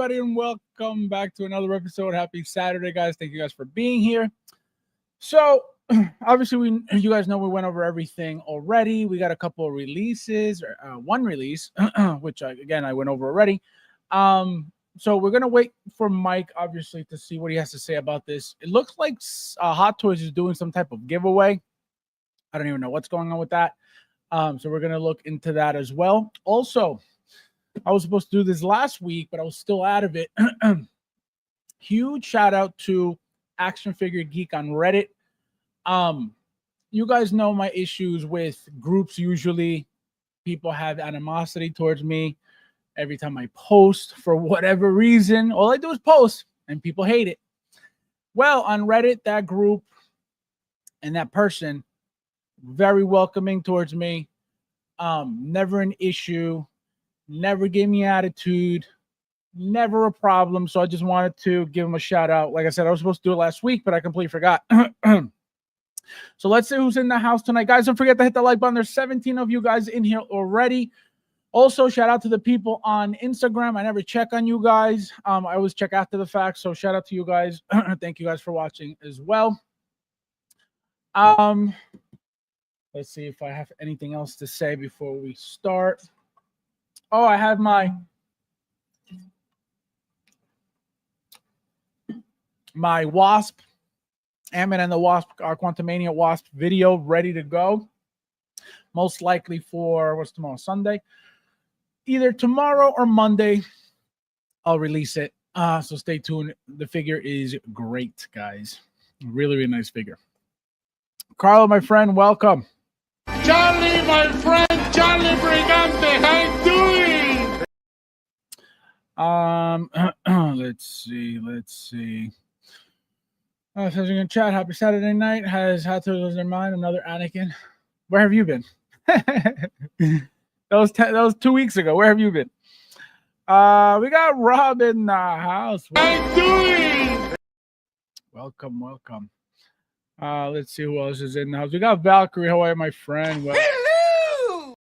everybody, and welcome back to another episode. Happy Saturday, guys. Thank you guys for being here. So, obviously, you guys know we went over everything already. We got a couple of releases, or one release, which, I went over already. So we're going to wait for Mike, obviously, to see what he has to say about this. It looks like Hot Toys is doing some type of giveaway. I don't even know what's going on with that. So we're going to look into that as well. Also, I was supposed to do this last week, but I was still out of it. Huge shout out to Action Figure Geek on Reddit. You guys know my issues with groups. Usually people have animosity towards me every time I post for whatever reason. All I do is post and people hate it. Well, on Reddit, that group and that person, very welcoming towards me. Never an issue. Never gave me attitude, never a problem. So I just wanted to give him a shout out. Like I said, I was supposed to do it last week, but I completely forgot. So let's see who's in the house tonight. Guys, don't forget to hit the like button. There's 17 of you guys in here already. Also, shout out to the people on Instagram. I never check on you guys. I always check after the fact. So shout out to you guys. Thank you guys for watching as well. Let's see if I have anything else to say before we start. Oh, I have my Wasp, Ant-Man and the Wasp, Quantumania Wasp video ready to go. Most likely for, what's tomorrow, Sunday? Either tomorrow or Monday, I'll release it. So stay tuned. The figure is great, guys. Really, really nice figure. Carlo, my friend, welcome. Charlie, my friend, Charlie Brigante, how you doing? Let's see. Says you're gonna chat. Happy Saturday night. Has had to lose their mind. Another Anakin. Where have you been? that was 2 weeks ago. Where have you been? We got Rob in the house. How you doing? Welcome. Let's see who else is in the house. We got Valkyrie. How are you, my friend? Hello!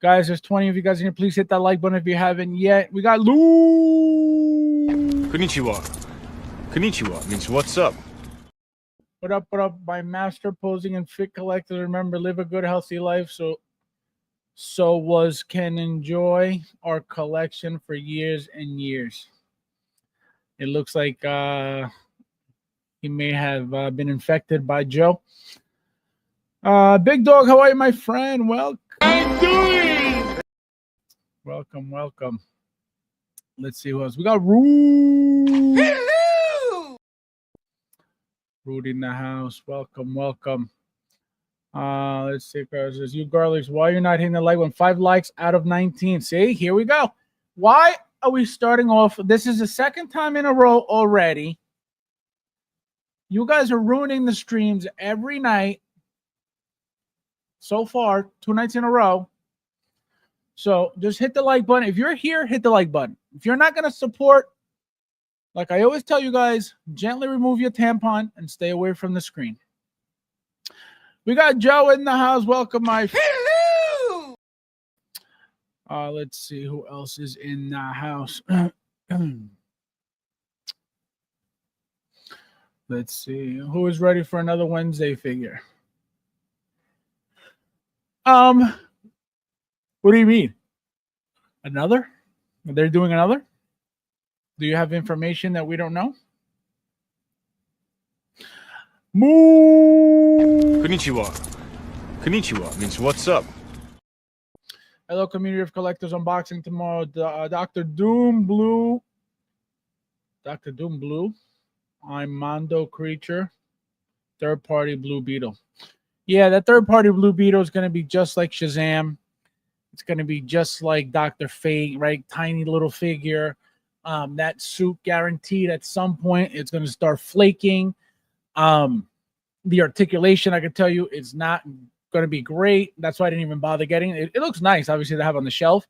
Guys, there's 20 of you guys in here. Please hit that like button if you haven't yet. We got Lou. Konnichiwa means what's up. What up? My master posing and fit collectors. Remember, live a good, healthy life. Can enjoy our collection for years and years. It looks like he may have been infected by Joe. Big Dog, how are you, my friend? Welcome. How you doing? Welcome. Let's see who else. We got Rude. Hello! Rude in the house. Welcome. Let's see, guys. Says you garlics, why you're not hitting the like button? 5 likes out of 19. See, here we go. Why are we starting off? This is the second time in a row already. You guys are ruining the streams every night. So far, 2 nights in a row. So just hit the like button. If you're here, hit the like button. If you're not going to support, like I always tell you guys, gently remove your tampon and stay away from the screen. We got Joe in the house. Welcome, my friend. Hello! Let's see who else is in the house. Let's see who is ready for another Wednesday figure. What do you mean? Another? They're doing another? Do you have information that we don't know? Moo! Konnichiwa means what's up. Hello, community of collectors. Unboxing tomorrow. Dr. Doom Blue. I'm Mondo Creature. Third-party Blue Beetle. Yeah, that third-party Blue Beetle is going to be just like Shazam. It's going to be just like Dr. Fate, right? Tiny little figure. That suit guaranteed at some point it's going to start flaking. The articulation, I can tell you, it's not going to be great. That's why I didn't even bother getting it. It looks nice, obviously, to have on the shelf.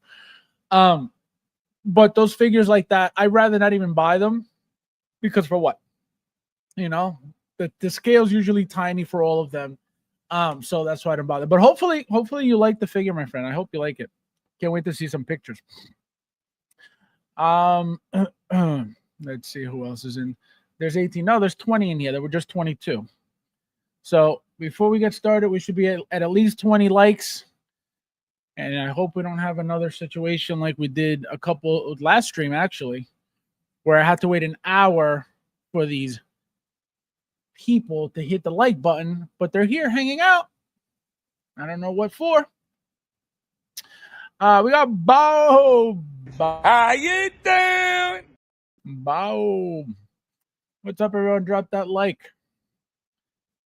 But those figures like that, I'd rather not even buy them because for what? You know, the scale's usually tiny for all of them. So that's why I don't bother. But hopefully you like the figure, my friend. I hope you like it. Can't wait to see some pictures. Let's see who else is in. There's 18. No, there's 20 in here. There were just 22. So before we get started, we should be at least 20 likes. And I hope we don't have another situation like we did a couple last stream, actually, where I had to wait an hour for these people to hit the like button, but they're here hanging out. I don't know what for. We got Bo. How you doing? Bo. What's up, everyone? Drop that like.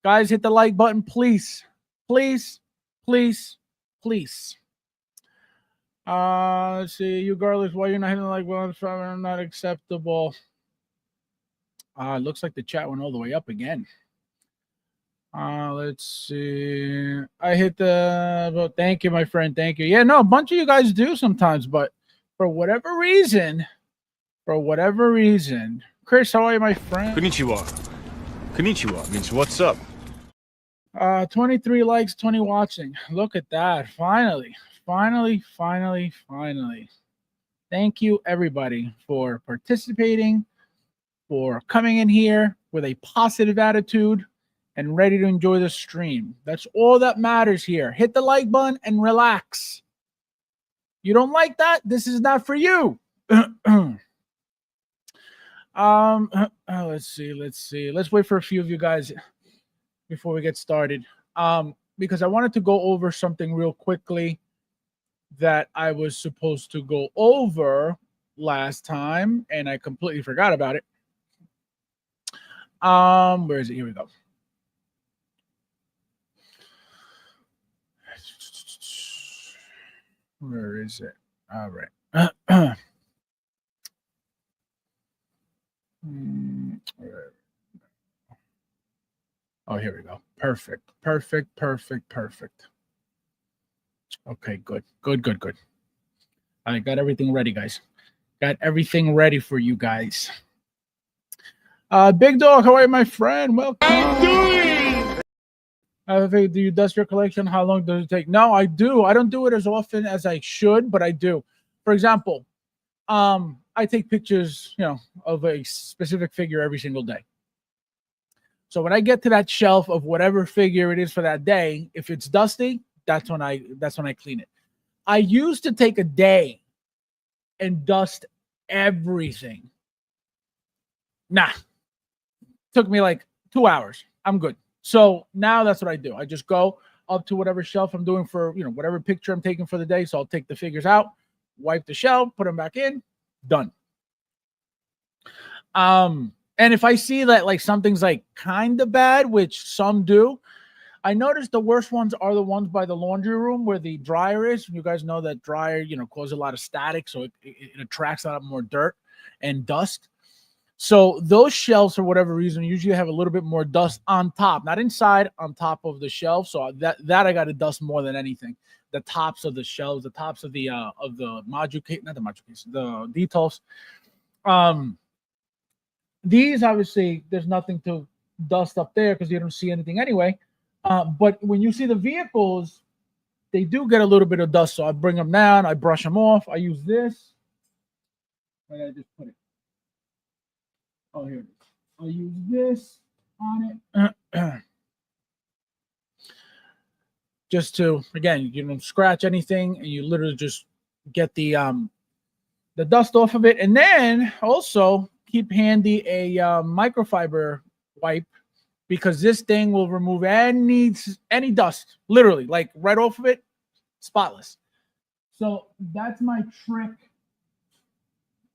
Guys, hit the like button, please. Please, please, please. Let's see. You girlies, why you're not hitting the like button? Not acceptable. It looks like the chat went all the way up again. Let's see. I hit the. Well, thank you, my friend. Thank you. Yeah, no, a bunch of you guys do sometimes, but for whatever reason, Chris, how are you, my friend? Konnichiwa. Konnichiwa means what's up. 23 likes, 20 watching. Look at that. Finally. Thank you, everybody, for participating, for coming in here with a positive attitude and ready to enjoy the stream. That's all that matters here. Hit the like button and relax. You don't like that? This is not for you. Let's see. Let's wait for a few of you guys before we get started. Because I wanted to go over something real quickly that I was supposed to go over last time, and I completely forgot about it. Where is it? Here we go. Where is it? All right. Oh, here we go. Perfect. Okay, good. I got everything ready, guys. Got everything ready for you guys. Big Dog, how are you, my friend? Welcome. Do you dust your collection? How long does it take? No, I do. I don't do it as often as I should, but I do. For example, I take pictures, of a specific figure every single day. So when I get to that shelf of whatever figure it is for that day, if it's dusty, that's when I clean it. I used to take a day and dust everything. Nah. Took me like 2 hours. I'm good. So now that's what I do. I just go up to whatever shelf I'm doing for, whatever picture I'm taking for the day. So I'll take the figures out, wipe the shelf, put them back in, done. And if I see that like something's like kind of bad, which some do, I notice the worst ones are the ones by the laundry room where the dryer is. You guys know that dryer, causes a lot of static, so it attracts a lot more dirt and dust. So those shelves, for whatever reason, usually have a little bit more dust on top, not inside, on top of the shelf. So that I got to dust more than anything. The tops of the shelves, the tops of the module case, not the module case, the details. These obviously there's nothing to dust up there because you don't see anything anyway. But when you see the vehicles, they do get a little bit of dust. So I bring them down, I brush them off. I use this. Where did I just put it? Oh, here it is. I use this on it. Just to, again, you don't scratch anything and you literally just get the dust off of it. And then also keep handy a microfiber wipe, because this thing will remove any dust, literally, like right off of it, spotless. So that's my trick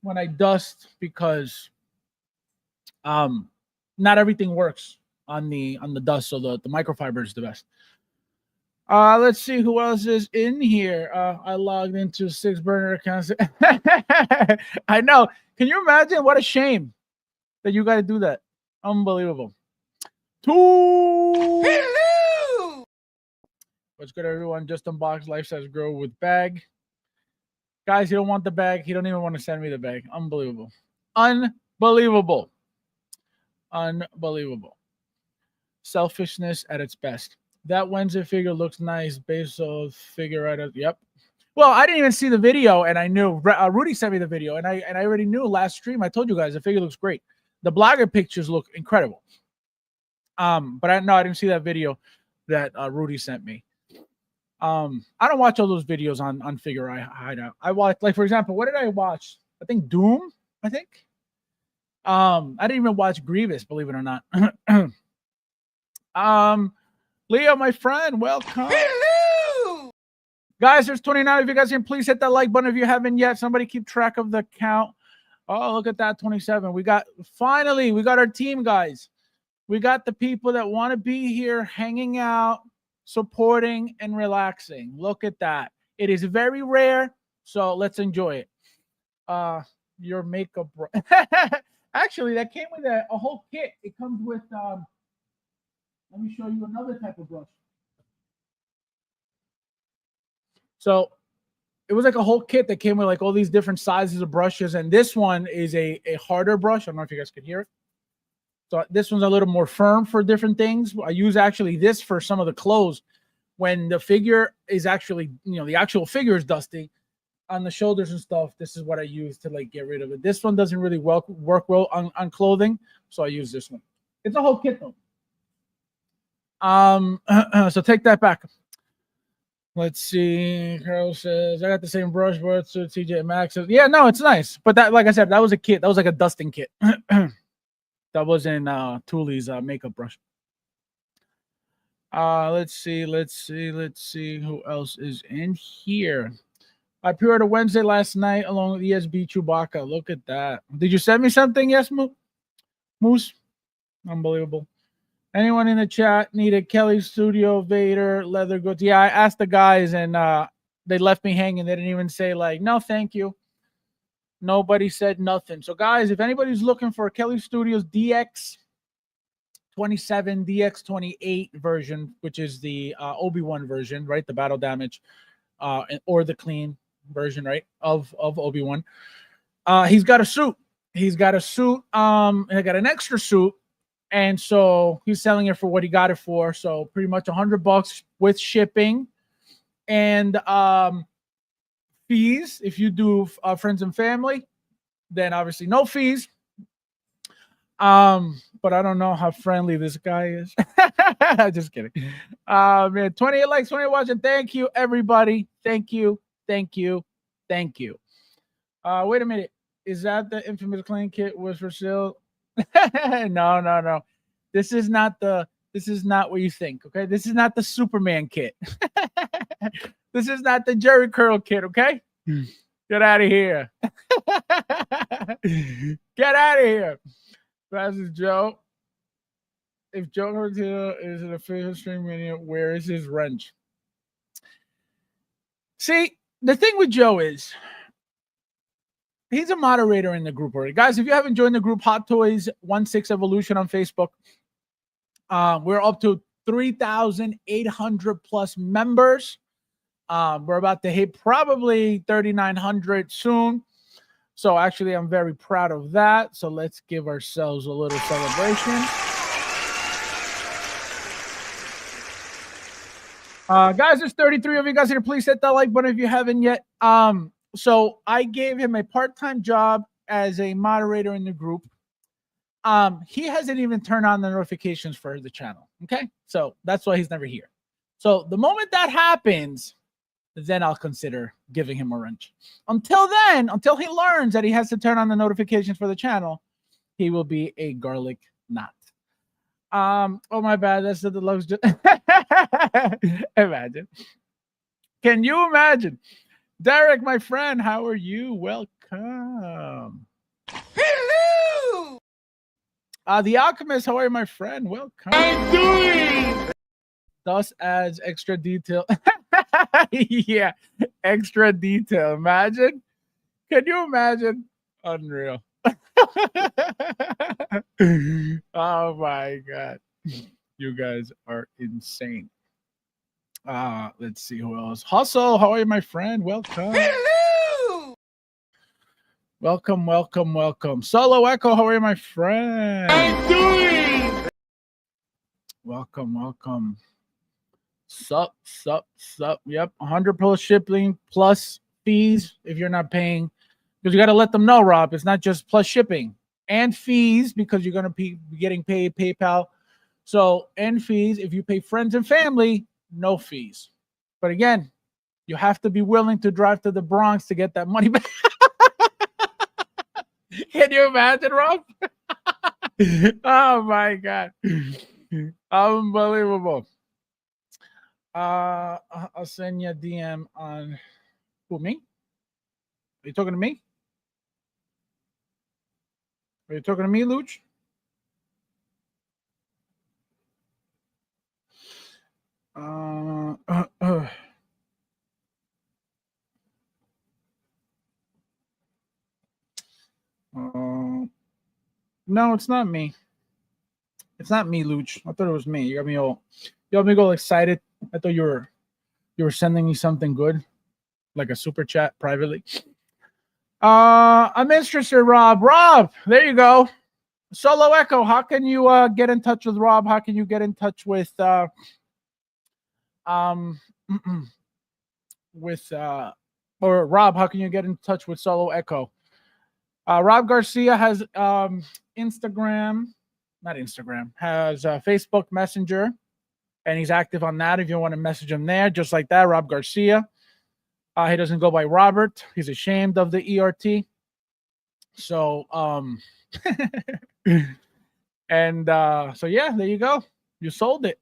when I dust, because not everything works on the dust, so the microfiber is the best. Let's see who else is in here. I logged into 6 burner accounts. I know. Can you imagine? What a shame that you got to do that. Unbelievable. Hello. What's good, everyone? Just unboxed life size grow with bag. Guys, he don't want the bag. He don't even want to send me the bag. Unbelievable. Selfishness at its best. That Wednesday figure looks nice. Based off figure right up. Yep. Well, I didn't even see the video, and I knew Rudy sent me the video, and I already knew last stream. I told you guys the figure looks great. The blogger pictures look incredible. But I didn't see that video that Rudy sent me. I don't watch all those videos on Figure Hideout. I watch, like, for example, what did I watch? I think Doom. I think. I didn't even watch Grievous, believe it or not. Leo, my friend, welcome. Hello! Guys, there's 29 of you guys here. Please hit that like button if you haven't yet. Somebody keep track of the count. Oh, look at that, 27. We got our team, guys. We got the people that want to be here, hanging out, supporting, and relaxing. Look at that. It is very rare, so let's enjoy it. Your makeup. Actually, that came with a whole kit. It comes with, let me show you another type of brush. So it was like a whole kit that came with like all these different sizes of brushes. And this one is a harder brush. I don't know if you guys could hear it. So this one's a little more firm for different things. I use actually this for some of the clothes when the figure is actually, the actual figure is dusty on the shoulders and stuff. This is what I use to like get rid of it. This one doesn't really work well on clothing. So I use this one. It's a whole kit though. So take that back. Let's see. Carol says, I got the same brush, but TJ Maxx. Yeah, no, it's nice. But that, like I said, that was a kit. That was like a dusting kit. That was in Thule's makeup brush. Let's see who else is in here. I pre-ordered Wednesday last night along with ESB Chewbacca. Look at that. Did you send me something? Yes, Moose? Unbelievable. Anyone in the chat need a Kelly Studio Vader leather goods? Yeah, I asked the guys and they left me hanging. They didn't even say like, no, thank you. Nobody said nothing. So guys, if anybody's looking for Kelly Studios DX27, DX28 version, which is the Obi-Wan version, right? The battle damage or the clean version, right? Of Obi-Wan. He's got a suit. He's got a suit. And I got an extra suit. And so he's selling it for what he got it for. So pretty much $100 with shipping and fees. If you do friends and family, then obviously no fees. But I don't know how friendly this guy is. Just kidding. Man, 28 likes, 20 watching. Thank you, everybody. Thank you. Wait a minute. Is that the infamous clean kit was for sale? No. This is not what you think, okay? This is not the Superman kit. This is not the Jerry Curl kit, okay? Get out of here. Get out of here. This is Joe. If Joe Hotel is an official stream menu, where is his wrench? See, the thing with Joe is he's a moderator in the group already. Guys, if you haven't joined the group Hot Toys 16 Evolution on Facebook, we're up to 3,800 plus members. We're about to hit probably 3,900 soon. So actually, I'm very proud of that. So let's give ourselves a little celebration. Guys, there's 33 of you guys here. Please hit that like button if you haven't yet. So I gave him a part-time job as a moderator in the group. He hasn't even turned on the notifications for the channel. Okay, so that's why he's never here. So the moment that happens, then I'll consider giving him a wrench. Until then, until he learns that he has to turn on the notifications for the channel, he will be a garlic knot. Oh my bad, that's the deluxe. Imagine. Can you imagine? Derek, my friend, how are you? Welcome. Hello! The Alchemist, how are you, my friend? Welcome. I'm doing. Thus adds extra detail. Yeah, extra detail. Imagine. Can you imagine? Unreal. Oh my God. You guys are insane. Let's see who else. Hustle, how are you, my friend? Welcome. Hello! Welcome. Solo Echo, how are you, my friend? I'm doing. Welcome. Sup. Yep, 100 plus shipping plus fees if you're not paying, because you got to let them know, Rob. It's not just plus shipping and fees, because you're going to be getting paid PayPal. So, and fees, if you pay friends and family, no fees. But again, you have to be willing to drive to the Bronx to get that money back. Can you imagine, Rob? Oh my God. Unbelievable. I'll send you a DM on who, me? Are you talking to me? Are you talking to me, Luch? No, it's not me. It's not me, Luch. I thought it was me. You got me all excited. I thought you were sending me something good, like a super chat privately. I'm interested, Rob. Rob, there you go. Solo Echo, how can you get in touch with Rob? How can you get in touch with or Rob, how can you get in touch with Solo Echo? Rob Garcia has Instagram, not Instagram, has Facebook Messenger, and he's active on that if you want to message him there, just like that, Rob Garcia. He doesn't go by Robert. He's ashamed of the ERT. So, and so yeah, there you go. You sold it.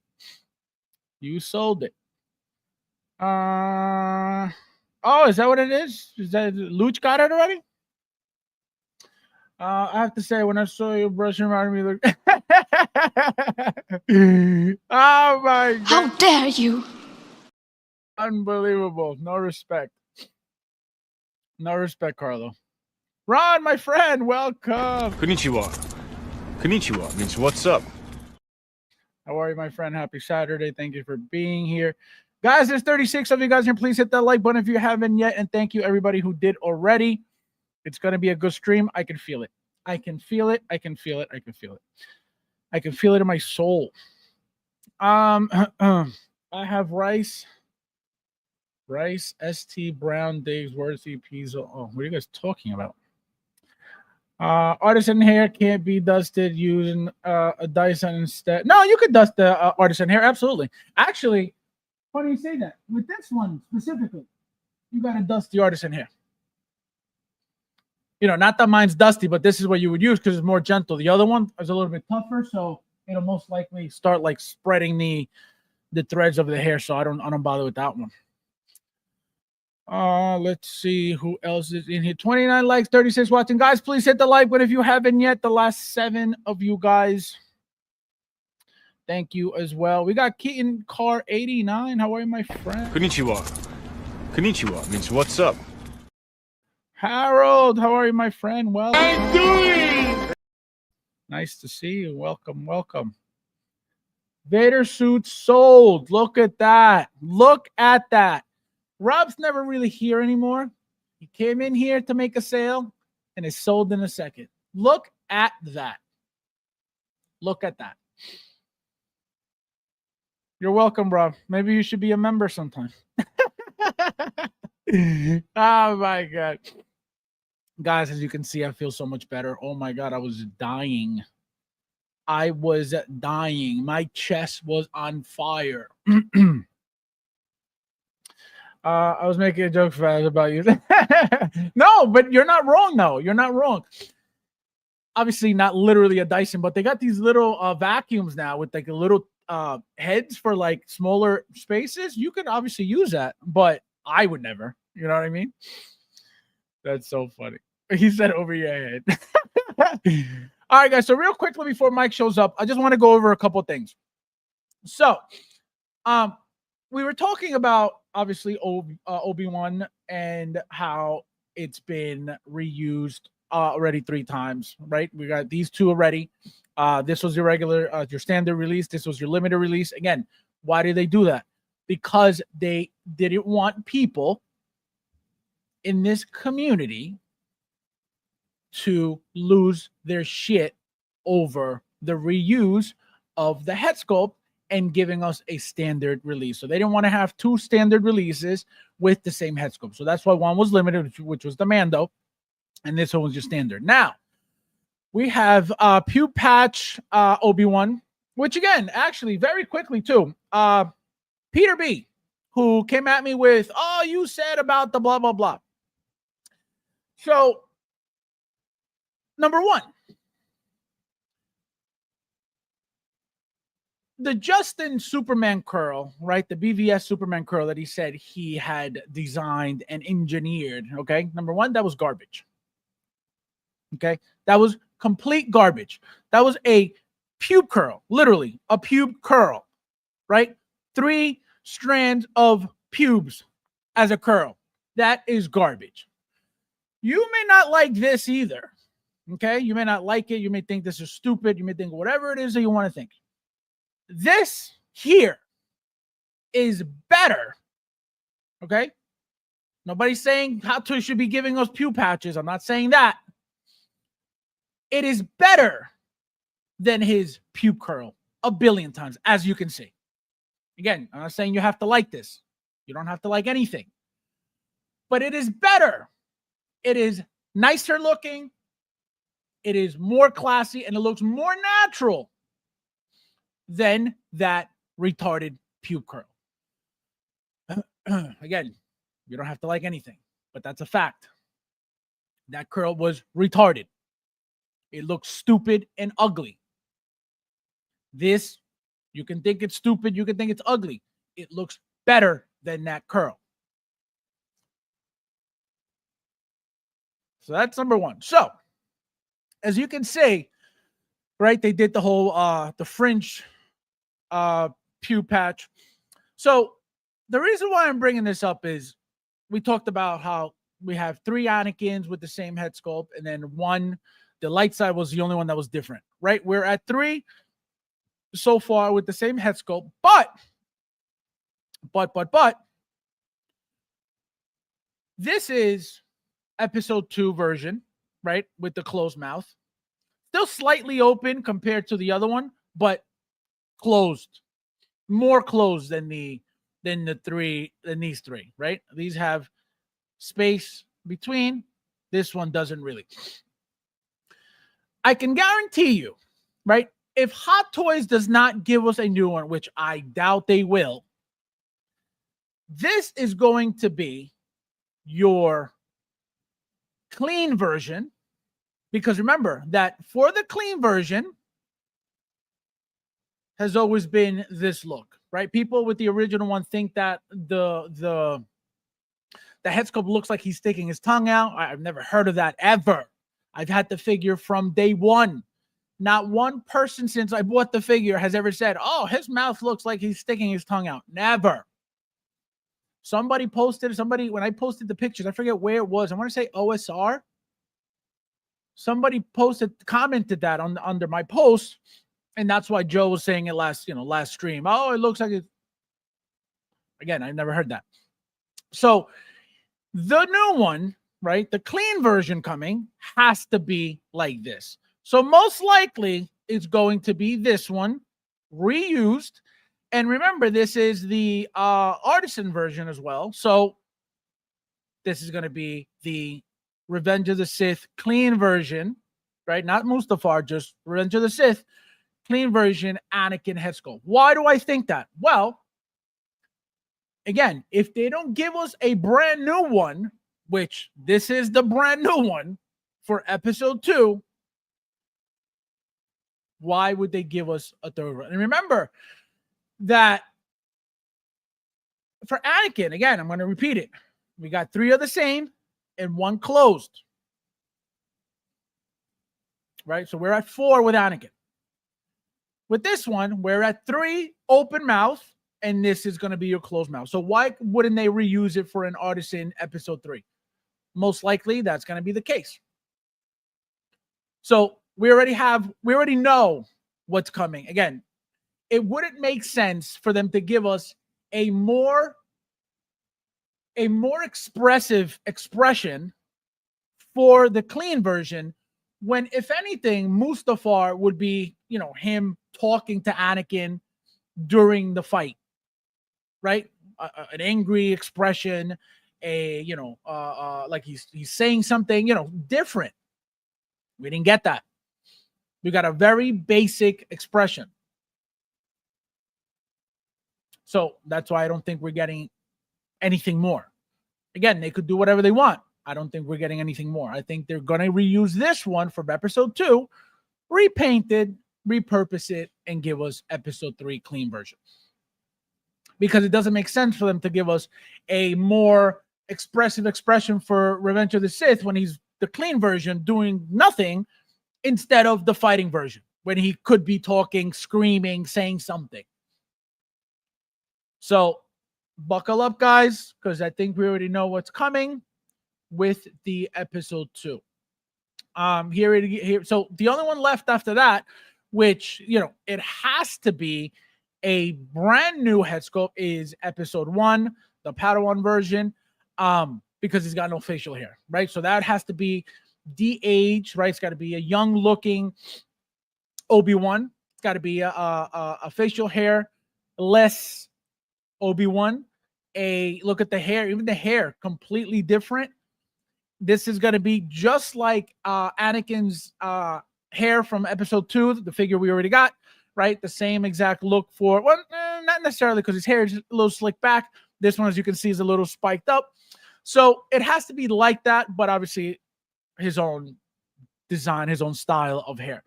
You sold it. Oh, is that what it is? Is that Luch got it already? I have to say, when I saw you brushing around me, look. Oh my God! How dare you! Unbelievable. No respect. No respect, Carlo. Ron, my friend, welcome. Konnichiwa. Konnichiwa means what's up? How are you, my friend? Happy Saturday. Thank you for being here. Guys, there's 36 of you guys here. Please hit that like button if you haven't yet. And thank you, everybody who did already. It's going to be a good stream. I can feel it. I can feel it. I can feel it. I can feel it. I can feel it in my soul. I have rice, ST, brown, Dave's, Worthy, Pizza. Oh, what are you guys talking about? Artisan hair can't be dusted using a Dyson instead. No, you could dust the artisan hair. Absolutely. Actually, funny you say that. With this one specifically, you got to dust the artisan hair. You know, not that mine's dusty, but this is what you would use because it's more gentle. The other one is a little bit tougher, so it'll most likely start like spreading the threads of the hair. So I don't bother with that one. Let's see who else is in here. 29 likes, 36 watching. Guys, please hit the like button if you haven't yet. The last 7 of you guys. Thank you as well. We got Keaton Car 89. How are you, my friend? Konnichiwa. Konnichiwa means what's up? Harold, how are you, my friend? Well, I'm doing. nice to see you. Welcome, welcome. Vader suit sold. Look at that. Look at that. Rob's never really here anymore. He came in here to make a sale and is sold in a second. Look at that. Look at that. You're welcome, bro. Maybe you should be a member sometime. Oh my God. Guys, as you can see, I feel so much better. Oh my God, I was dying. I was dying. My chest was on fire. I was making a joke about you. No, but you're not wrong, though. You're not wrong. Obviously, not literally a Dyson, but they got these little vacuums now with like a little heads for like smaller spaces. You could obviously use that, but I would never. You know what I mean? That's so funny. He said over your head. All right, guys. So real quickly before Mike shows up, I just want to go over a couple of things. So, we were talking about obviously Obi-Wan and how it's been reused already 3 times, right? We got these 2 already. This was your regular, your standard release. This was your limited release. Again, why did they do that? Because they didn't want people in this community to lose their shit over the reuse of the head sculpt and giving us a standard release. So they didn't want to have two standard releases with the same head sculpt. So that's why one was limited, which was the Mando, and this one was just standard. Now, we have Pew Patch Obi-Wan, which again, actually, very quickly too, Peter B, who came at me with, oh, you said about the blah, blah, blah. So, number one, the Justin Superman curl, right? The BVS Superman curl that he said he had designed and engineered, okay? Number one, that was garbage. Okay? That was complete garbage. That was a pube curl, literally a pube curl, right? 3 strands of pubes as a curl. That is garbage. You may not like this either, okay? You may not like it. You may think this is stupid. You may think whatever it is that you want to think. This here is better, okay? Nobody's saying Hot Toys should be giving us pew patches. I'm not saying that. It is better than his pube curl a billion times, as you can see. Again, I'm not saying you have to like this. You don't have to like anything. But it is better. It is nicer looking. It is more classy, and it looks more natural than that retarded pube curl. Again, you don't have to like anything, but that's a fact. That curl was retarded. It looks stupid and ugly. This, you can think it's stupid, you can think it's ugly. It looks better than that curl. So that's number one. So, as you can see, right, they did the whole the fringe pew patch. So the reason why I'm bringing this up is we talked about how we have 3 Anakins with the same head sculpt, and then one, the light side was the only one that was different, right? We're at 3 so far with the same head sculpt, but this is episode 2 version, right? With the closed mouth. Still slightly open compared to the other one, but closed. More closed than these 3, right? These have space between. This one doesn't really. I can guarantee you, right? If Hot Toys does not give us a new one, which I doubt they will, this is going to be your clean version. Because remember that for the clean version has always been this look, right? People with the original one think that the head sculpt looks like he's sticking his tongue out. I've never heard of that ever. I've had the figure from day one. Not one person since I bought the figure has ever said, oh, his mouth looks like he's sticking his tongue out. Never. Somebody posted, when I posted the pictures, I forget where it was. I want to say OSR. Somebody commented that under my post, and that's why Joe was saying it last stream. Oh, it looks like it. Again, I've never heard that. So the new one, right? The clean version coming has to be like this. So most likely it's going to be this one reused. And remember, this is the artisan version as well. So this is going to be the Revenge of the Sith clean version, right? Not Mustafar, just Revenge of the Sith clean version Anakin head sculpt. Why do I think that? Well, again, if they don't give us a brand new one, which this is the brand new one for episode 2, why would they give us a third one? And remember that for Anakin, again, I'm going to repeat it. We got 3 of the same and 1 closed. Right? So we're at 4 with Anakin. With this one, we're at 3 open mouth, and this is going to be your closed mouth. So why wouldn't they reuse it for an artisan episode 3? Most likely that's going to be the case. So we already know what's coming. Again, it wouldn't make sense for them to give us a more expressive expression for the clean version, when if anything, Mustafar would be, him talking to Anakin during the fight, right? An angry expression, like he's saying something, different. We didn't get that. We got a very basic expression. So that's why I don't think we're getting anything more. Again, they could do whatever they want. I don't think we're getting anything more. I think they're going to reuse this one from episode 2, repaint it, repurpose it, and give us episode 3 clean version. Because it doesn't make sense for them to give us a more expressive expression for Revenge of the Sith when he's the clean version doing nothing instead of the fighting version when he could be talking, screaming, saying something. So buckle up, guys, because I think we already know what's coming with the episode 2. Here. So the only one left after that, which, it has to be a brand new head sculpt, is episode 1, the Padawan version, because he's got no facial hair, right? So that has to be de-aged, right? It's got to be a young looking Obi-Wan. It's got to be a facial hair less Obi-Wan. Look at the hair, even the hair completely different. This is going to be just like Anakin's hair from episode 2, the figure we already got, right? The same exact look for, well, not necessarily, because his hair is a little slicked back. This one, as you can see, is a little spiked up. So it has to be like that, but obviously his own design, his own style of hair.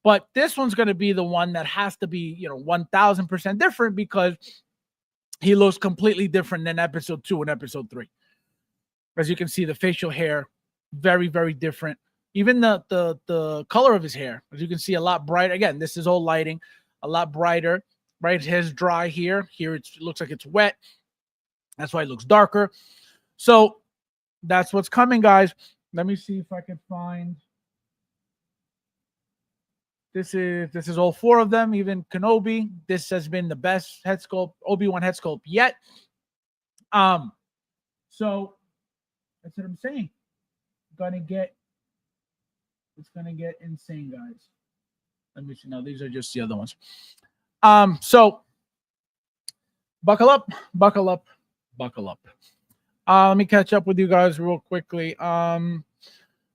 But this one's going to be the one that has to be, 1000% different, because he looks completely different than episode 2 and episode 3. As you can see, the facial hair, very, very different. Even the color of his hair, as you can see, a lot brighter. Again, this is all lighting, a lot brighter, right? His hair's dry here. Here it looks like it's wet. That's why it looks darker. So that's what's coming, guys. Let me see if I can find. This is all 4 of them, even Kenobi. This has been the best head sculpt, Obi-Wan head sculpt yet. So that's what I'm saying. It's gonna get insane, guys. Let me see. Now these are just the other ones. So buckle up. Let me catch up with you guys real quickly.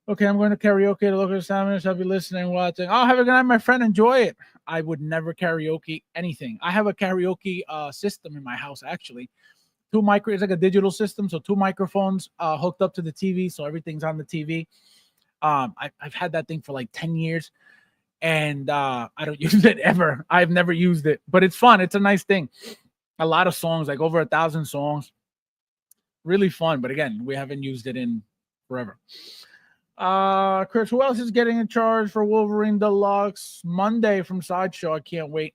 Okay, I'm going to karaoke to local examiners. I'll be listening, watching. Oh, have a good night, my friend. Enjoy it. I would never karaoke anything. I have a karaoke system in my house, actually. It's like a digital system, so 2 microphones hooked up to the TV, so everything's on the TV. I've had that thing for like 10 years, and I don't use it ever. I've never used it, but it's fun. It's a nice thing. A lot of songs, like over 1,000 songs. Really fun, but again, we haven't used it in forever. Chris, who else is getting in charge for Wolverine Deluxe Monday from Sideshow? I can't wait.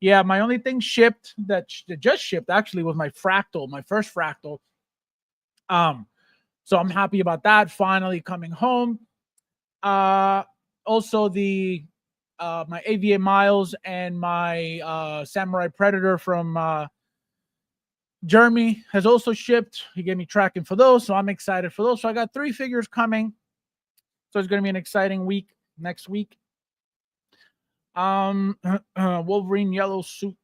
Yeah, my only thing shipped that just shipped actually was my fractal, my first fractal. So I'm happy about that finally coming home. Also the my AVA Miles and my Samurai Predator from Jeremy has also shipped. He gave me tracking for those, so I'm excited for those. So I got 3 figures coming. So it's going to be an exciting week next week. Wolverine yellow suit.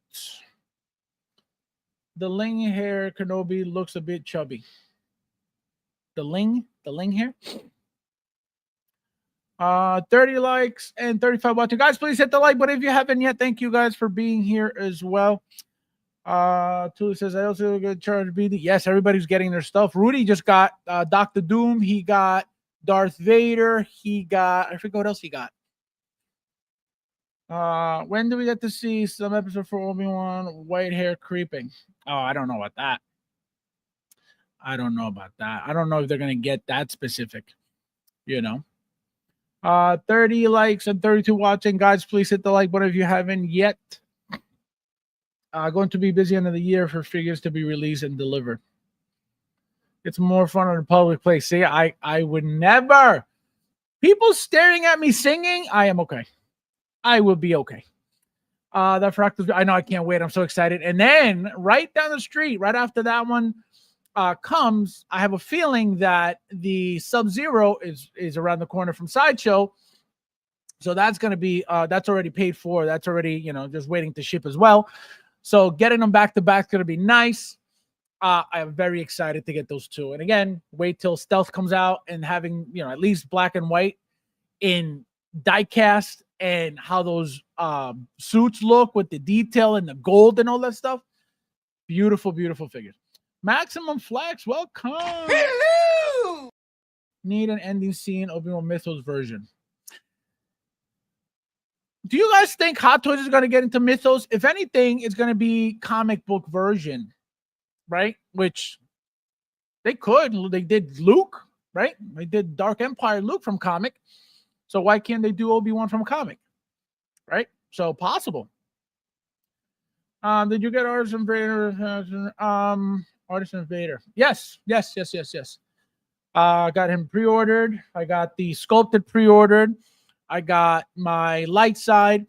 The Ling hair Kenobi looks a bit chubby. The Ling hair. 30 likes and 35 watching. Guys, please hit the like button if you haven't yet. Thank you guys for being here as well. Tulu says, I also get charge BD. Yes, everybody's getting their stuff. Rudy just got Dr. Doom. He got Darth Vader. He got, I forget what else he got. When do we get to see some episode for Obi-Wan white hair creeping? Oh, I don't know about that. I don't know if they're going to get that specific, 30 likes and 32 watching. Guys, please hit the like button if you haven't yet. Going to be busy end of the year for figures to be released and delivered. It's more fun in a public place. See, I would never. People staring at me singing, I am okay. I will be okay. That fractal, I know, I can't wait. I'm so excited. And then right down the street, right after that one comes, I have a feeling that the Sub-Zero is around the corner from Sideshow. So that's going to be, that's already paid for. That's already, just waiting to ship as well. So getting them back to back is going to be nice. I am very excited to get those two. And again, wait till Stealth comes out and having, at least black and white in diecast and how those suits look with the detail and the gold and all that stuff. Beautiful, beautiful figures. Maximum Flex, welcome. Hello! Need an ending scene, Obi-Wan Mythos version. Do you guys think Hot Toys is going to get into Mythos? If anything, it's going to be comic book version, right? Which they could. They did Luke, right? They did Dark Empire Luke from comic. So why can't they do Obi-Wan from comic, right? So possible. Did you get Artisan Vader? Artisan Vader. Yes. Got him pre-ordered. I got the sculpted pre-ordered. I got my light side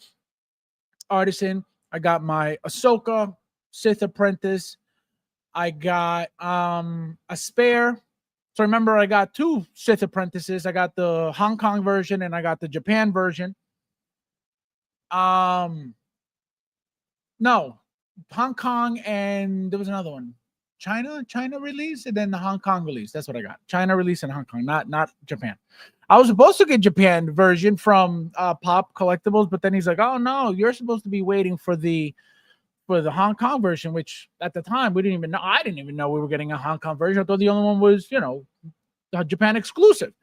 Artisan. I got my Ahsoka Sith Apprentice. I got a spare. So remember, I got two Sith Apprentices. I got the Hong Kong version and I got the Japan version. No, Hong Kong and there was another one. China release and then the Hong Kong release. That's what I got. China release and Hong Kong, not Japan. I was supposed to get Japan version from Pop Collectibles, but then he's like, "Oh no, you're supposed to be waiting for the Hong Kong version," which at the time we didn't even know. I didn't even know we were getting a Hong Kong version. I thought the only one was, Japan exclusive.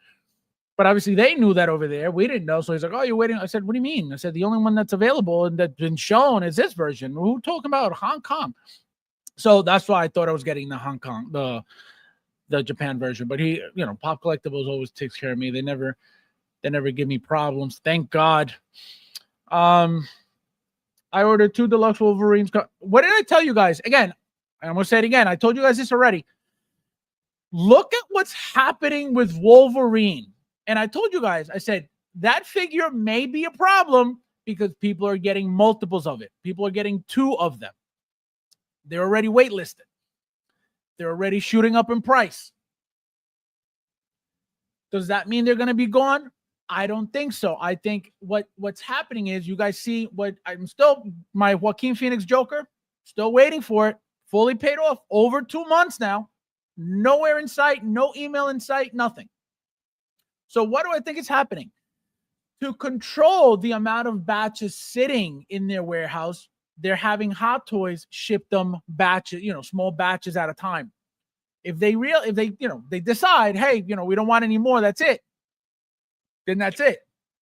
But obviously they knew that over there. We didn't know. So he's like, "Oh, you're waiting." I said, "What do you mean?" I said, "The only one that's available and that's been shown is this version." Who talking about Hong Kong? So that's why I thought I was getting the Hong Kong, the Japan version. But he, Pop Collectibles always takes care of me. They never give me problems. Thank God. I ordered 2 deluxe Wolverines. What did I tell you guys? Again, I'm going to say it again. I told you guys this already. Look at what's happening with Wolverine. And I told you guys, I said, that figure may be a problem because people are getting multiples of it. People are getting 2 of them. They're already waitlisted. They're already shooting up in price. Does that mean they're going to be gone? I don't think so. I think what's happening is you guys see my Joaquin Phoenix Joker, still waiting for it, fully paid off, over 2 months now, nowhere in sight, no email in sight, nothing. So what do I think is happening? To control the amount of batches sitting in their warehouse, they're having Hot Toys ship them batches, small batches at a time. If they decide, hey, we don't want any more, that's it. Then that's it.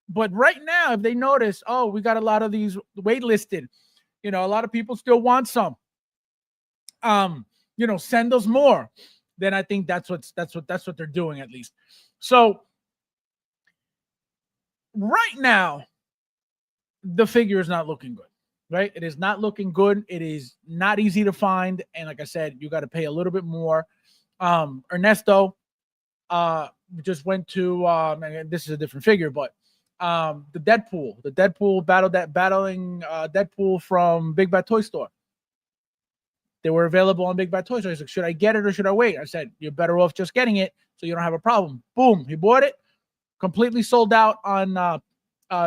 But right now, if they notice, oh, we got a lot of these waitlisted, a lot of people still want some. Send us more. Then I think that's what they're doing at least. So right now, the figure is not looking good. Right? It is not looking good. It is not easy to find. And like I said, you got to pay a little bit more. Ernesto just went to this is a different figure, but the Deadpool battling Deadpool from Big Bad Toy Store. They were available on Big Bad Toy Store. He's like, should I get it or should I wait? I said, you're better off just getting it so you don't have a problem. Boom, he bought it. Completely sold out on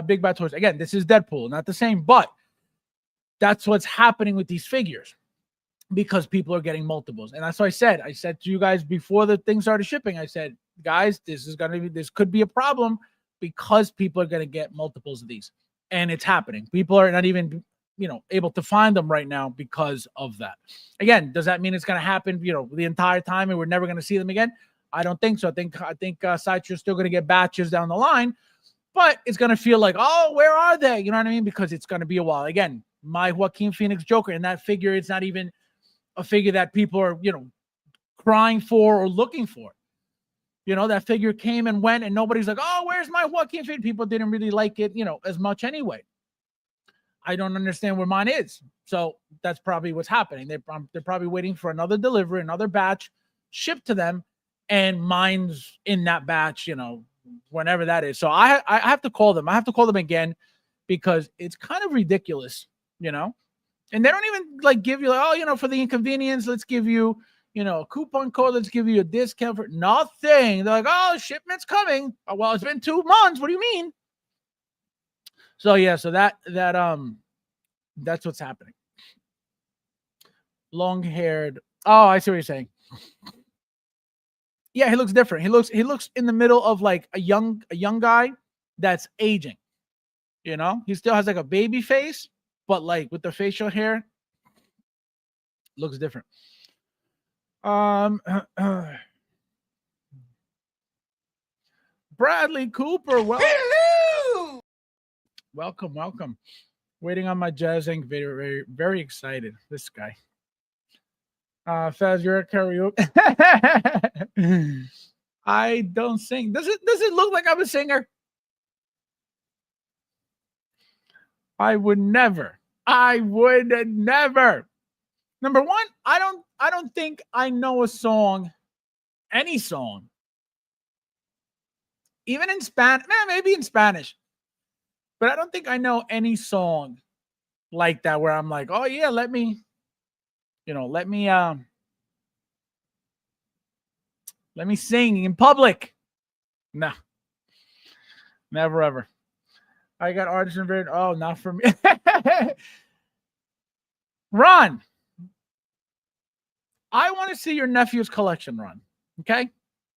Big Bad Toys. Again, this is Deadpool, not the same, but that's what's happening with these figures because people are getting multiples. And that's what I said to you guys before the thing started shipping, I said, guys, this could be a problem because people are going to get multiples of these. And it's happening. People are not even, able to find them right now because of that. Again, does that mean it's going to happen, the entire time and we're never going to see them again? I don't think so. I think Sideshow is still going to get batches down the line, but it's going to feel like, oh, where are they? You know what I mean? Because it's going to be a while. Again, my Joaquin Phoenix Joker, and that figure, it's not even a figure that people are, crying for or looking for. That figure came and went, and nobody's like, oh, where's my Joaquin Phoenix? People didn't really like it, as much anyway. I don't understand where mine is. So that's probably what's happening. They're probably waiting for another delivery, another batch shipped to them, and mine's in that batch, whenever that is. So I have to call them. I have to call them again because it's kind of ridiculous. And they don't even give you for the inconvenience, let's give you, a coupon code. Let's give you a discount for nothing. They're like, oh, shipment's coming. Oh, well, it's been 2 months. What do you mean? So yeah, so that's what's happening. long-haired. Oh, I see what you're saying. Yeah, he looks different. He looks in the middle of like a young guy that's aging. You know, he still has like a baby face, but like with the facial hair, looks different. Bradley Cooper, Hello! welcome. Waiting on my Jazz Inc. video. Very excited. This guy. Faz, you're a karaoke. I don't sing. Does it look like I'm a singer? I would never. Number one, I don't think I know a song, any song. Even in Spanish, maybe in Spanish. But I don't think I know any song like that where I'm like, oh yeah, let me sing in public. No, never ever. I got artists in very. Oh, not for me. Ron, I want to see your nephew's collection run. Okay,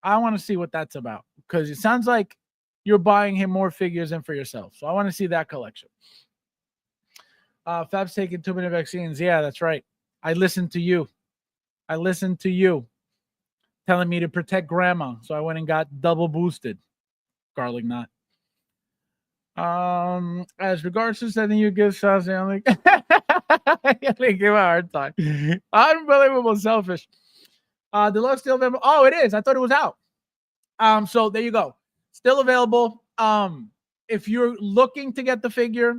I want to see what that's about because it sounds like you're buying him more figures than for yourself. So I want to see that collection. Fab's taking too many vaccines. Yeah, that's right. I listened to you. Telling me to protect grandma. So I went and got double boosted. Garlic knot. As regards to sending you gifts, I'm like, give a hard time. Unbelievable selfish. Deluxe still available. Oh, it is. I thought it was out. So there you go. Still available. If you're looking to get the figure,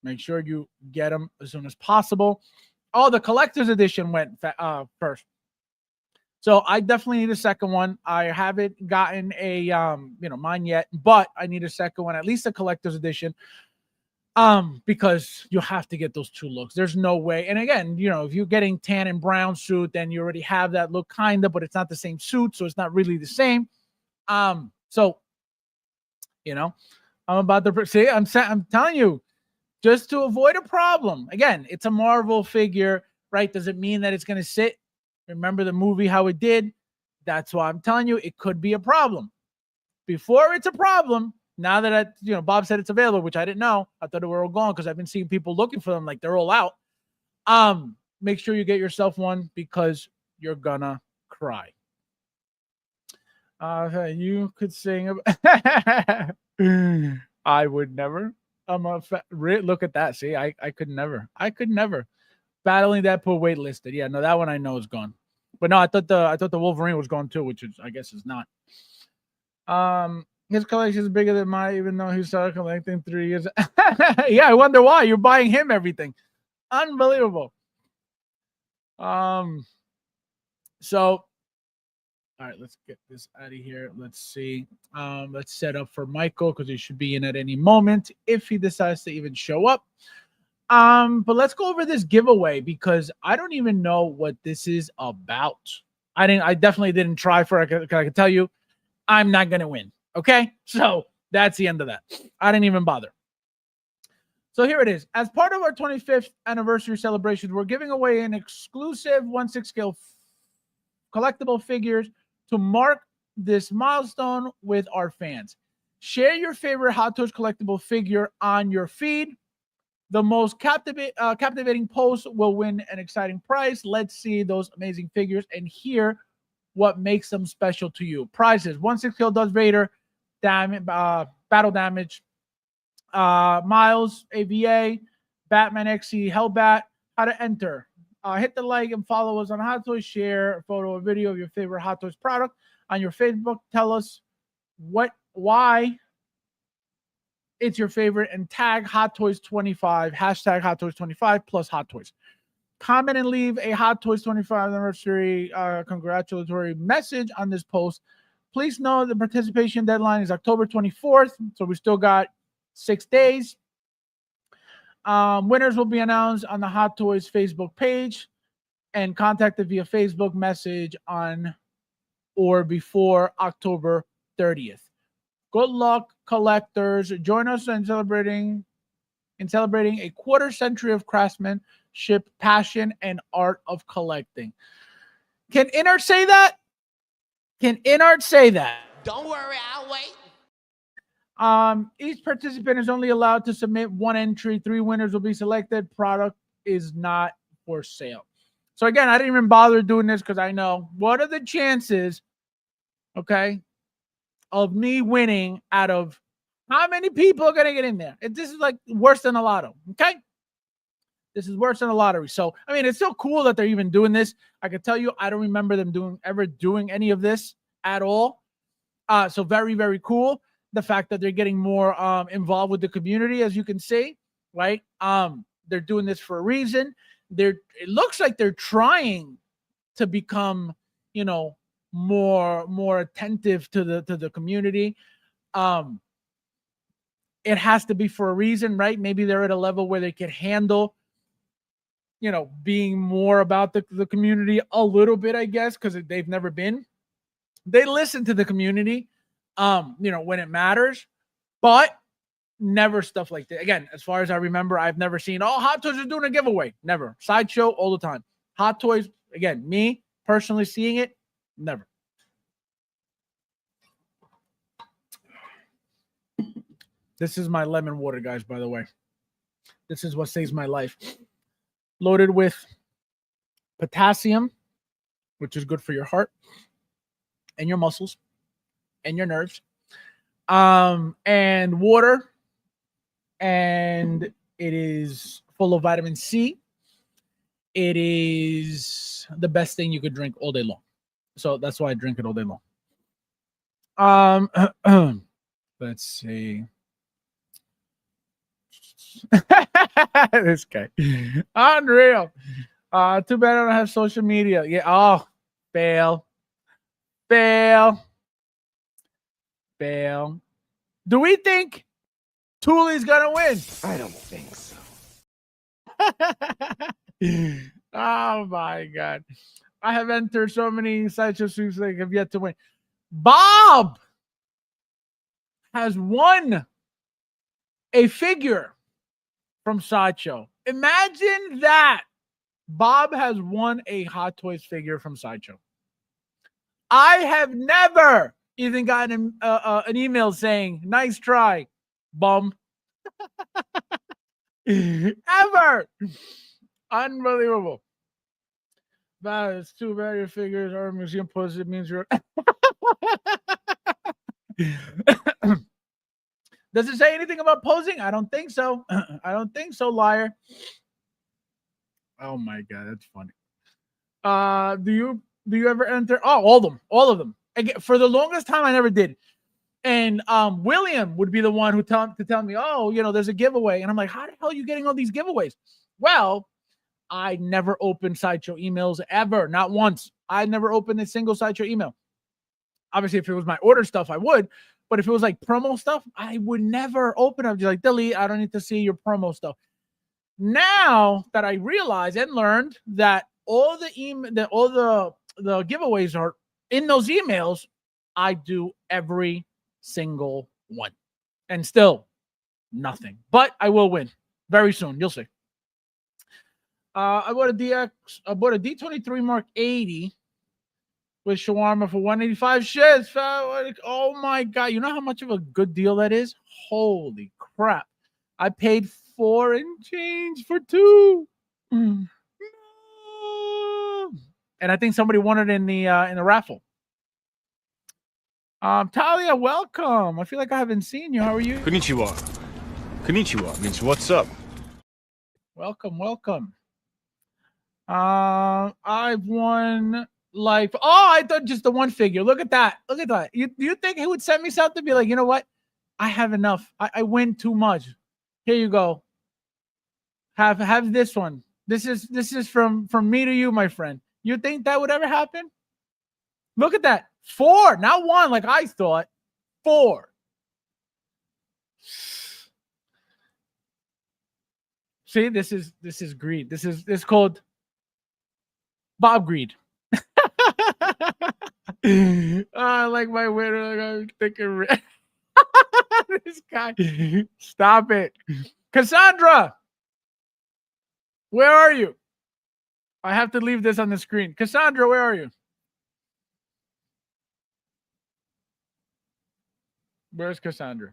make sure you get them as soon as possible. Oh, the collector's edition went first. So I definitely need a second one. I haven't gotten a mine yet, but I need a second one, at least a collector's edition. Because you have to get those two looks. There's no way. And again, if you're getting tan and brown suit, then you already have that look kind of, but it's not the same suit, so it's not really the same. So I'm about to see. I'm telling you, just to avoid a problem. Again, it's a Marvel figure, right? Does it mean that it's going to sit? Remember the movie, how it did? That's why I'm telling you, it could be a problem. Before it's a problem, now that Bob said it's available, which I didn't know. I thought they were all gone because I've been seeing people looking for them like they're all out. Make sure you get yourself one because you're gonna cry. You could sing. I would never. Look at that. See, I could never. Battling that poor waitlisted. Yeah, no, that one I know is gone. But no, I thought the Wolverine was gone too, which is I guess is not. His collection is bigger than mine, even though he started collecting 3 years. Yeah, I wonder why you're buying him everything. Unbelievable. So all right, let's get this out of here. Let's see. Let's set up for Michael because he should be in at any moment if he decides to even show up. But let's go over this giveaway because I don't even know what this is about. I definitely didn't try for it. I can tell you, I'm not gonna win. Okay, so that's the end of that. I didn't even bother. So here it is. As part of our 25th anniversary celebration, we're giving away an exclusive 1/6 scale collectible figures to mark this milestone with our fans. Share your favorite Hot Toys collectible figure on your feed. The most captivating post will win an exciting prize. Let's see those amazing figures and hear what makes them special to you. Prizes: 1/6 scale Darth Vader, battle damage, Miles AVA, Batman XE Hellbat. How to enter: hit the like and follow us on Hot Toys. Share a photo or video of your favorite Hot Toys product on your Facebook. Tell us why it's your favorite and tag Hot Toys 25, hashtag Hot Toys 25 plus Hot Toys. Comment and leave a Hot Toys 25 anniversary congratulatory message on this post. Please know the participation deadline is October 24th, so we still got 6 days. Winners will be announced on the Hot Toys Facebook page and contacted via Facebook message on or before October 30th. Good luck, collectors. Join us in celebrating a quarter century of craftsmen craftsmanship, passion, and art of collecting. Can Inart say that? Can Inart say that? Don't worry, I'll wait. Each participant is only allowed to submit one entry. 3 winners will be selected. Product is not for sale. So again, I didn't even bother doing this because I know what are the chances, okay, of me winning out of how many people are going to get in there? This is like worse than a lotto, okay? This is worse than a lottery. So, I mean, it's so cool that they're even doing this. I can tell you, I don't remember them ever doing any of this at all. So very, very cool. The fact that they're getting more involved with the community, as you can see, right? They're doing this for a reason. It looks like they're trying to become, more attentive to the community. It has to be for a reason, right? Maybe they're at a level where they can handle, being more about the community a little bit, I guess, because they've never been. They listen to the community, when it matters, but never stuff like that. Again, as far as I remember, I've never seen, Hot Toys are doing a giveaway. Never. Sideshow all the time. Hot Toys, again, me personally seeing it, never. This is my lemon water, guys, by the way. This is what saves my life. Loaded with potassium, which is good for your heart and your muscles and your nerves, and water, and it is full of vitamin C. It is the best thing you could drink all day long, so that's why I drink it all day long. Let's see. This guy, unreal. Too bad I don't have social media. Yeah. Oh, fail. Do we think Thule's gonna win? I don't think so. Oh my god. I have entered so many sideshow suits that have yet to win. Bob has won a figure from Sideshow. Imagine that. Bob has won a Hot Toys figure from Sideshow. I have never even gotten an email saying, nice try, bum. Ever. Unbelievable. But it's too bad your figures are museum posted. It means you're. Does it say anything about posing? I don't think so. I don't think so, liar. Oh my god, that's funny. Do you ever enter? Oh, all of them. Again, for the longest time, I never did. And William would be the one who tell me, oh, there's a giveaway, and I'm like, how the hell are you getting all these giveaways? Well, I never opened Sideshow emails ever, not once. I never opened a single Sideshow email. Obviously, if it was my order stuff, I would. But if it was like promo stuff, I would never open it. I'd be like, delete. I don't need to see your promo stuff. Now that I realized and learned that all the giveaways are in those emails, I do every single one, and still nothing. But I will win very soon. You'll see. I bought a D23 Mark 80 with shawarma for 185 shits. Oh my god! You know how much of a good deal that is? Holy crap! I paid 4 and change for 2. No. And I think somebody won it in the raffle. Talia, welcome. I feel like I haven't seen you. How are you? Konnichiwa. Konnichiwa means what's up. Welcome. I've won life. Oh, I thought just the one figure. Look at that. Do you think he would send me something? Be like, you know what? I have enough. I win too much. Here you go. Have this one. This is from me to you, my friend. You think that would ever happen? Look at that. 4, not 1, like I thought. 4. See, this is greed. This is called Bob greed. I like my winner. Thinking this guy. Stop it, Cassandra. Where are you? I have to leave this on the screen. Cassandra, where are you? Where's Cassandra?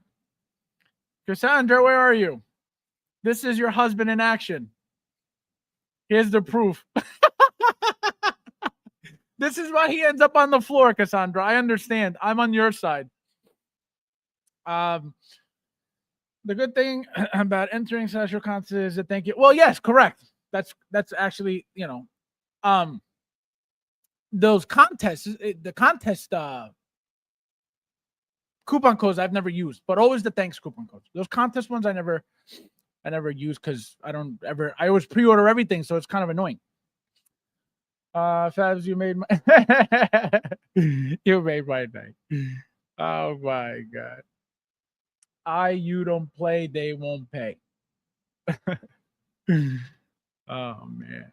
Cassandra, where are you? This is your husband in action. Here's the proof. This is why he ends up on the floor, Cassandra. I understand. I'm on your side. The good thing about entering social contests is that thank you. Well, yes, correct. That's actually, those contests, the contest coupon codes I've never used, but always the thanks coupon codes. Those contest ones I never use because I always pre-order everything, so it's kind of annoying. Fabs, you made my you made my night. Oh my god. You don't play, they won't pay. Oh man.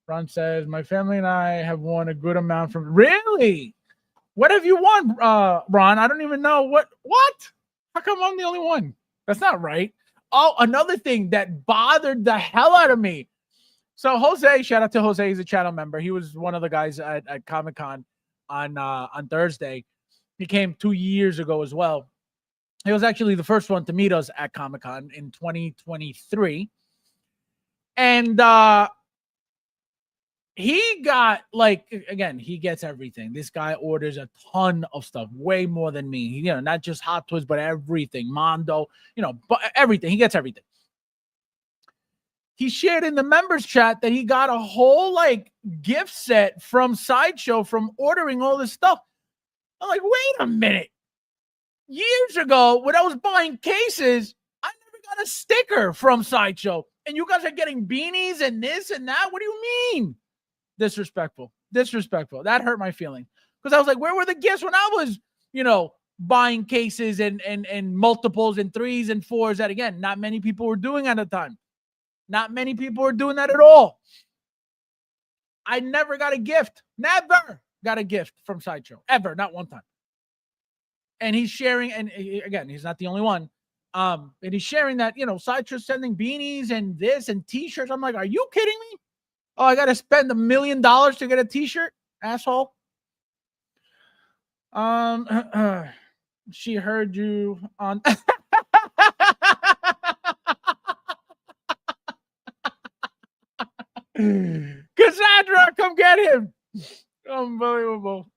Ron says my family and I have won a good amount from. Really? What have you won, Ron? I don't even know what. How come I'm the only one? That's not right. Oh, another thing that bothered the hell out of me. So Jose, shout out to Jose, he's a channel member. He was one of the guys at Comic-Con on Thursday. He came 2 years ago as well. He was actually the first one to meet us at Comic-Con in 2023. And he got, like, again, he gets everything. This guy orders a ton of stuff, way more than me. Not just Hot Toys, but everything. Mondo, but everything. He gets everything. He shared in the members chat that he got a whole, like, gift set from Sideshow from ordering all this stuff. I'm like, wait a minute. Years ago, when I was buying cases, I never got a sticker from Sideshow. And you guys are getting beanies and this and that? What do you mean? Disrespectful. That hurt my feeling. Because I was like, where were the gifts when I was, buying cases and multiples and 3s and 4s that, again, not many people were doing at the time. Not many people were doing that at all. I never got a gift. Never got a gift from Sideshow. Ever. Not one time. And he's sharing, and again, he's not the only one. And he's sharing that, Sideshow's sending beanies and this and t-shirts. I'm like, are you kidding me? Oh, I got to spend $1 million to get a t-shirt? Asshole. She heard you on. Cassandra, come get him. Unbelievable.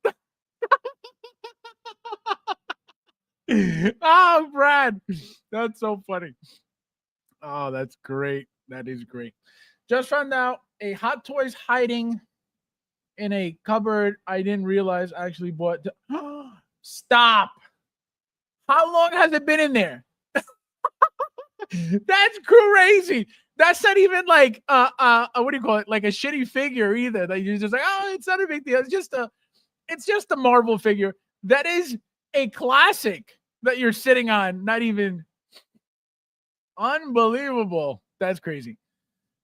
Oh, Brad. That's so funny. Oh, that's great. That is great. Just found out a Hot Toys hiding in a cupboard. I didn't realize I actually bought. Stop. How long has it been in there? That's crazy. That's not even like what do you call it? Like a shitty figure either. That you're just like, oh, it's not a big deal. It's just a Marvel figure. That is a classic that you're sitting on. Not even unbelievable. That's crazy.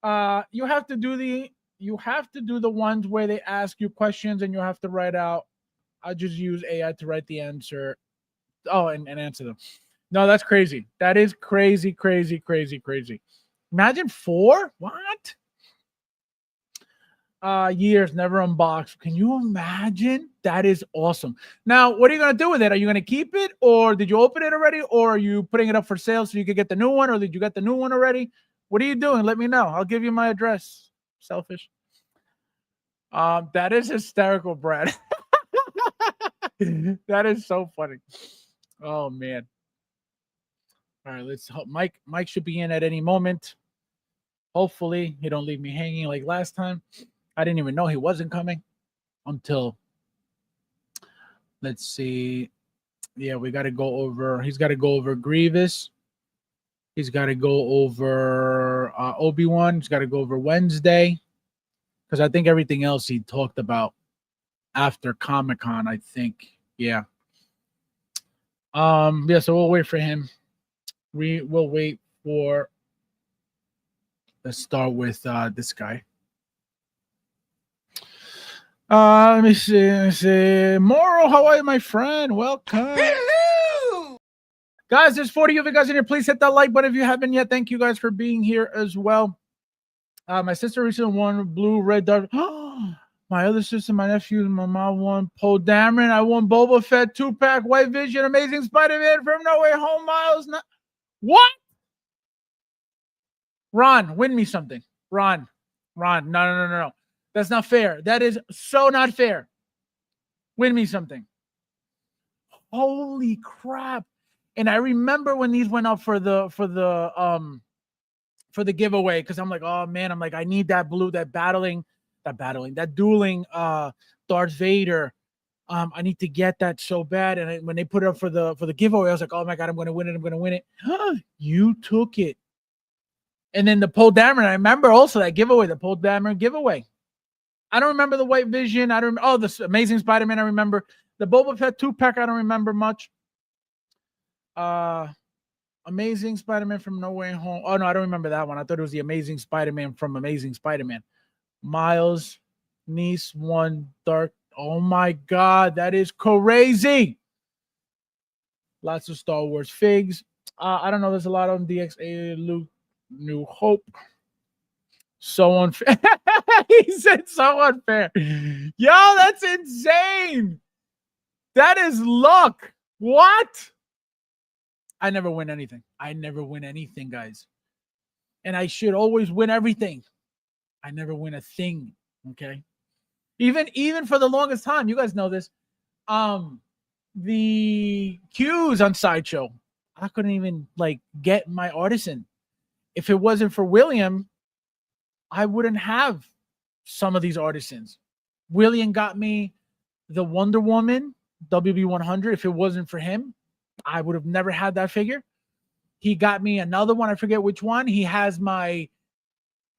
You have to do the ones where they ask you questions and you have to write out. I'll just use AI to write the answer. Oh, and answer them. No, that's crazy. That is crazy. Imagine 4? What? Years never unboxed. Can you imagine? That is awesome. Now, what are you going to do with it? Are you going to keep it, or did you open it already, or are you putting it up for sale so you could get the new one, or did you get the new one already? What are you doing? Let me know. I'll give you my address. Selfish. That is hysterical, Brad. That is so funny. Oh man. All right, let's hope Mike should be in at any moment. Hopefully he don't leave me hanging like last time. I didn't even know he wasn't coming until, let's see. Yeah, we got to go over. He's got to go over Grievous. He's got to go over Obi-Wan. He's got to go over Wednesday. Because I think everything else he talked about after Comic-Con, I think. Yeah. Yeah, so we'll wait for him. We will wait for, let's start with this guy. Let me see. Moro, how are you, my friend? Welcome. Hello! Guys, there's 40 of you guys in here. Please hit that like button if you haven't yet. Thank you guys for being here as well. My sister recently won blue, red, dark. My other sister, my nephew, and my mom won Poe Dameron. I won Boba Fett, 2-pack, White Vision, Amazing Spider-Man from No Way Home, Miles. What? Ron, win me something. Ron. No. That's not fair. That is so not fair. Win me something. Holy crap. And I remember when these went up for the giveaway, because I'm like, oh man, I'm like, I need that blue, that dueling Darth Vader. I need to get that so bad. And when they put it up for the giveaway, I was like, oh my god, I'm gonna win it. You took it. And then the Poe Dameron, I remember also that giveaway, the Poe Dameron giveaway. I don't remember the White Vision. I don't. Oh, the Amazing Spider-Man. I remember the Boba Fett 2-pack. I don't remember much. Amazing Spider-Man from No Way Home. Oh no, I don't remember that one. I thought it was the Amazing Spider-Man from Amazing Spider-Man. Miles, niece, one dark. Oh my god, that is crazy. Lots of Star Wars figs. I don't know. There's a lot on DXA, Luke, New Hope. So unfair. He said so unfair. Yo, that's insane. That is luck. What? I never win anything. Guys. And I should always win everything. I never win a thing. Okay. Even for the longest time, you guys know this. The queues on Sideshow, I couldn't even get my artisan. If it wasn't for William, I wouldn't have some of these artisans. William got me the Wonder Woman WB100. If it wasn't for him, I would have never had that figure. He got me another one. I forget which one. He has my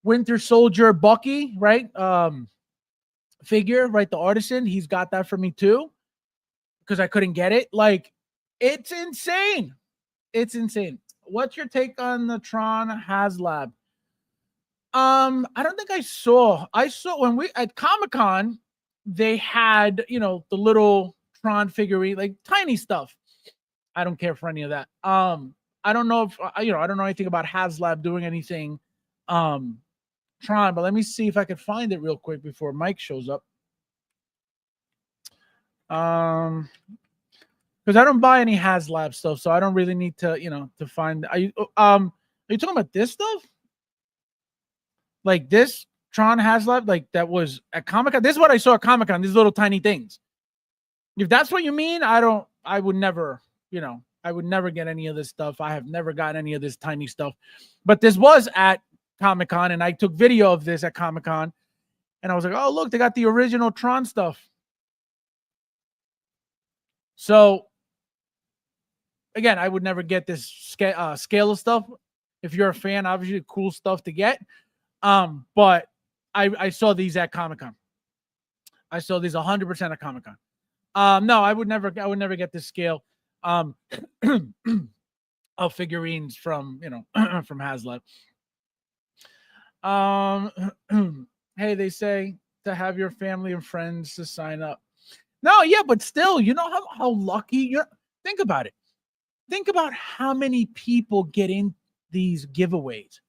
Winter Soldier Bucky, right? Figure, right? The artisan. He's got that for me too, because I couldn't get it. It's insane. It's insane. What's your take on the Tron HasLab? I don't think I saw when we at Comic-Con, they had, the little Tron figurine, tiny stuff. I don't care for any of that. I don't know if, I don't know anything about HasLab doing anything, Tron, but let me see if I could find it real quick before Mike shows up. Because I don't buy any HasLab stuff, so I don't really need to, to find. Are you talking about this stuff? Like this Tron HasLab, that was at Comic-Con. This is what I saw at Comic-Con, these little tiny things. If that's what you mean, I would never, I would never get any of this stuff. I have never gotten any of this tiny stuff. But this was at Comic-Con, and I took video of this at Comic-Con, and I was like, oh, look, they got the original Tron stuff. So, again, I would never get this scale of stuff. If you're a fan, obviously cool stuff to get. But I saw these at Comic-Con. I saw these 100% at Comic-Con. No, I would never get this scale of figurines from, from HasLab. Hey, they say to have your family and friends to sign up. No, yeah, but still, you know how lucky you're. Think about it. Think about how many people get in these giveaways.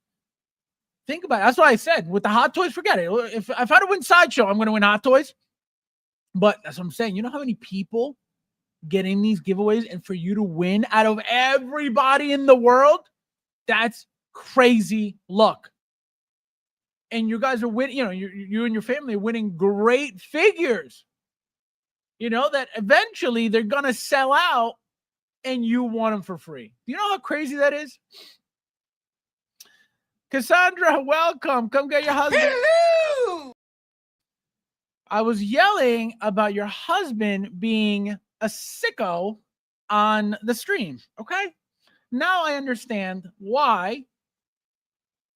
Think about it. That's why I said with the Hot Toys, forget it. If I had to win Sideshow, I'm going to win Hot Toys. But that's what I'm saying. You know how many people get in these giveaways, and for you to win out of everybody in the world, that's crazy luck. And you guys are winning. You and your family are winning great figures. That eventually they're going to sell out, and you want them for free. Do you know how crazy that is? Cassandra, welcome. Come get your husband. Hello! I was yelling about your husband being a sicko on the stream. Okay. Now I understand why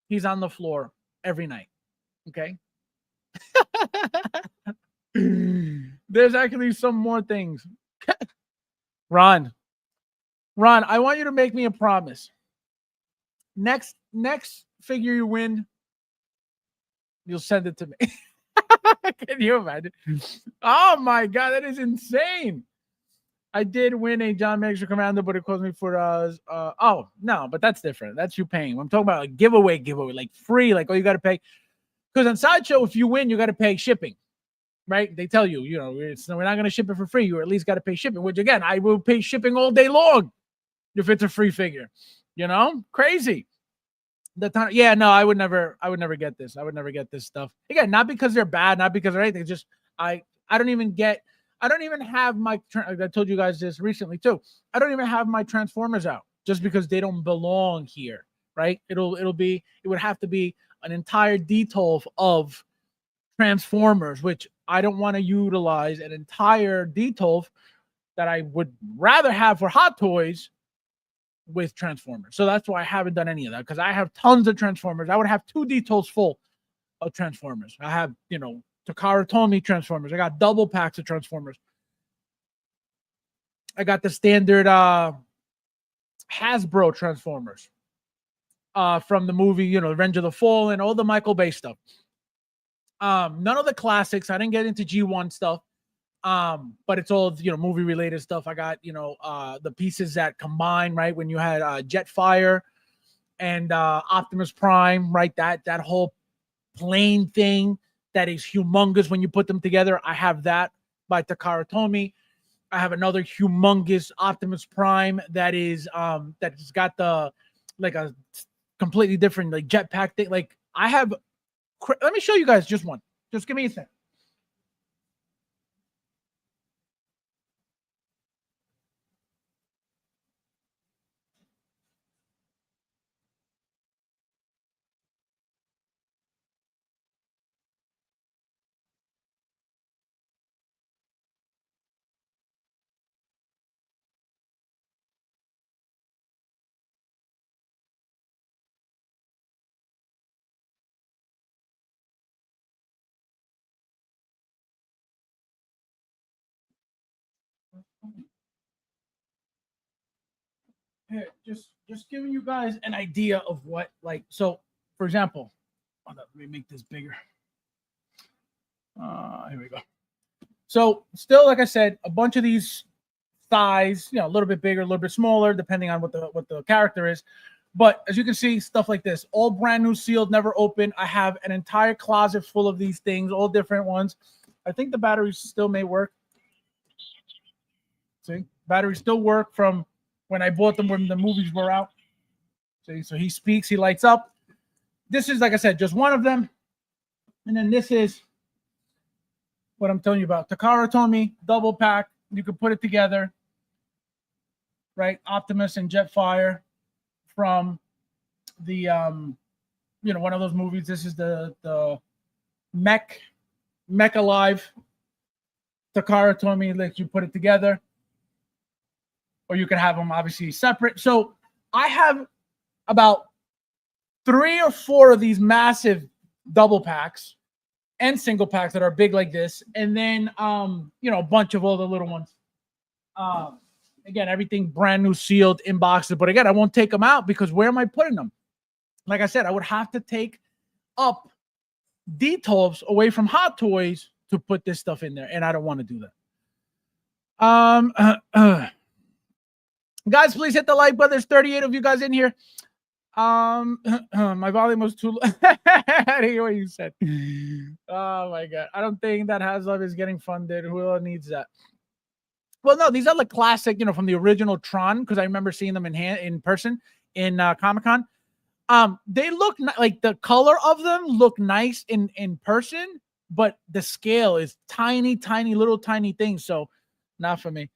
he's on the floor every night. Okay. There's actually some more things. Ron, I want you to make me a promise. Next figure you win, you'll send it to me. Can you imagine? Oh my god, that is insane. I did win a John Magsher Commando, but it cost me $4. Oh no, but that's different. That's you paying. I'm talking about a giveaway, like free, like you got to pay. Because on Sideshow, if you win, you got to pay shipping, right? They tell you, you know, we're not going to ship it for free. You at least got to pay shipping, which again, I will pay shipping all day long if it's a free figure, you know, crazy. The time, yeah, no, I would never get this. I would never get this stuff. Again, not because they're bad, not because of anything. Just I don't even have my. I told you guys this recently too. I don't even have my Transformers out just because they don't belong here, right? It would have to be an entire detail of Transformers, which I don't want to utilize an entire detail that I would rather have for Hot Toys with Transformers. So that's why I haven't done any of that, because I have tons of Transformers. I would have 2 details full of Transformers. I have, you know, Takara Tomy Transformers. I got double packs of Transformers. I got the standard Hasbro Transformers from the movie, you know, Revenge of the Fallen, all the Michael Bay stuff. None of the classics. I didn't get into G1 stuff. But it's all, you know, movie related stuff. I got, you know, the pieces that combine, right? When you had Jetfire and Optimus Prime, right? That whole plane thing that is humongous when you put them together. I have that by Takara Tomy. I have another humongous Optimus Prime that is that's got the like a completely different like jetpack thing. Like I have. Let me show you guys just one. Just give me a second. Here, just giving you guys an idea of what, like, so for example, hold up, let me make this bigger. Here we go. So still, like I said, a bunch of these size, you know, a little bit bigger, a little bit smaller, depending on what the character is. But as you can see, stuff like this, all brand new, sealed, never opened. I have an entire closet full of these things, all different ones. I think the batteries still may work. See, batteries still work from when I bought them when the movies were out. See, so he speaks, he lights up. This is, like I said, just one of them. And then this is what I'm telling you about. Takara Tomy, double pack. You can put it together, right? Optimus and Jetfire from the, you know, one of those movies. This is the Mech Alive. Takara Tomy, like you put it together. Or you can have them obviously separate. So I have about 3 or 4 of these massive double packs and single packs that are big like this. And then, you know, a bunch of all the little ones. Again, everything brand new, sealed in boxes. But again, I won't take them out because where am I putting them? Like I said, I would have to take up details away from Hot Toys to put this stuff in there. And I don't want to do that. Guys, please hit the like button. There's 38 of you guys in here. My volume was too low. I didn't hear what you said. Oh my god. I don't think that Haslab is getting funded. Who needs that? Well, no, these are like classic, you know, from the original Tron, because I remember seeing them in person in Comic-Con. They look like the color of them look nice in person, but the scale is tiny, little tiny things. So not for me.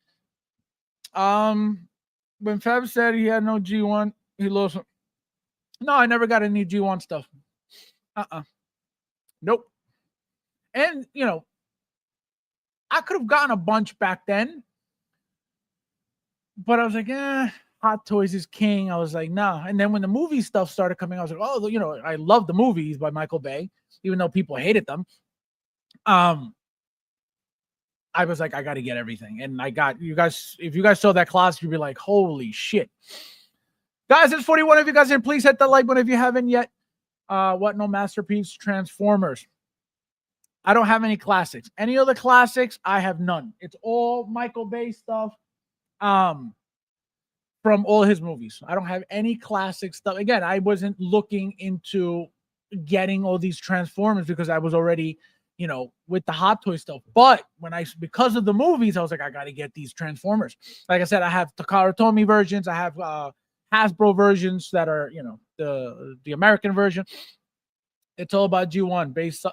When Fab said he had no G1, he lost. No, I never got any G1 stuff. Nope. And, you know, I could have gotten a bunch back then, but I was like, Hot Toys is king. I was like, nah. And then when the movie stuff started coming, I was like, oh, you know, I love the movies by Michael Bay, even though people hated them. I was like, I got to get everything. And I got you guys. If you guys saw that class, you'd be like, holy shit. Guys, there's 41 of you guys here. Please hit the like button if you haven't yet. What no masterpiece? Transformers. I don't have any classics. Any of the classics, I have none. It's all Michael Bay stuff from all his movies. I don't have any classic stuff. Again, I wasn't looking into getting all these Transformers because I was already, with the Hot Toy stuff. But because of the movies, I was like, I got to get these Transformers. Like I said, I have Takara Tomy versions. I have Hasbro versions that are, the American version. It's all about G1 based.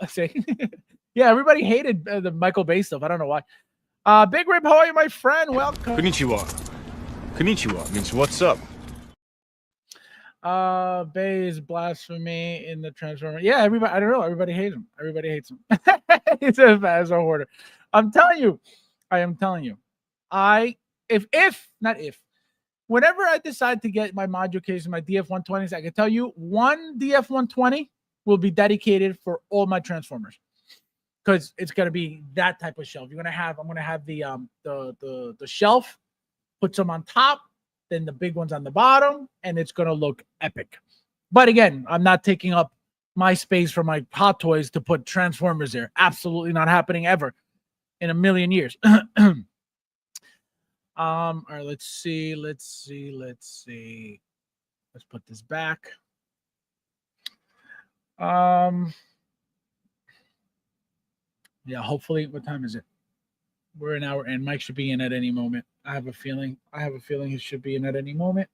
Yeah, everybody hated the Michael Bay stuff. I don't know why. Big Rip, how are you, my friend? Welcome. Konnichiwa. Konnichiwa means what's up. Bay is blasphemy in the Transformer. Yeah, everybody. I don't know. Everybody hates him. Everybody hates him. He's as a hoarder. I am telling you. Whenever I decide to get my module case and my DF-120s, I can tell you one DF-120 will be dedicated for all my Transformers. Because it's gonna be that type of shelf. I'm gonna have the shelf, put some on top, then the big ones on the bottom, and it's gonna look epic. But again, I'm not taking up my space for my Hot Toys to put Transformers there. Absolutely not happening ever in a million years. All right, let's see. Let's put this back. Yeah, hopefully. What time is it? We're an hour in. Mike should be in at any moment. I have a feeling he should be in at any moment.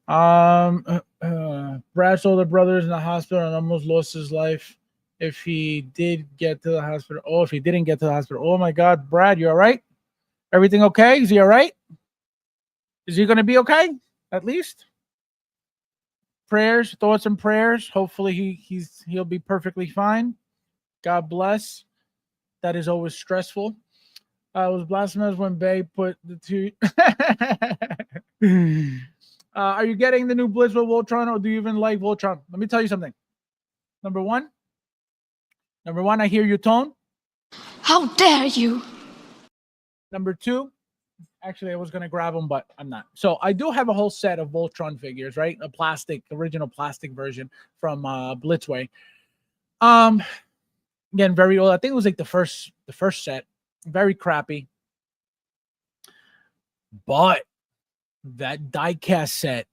Brad's older brother is in the hospital and almost lost his life. If he did get to the hospital, if he didn't get to the hospital, oh my God, Brad, you all right? Everything okay? Is he all right? Is he going to be okay? At least. Prayers, thoughts, and prayers. Hopefully he'll be perfectly fine. God bless. That is always stressful. I was blasphemous when Bay put the two. Are you getting the new Blitz with Voltron, or do you even like Voltron? Let me tell you something. Number one, I hear your tone. How dare you? Number two, actually, I was going to grab them, but I'm not. So I do have a whole set of Voltron figures, right? Original plastic version from Blitzway. Again, very old. I think it was like the first set. Very crappy. But that diecast set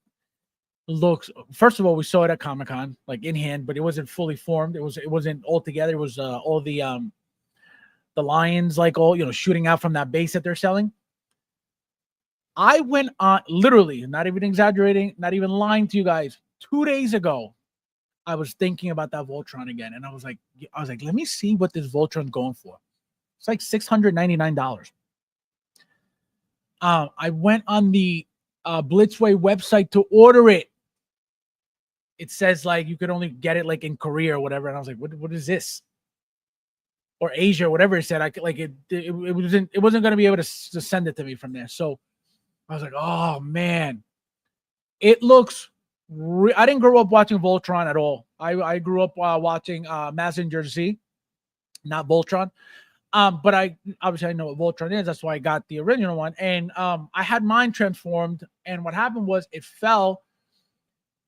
looks, first of all, we saw it at Comic-Con, like in hand, but it wasn't fully formed. It wasn't all together. It was all the lions, like all, shooting out from that base that they're selling. I went on, literally, not even exaggerating, not even lying to you guys, 2 days ago, I was thinking about that Voltron again. And I was like, let me see what this Voltron's going for. It's like $699. I went on the Blitzway website to order it. It says like you could only get it like in Korea or whatever. And I was like, what is this? Or Asia, whatever it said. It wasn't going to be able to send it to me from there. So I was like, oh man, it looks. I didn't grow up watching Voltron at all. I grew up watching Mazinger Z, not Voltron. But I know what Voltron is. That's why I got the original one. And I had mine transformed. And what happened was it fell.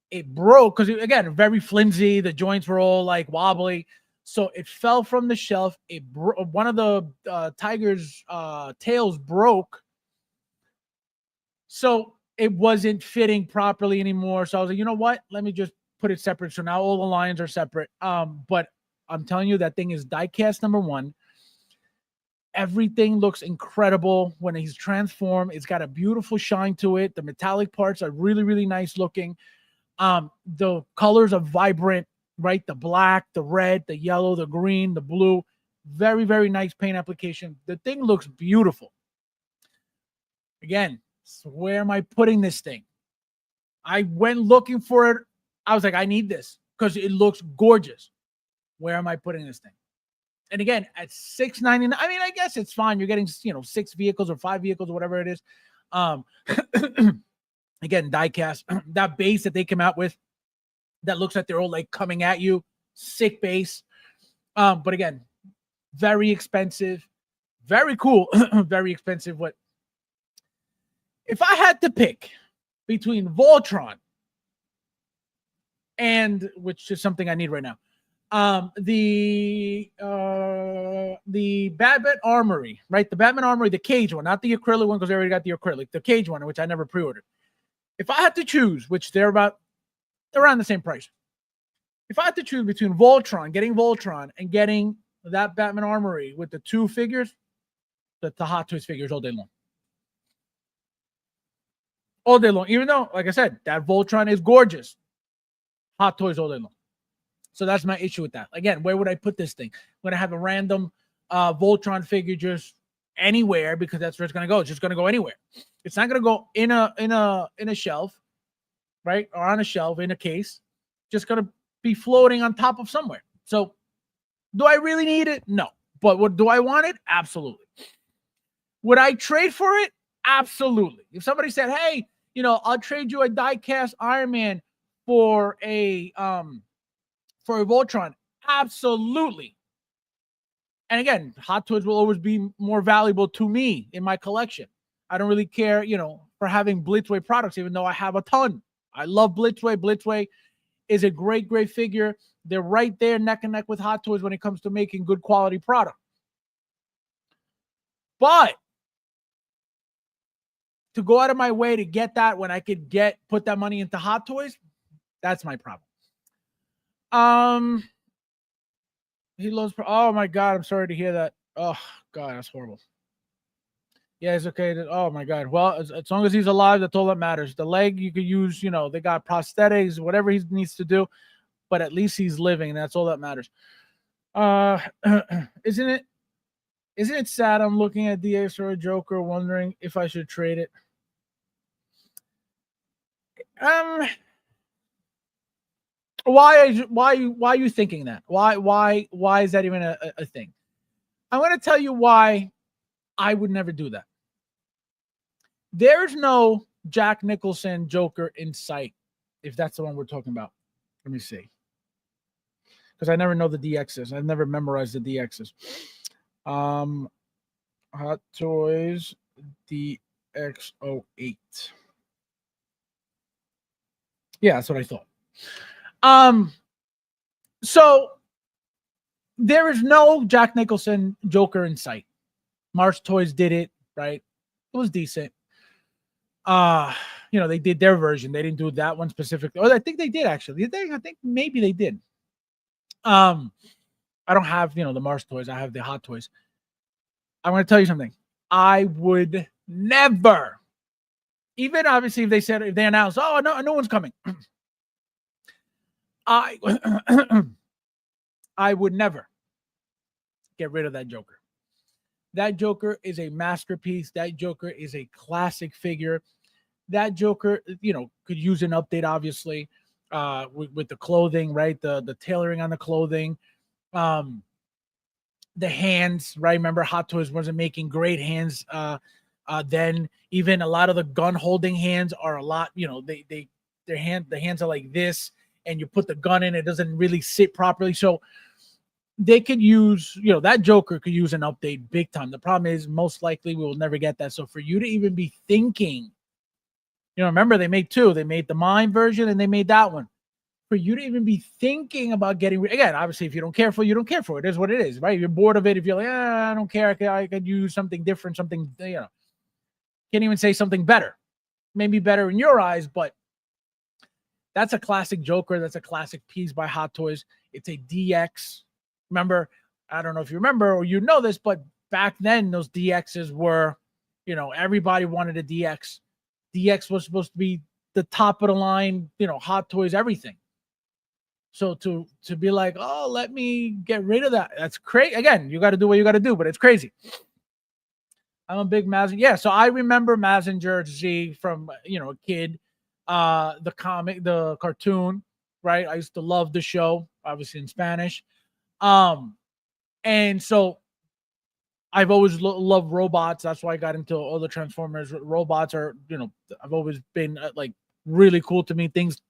It broke because, again, very flimsy. The joints were all like wobbly. So it fell from the shelf. One of the tiger's tails broke. So it wasn't fitting properly anymore. So I was like, you know what? Let me just put it separate. So now all the lines are separate. But I'm telling you, that thing is diecast number one. Everything looks incredible when he's transformed. It's got a beautiful shine to it. The metallic parts are really, really nice looking. The colors are vibrant, right? The black, the red, the yellow, the green, the blue. Very, very nice paint application. The thing looks beautiful. Again, so where am I putting this thing? I went looking for it. I was like, I need this because it looks gorgeous. Where am I putting this thing? And again, at $699, I mean, I guess it's fine. You're getting, 6 vehicles or 5 vehicles or whatever it is. Again, diecast, that base that they came out with that looks like they're all like coming at you. Sick base. But again, very expensive, very cool, very expensive. What if I had to pick between Voltron and, which is something I need right now, the Batman Armory, right? The Batman Armory, the cage one, not the acrylic one, because I already got the acrylic, the cage one, which I never pre-ordered. If I had to choose, which they're about around the same price. If I had to choose between Voltron, getting Voltron, and getting that Batman Armory with the 2 figures, the Hot Toys figures all day long. All day long. Even though, like I said, that Voltron is gorgeous. Hot Toys all day long. So that's my issue with that. Again, where would I put this thing? I'm going to have a random Voltron figure just anywhere because that's where it's going to go. It's just going to go anywhere. It's not going to go in a shelf, right? Or on a shelf in a case. Just going to be floating on top of somewhere. So do I really need it? No. But do I want it? Absolutely. Would I trade for it? Absolutely. If somebody said, hey, I'll trade you a die-cast Iron Man for a Voltron, absolutely. And again, Hot Toys will always be more valuable to me in my collection. I don't really care, for having Blitzway products, even though I have a ton. I love Blitzway. Blitzway is a great, great figure. They're right there neck and neck with Hot Toys when it comes to making good quality product. But to go out of my way to get that when I could put that money into Hot Toys, that's my problem. He loves. Oh my God, I'm sorry to hear that. Oh God, that's horrible. Yeah, it's okay. Oh my God. Well, as long as he's alive, that's all that matters. The leg you could use. They got prosthetics, whatever he needs to do, but at least he's living. That's all that matters. Isn't it sad? I'm looking at DX or a Joker, wondering if I should trade it. Why are you thinking that? Why is that even a thing? I'm going to tell you why I would never do that. There's no Jack Nicholson Joker in sight, if that's the one we're talking about. Let me see. Because I never know the DXs. I've never memorized the DXs. Hot Toys DX08. Yeah, that's what I thought. So there is no Jack Nicholson Joker in sight. Mars Toys did it, right? It was decent. They did their version. They didn't do that one specifically. Or I think they did actually. I think maybe they did. I don't have, the Mars Toys. I have the Hot Toys. I'm going to tell you something. I would never, even obviously if they announced, oh, no one's coming. I would never get rid of that Joker. That Joker is a masterpiece. That Joker is a classic figure. That Joker, could use an update, obviously, with the clothing, right? The tailoring on the clothing. The hands, right? Remember, Hot Toys wasn't making great hands then. Even a lot of the gun holding hands are a lot, the hands are like this, and you put the gun in, it doesn't really sit properly. So they could use, that Joker could use an update big time. The problem is most likely we will never get that. So for you to even be thinking, remember they made 2. They made the Mime version and they made that one. For you to even be thinking about getting again, obviously, if you don't care for it, you don't care for it. It is what it is, right? You're bored of it. If you're like, I don't care, I could use something different, something, can't even say something better. Maybe better in your eyes, but that's a classic Joker. That's a classic piece by Hot Toys. It's a DX. Remember, I don't know if you remember or this, but back then those DXs were, everybody wanted a DX. DX was supposed to be the top of the line, Hot Toys, everything. So to be like, oh, let me get rid of that. That's crazy. Again, you got to do what you got to do, but it's crazy. I'm a big Mazinger. Yeah, so I remember Mazinger Z from, a kid. The comic, the cartoon, right? I used to love the show, obviously in Spanish. And so I've always loved robots. That's why I got into all the Transformers. Robots are, I've always been like really cool to me. Things,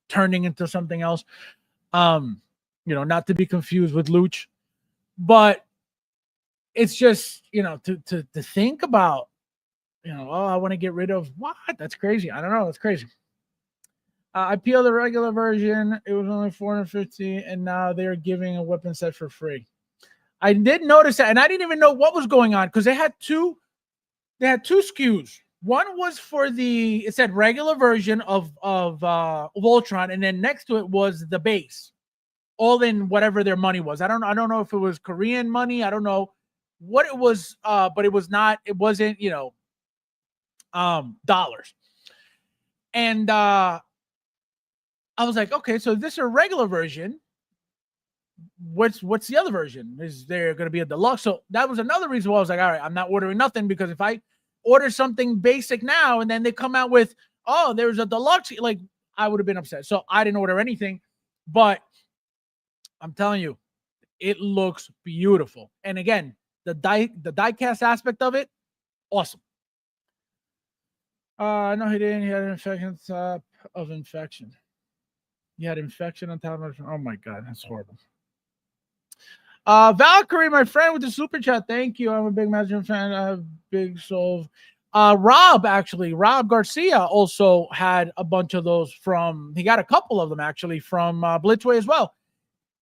turning into something else. Not to be confused with Luch, but it's just, to think about, I want to get rid of what? That's crazy. I don't know. That's crazy. I peeled the regular version. It was only $450, and now they're giving a weapon set for free. I did notice that, and I didn't even know what was going on because they had two SKUs. One was for the, it said regular version of Voltron, and then next to it was the base, all in whatever their money was. I don't know if it was Korean money. I don't know what it was, but it wasn't, dollars. And I was like, okay, so this is a regular version. What's the other version? Is there going to be a deluxe? So that was another reason why I was like, all right, I'm not ordering nothing, because if I order something basic now and then they come out with, oh, there's a deluxe, like, I would have been upset. So I didn't order anything, but I'm telling you, it looks beautiful. And again, the die cast aspect of it, awesome. No, he didn't. He had an infection on top of infection. He had infection on top of, oh my God, that's horrible. Valkyrie, my friend, with the super chat. Thank you. I'm a big Magic fan. I have big soul. Rob Garcia also had a bunch of those he got a couple of them actually from Blitzway as well.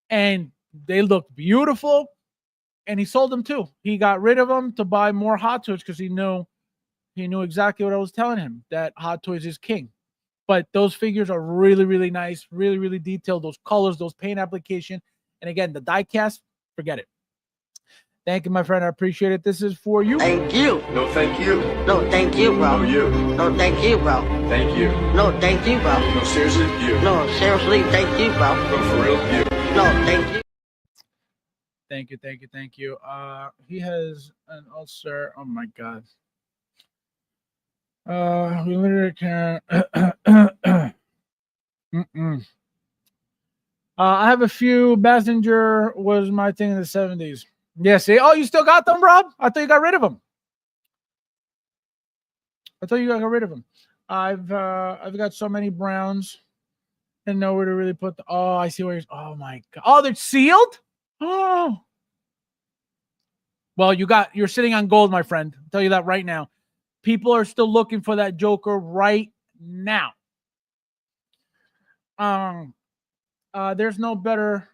And they looked beautiful. And he sold them too. He got rid of them to buy more Hot Toys because he knew exactly what I was telling him, that Hot Toys is king. But those figures are really, really nice, really, really detailed. Those colors, those paint application. And again, the die cast, forget it. Thank you, my friend. I appreciate it. This is for you. Thank you. No, thank you. No, thank you, bro. No, you. No, thank you, bro. Thank you. No, thank you, bro. No, seriously, you. No, seriously, thank you, bro. No, for real, you. No, thank you. Thank you. He has an ulcer. Oh my God. We literally can't. I have a few. Bassinger was my thing in the 70s. Yeah, see? Oh, you still got them, Rob? I thought you got rid of them. I've got so many Browns and nowhere to really put oh, I see where you're. Oh my God. Oh, they're sealed? Oh. Well, you're sitting on gold, my friend. I'll tell you that right now. People are still looking for that Joker right now. There's no better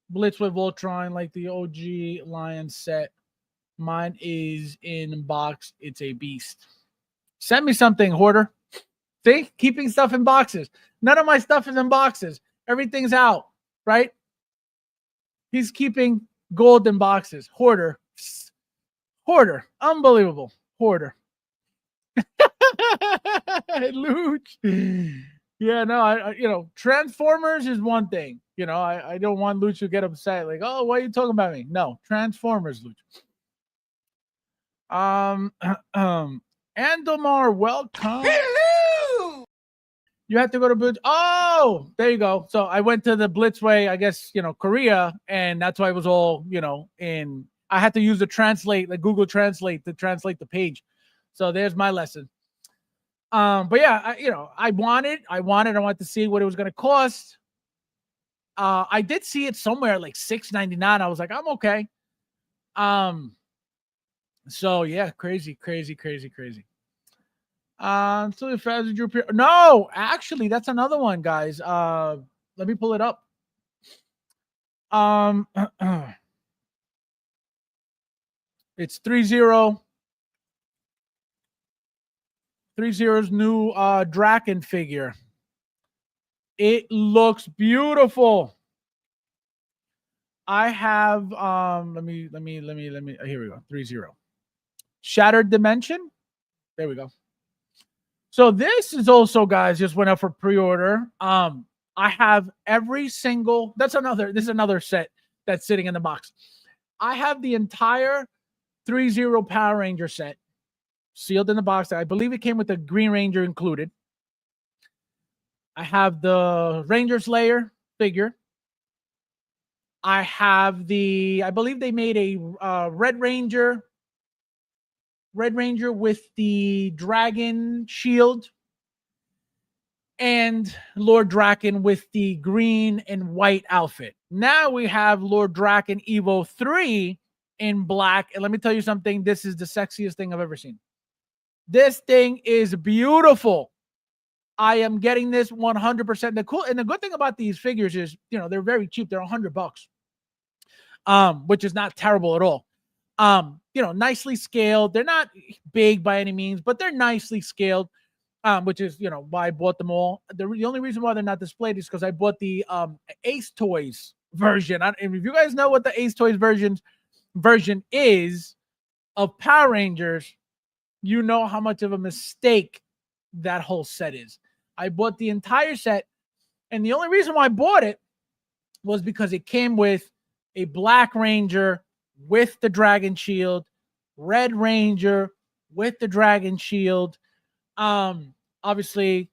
Blitz with Voltron like the OG Lion set. Mine is in box. It's a beast. Send me something, hoarder. See? Keeping stuff in boxes. None of my stuff is in boxes. Everything's out, right? He's keeping gold in boxes. Hoarder. Unbelievable. Hoarder. Luch. Yeah, no, I Transformers is one thing. I don't want Luch to get upset. Like, oh, why are you talking about me? No, Transformers, Luch. Andomar, welcome. Hello! You have to go to Blitz. Oh, there you go. So I went to the Blitzway, I guess, Korea, and that's why it was all, I had to use the Google Translate to translate the page. So there's my lesson. But yeah, I wanted to see what it was going to cost. I did see it somewhere like $6.99. I was like, I'm okay. So yeah, crazy. So if as Drew, no, actually, that's another one, guys. Let me pull it up. It's 3-0. 3-0's new Draken figure. It looks beautiful. I have let me here we go. 3-0. Shattered Dimension. There we go. So this is also, guys, just went up for pre-order. I have every single, this is another set that's sitting in the box. I have the entire 3-0 Power Ranger set sealed in the box. I believe it came with the Green Ranger included. I have the Ranger Slayer figure. I have I believe they made a Red Ranger with the dragon shield, and Lord Draken with the green and white outfit. Now we have Lord Draken Evo 3 in black. And let me tell you something. This is the sexiest thing I've ever seen. This thing is beautiful. I am getting this 100%. The good thing about these figures is, they're very cheap. They're $100, which is not terrible at all. Nicely scaled. They're not big by any means, but they're nicely scaled. Which is why I bought them all. The only reason why they're not displayed is because I bought the Ace Toys version. And if you guys know what the Ace Toys version is of Power Rangers, you know how much of a mistake that whole set is. I bought the entire set, and the only reason why I bought it was because it came with a Black Ranger with the Dragon Shield, Red Ranger with the Dragon Shield, obviously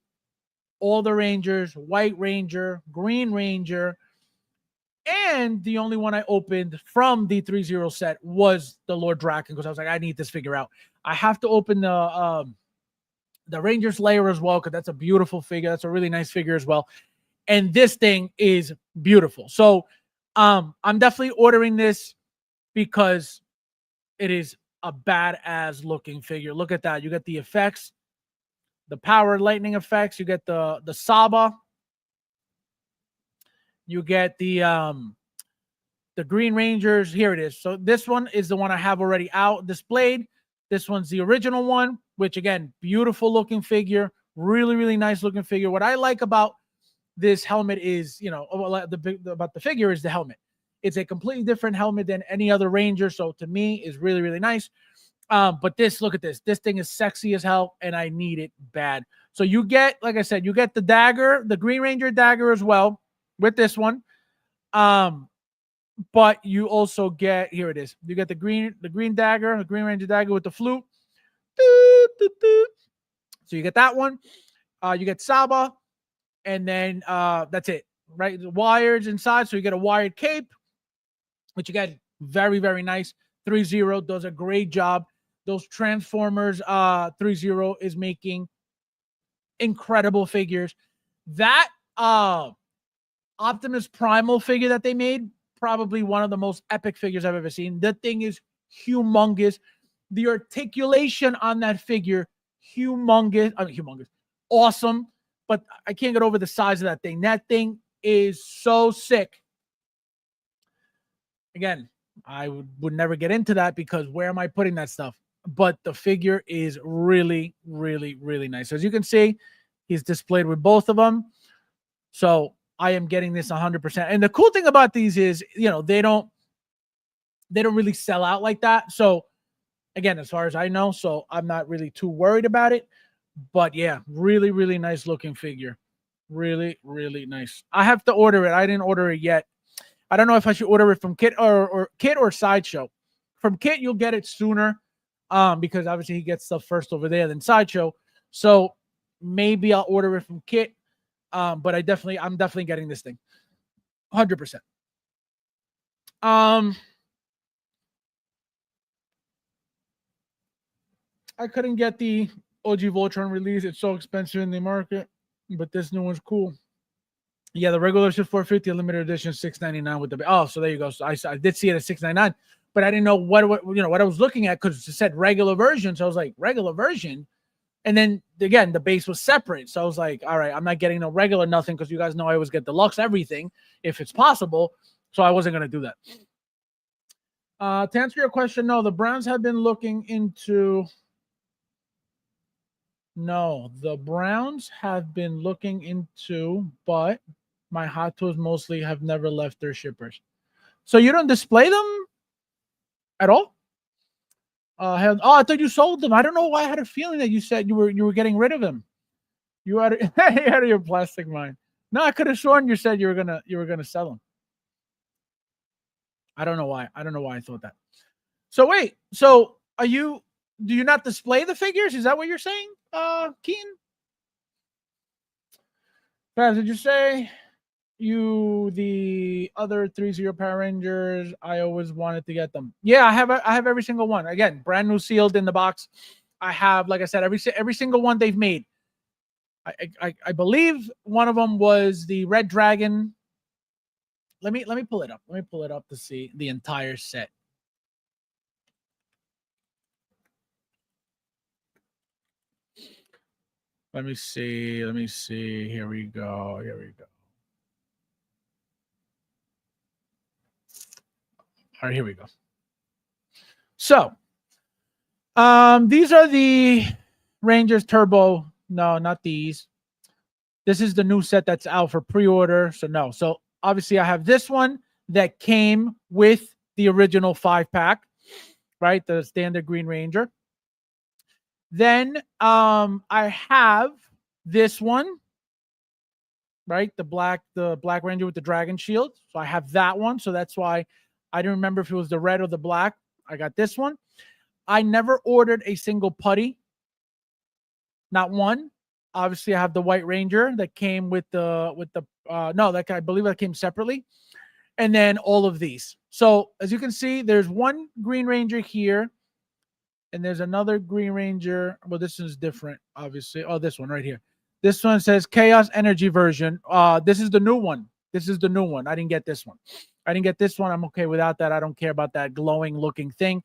all the Rangers, White Ranger, Green Ranger, and the only one I opened from the 3-0 set was the Lord Draken, because I was like, I need this figure out. I have to open the Rangers layer as well, because that's a beautiful figure. That's a really nice figure as well. And this thing is beautiful. So I'm definitely ordering this because it is a badass looking figure. Look at that. You get the effects, the power lightning effects. You get the Saba. You get the Green Rangers. Here it is. So this one is the one I have already out displayed. This one's the original one, which again, beautiful looking figure. Really, really nice looking figure. What I like about this helmet is, about the figure is the helmet. It's a completely different helmet than any other Ranger. So to me, is really, really nice. But look at this. This thing is sexy as hell, and I need it bad. So you get, like I said, you get the dagger, the Green Ranger dagger as well with this one. But you also get, here it is. You get the green dagger, the Green Ranger dagger with the flute. So you get that one. You get Saba, and then that's it, right? The wires inside, so you get a wired cape, which again, very, very nice. 3-0 does a great job. Those Transformers 3-0 is making incredible figures. That Optimus Primal figure that they made, probably one of the most epic figures I've ever seen. The thing is humongous. The articulation on that figure, humongous. Awesome. But I can't get over the size of that thing. That thing is so sick. Again, I would never get into that because where am I putting that stuff? But the figure is really, really, really nice. As you can see, he's displayed with both of them. So I am getting this 100%. And the cool thing about these is, they don't really sell out like that. So again, as far as I know, so I'm not really too worried about it. But yeah, really, really nice looking figure. Really, really nice. I have to order it. I didn't order it yet. I don't know if I should order it from Kit or Kit or Sideshow. From Kit, you'll get it sooner, because obviously he gets stuff first over there than Sideshow. So maybe I'll order it from Kit. But I'm definitely getting this thing, 100%. I couldn't get the OG Voltron release. It's so expensive in the market, but this new one's cool. Yeah, the regular is $450, limited edition $699 with the. Oh, so there you go. So I did see it at $699, but I didn't know what I was looking at because it said regular version. So I was like, regular version. And then again, the base was separate. So I was like, all right, I'm not getting no regular nothing because you guys know I always get deluxe everything if it's possible. So I wasn't going to do that. To answer your question, no, the Browns have been looking into. No, the Browns have been looking into, but my Hot Toys mostly have never left their shippers. So you don't display them at all? I thought you sold them. I don't know why I had a feeling that you said you were getting rid of them. You had out of your plastic mind. No, I could have sworn you said you were gonna sell them. I don't know why. I thought that. So wait. So do you not display the figures? Is that what you're saying, Keaton? Fabs, did you say the other 3-0 Power Rangers? I always wanted to get them. Yeah, I have every single one. Again, brand new, sealed in the box. I have, like I said, every single one they've made. I believe one of them was the Red Dragon. Let me pull it up. Let me pull it up to see the entire set. Let me see. Here we go. All right, here we go. So, these are the Rangers Turbo. No, not these. This is the new set that's out for pre-order. So no. So obviously I have this one that came with the original 5-pack, right? The standard Green Ranger. Then I have this one, right? The Black Ranger with the Dragon Shield. So I have that one. So that's why I didn't remember if it was the red or the black. I got this one. I never ordered a single putty. Not one. Obviously, I have the White Ranger that came with the no, that I believe that came separately, and then all of these. So as you can see, there's one Green Ranger here, and there's another Green Ranger. Well, this is different, obviously. Oh, this one right here. This one says Chaos Energy version. This is the new one. This is the new one. I didn't get this one. I didn't get this one. I'm okay without that. I don't care about that glowing looking thing.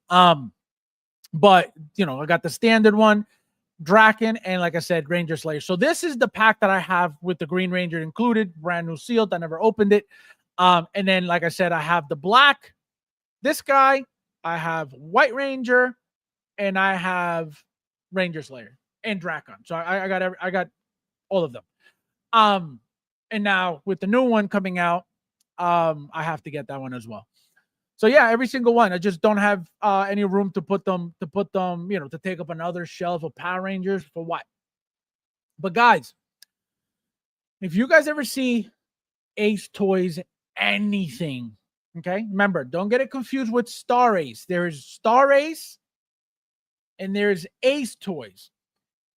But you know, I got the standard one. Draken, and like I said, Ranger Slayer. So this is the pack that I have with the Green Ranger included, brand new sealed. I never opened it. And then, like I said, I have the black, this guy, I have White Ranger, and I have Ranger Slayer and Drakon. So I got all of them. And now with the new one coming out, I have to get that one as well. So yeah, every single one. I just don't have any room to put them, you know, to take up another shelf of Power Rangers for what? But guys, if you guys ever see Ace Toys anything, okay, remember, don't get it confused with Star Ace. There's Star Ace and there's Ace Toys.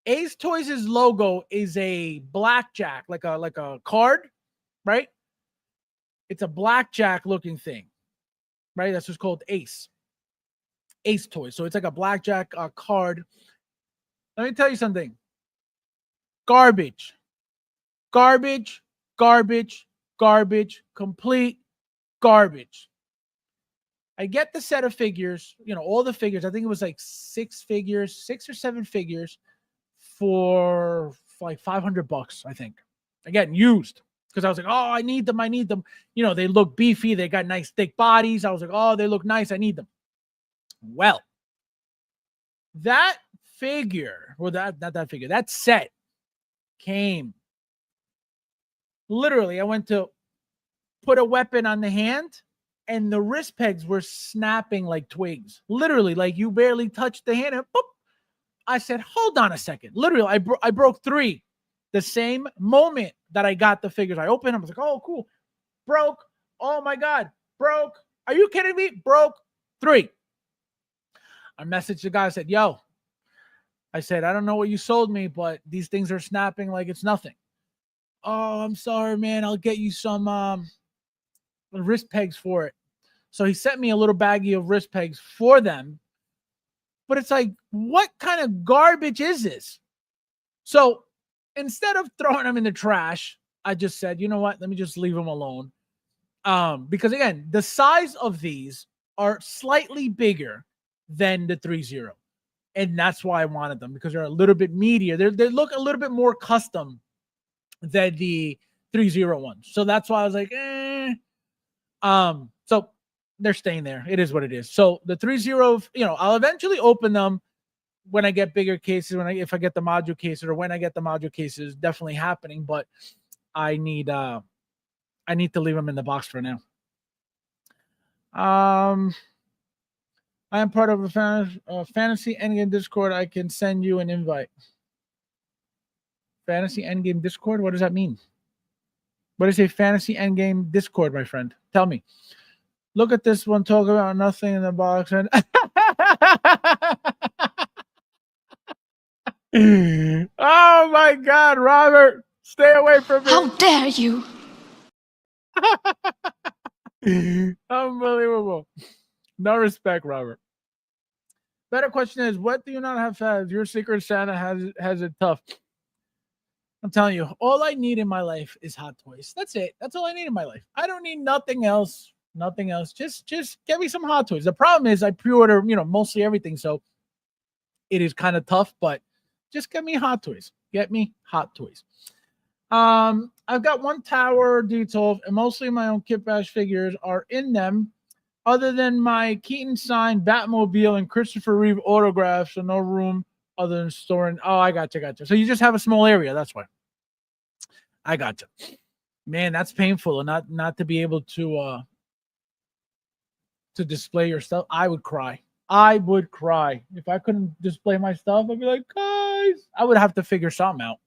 Ace Toys' logo is a blackjack, like a card, right? It's a blackjack looking thing. Right, that's what's called Ace Toys. So it's like a blackjack card. Let me tell you something. Garbage, complete garbage. I get the set of figures, you know, all the figures. I think it was like 6 or 7 figures for like $500, I think. Again, used. Because I was like, oh, I need them. You know, they look beefy. They got nice thick bodies. I was like, oh, they look nice. I need them. Well, that figure, or not that figure, that set came. Literally, I went to put a weapon on the hand, and the wrist pegs were snapping like twigs. Literally, like you barely touched the hand, and boop. I said, hold on a second. Literally, I broke 3. The same moment that I got the figures, I opened them. I was like, oh, cool. Broke. Oh, my God. Broke. Are you kidding me? Broke 3. I messaged the guy. I said, yo, I said, I don't know what you sold me, but these things are snapping like it's nothing. Oh, I'm sorry, man. I'll get you some wrist pegs for it. So he sent me a little baggie of wrist pegs for them. But it's like, what kind of garbage is this? So instead of throwing them in the trash, I just said, you know what? Let me just leave them alone. Because again, the size of these are slightly bigger than the 3-0. And that's why I wanted them, because they're a little bit meatier. They look a little bit more custom than the 3-0 ones. So that's why I was like, So they're staying there. It is what it is. So the 3-0, you know, I'll eventually open them when I get bigger cases, if I get the module cases, or when I get the module cases, definitely happening. But I need to leave them in the box for now. I am part of a fantasy endgame Discord. I can send you an invite. Fantasy endgame Discord? What does that mean? What is a fantasy endgame Discord, my friend? Tell me. Look at this one, talk about nothing in the box. And oh my God, Robert, stay away from me. How dare you? Unbelievable. No respect, Robert. Better question is, what do you not have Fabs? Your Secret Santa has it tough. I'm telling you, all I need in my life is Hot Toys. That's it. That's all I need in my life. I don't need nothing else. Nothing else. Just get me some Hot Toys. The problem is I pre-order, you know, mostly everything, so it is kind of tough, but just get me Hot Toys. Get me Hot Toys. I've got one Tower D12, and mostly my own Kit Bash figures are in them. other than my Keaton signed Batmobile and Christopher Reeve autograph, so no room other than storing. Oh, I got you. So you just have a small area. That's why. I got you. Man, that's painful, and not to be able to display your stuff. I would cry. If I couldn't display my stuff. I'd be like, guys, I would have to figure something out.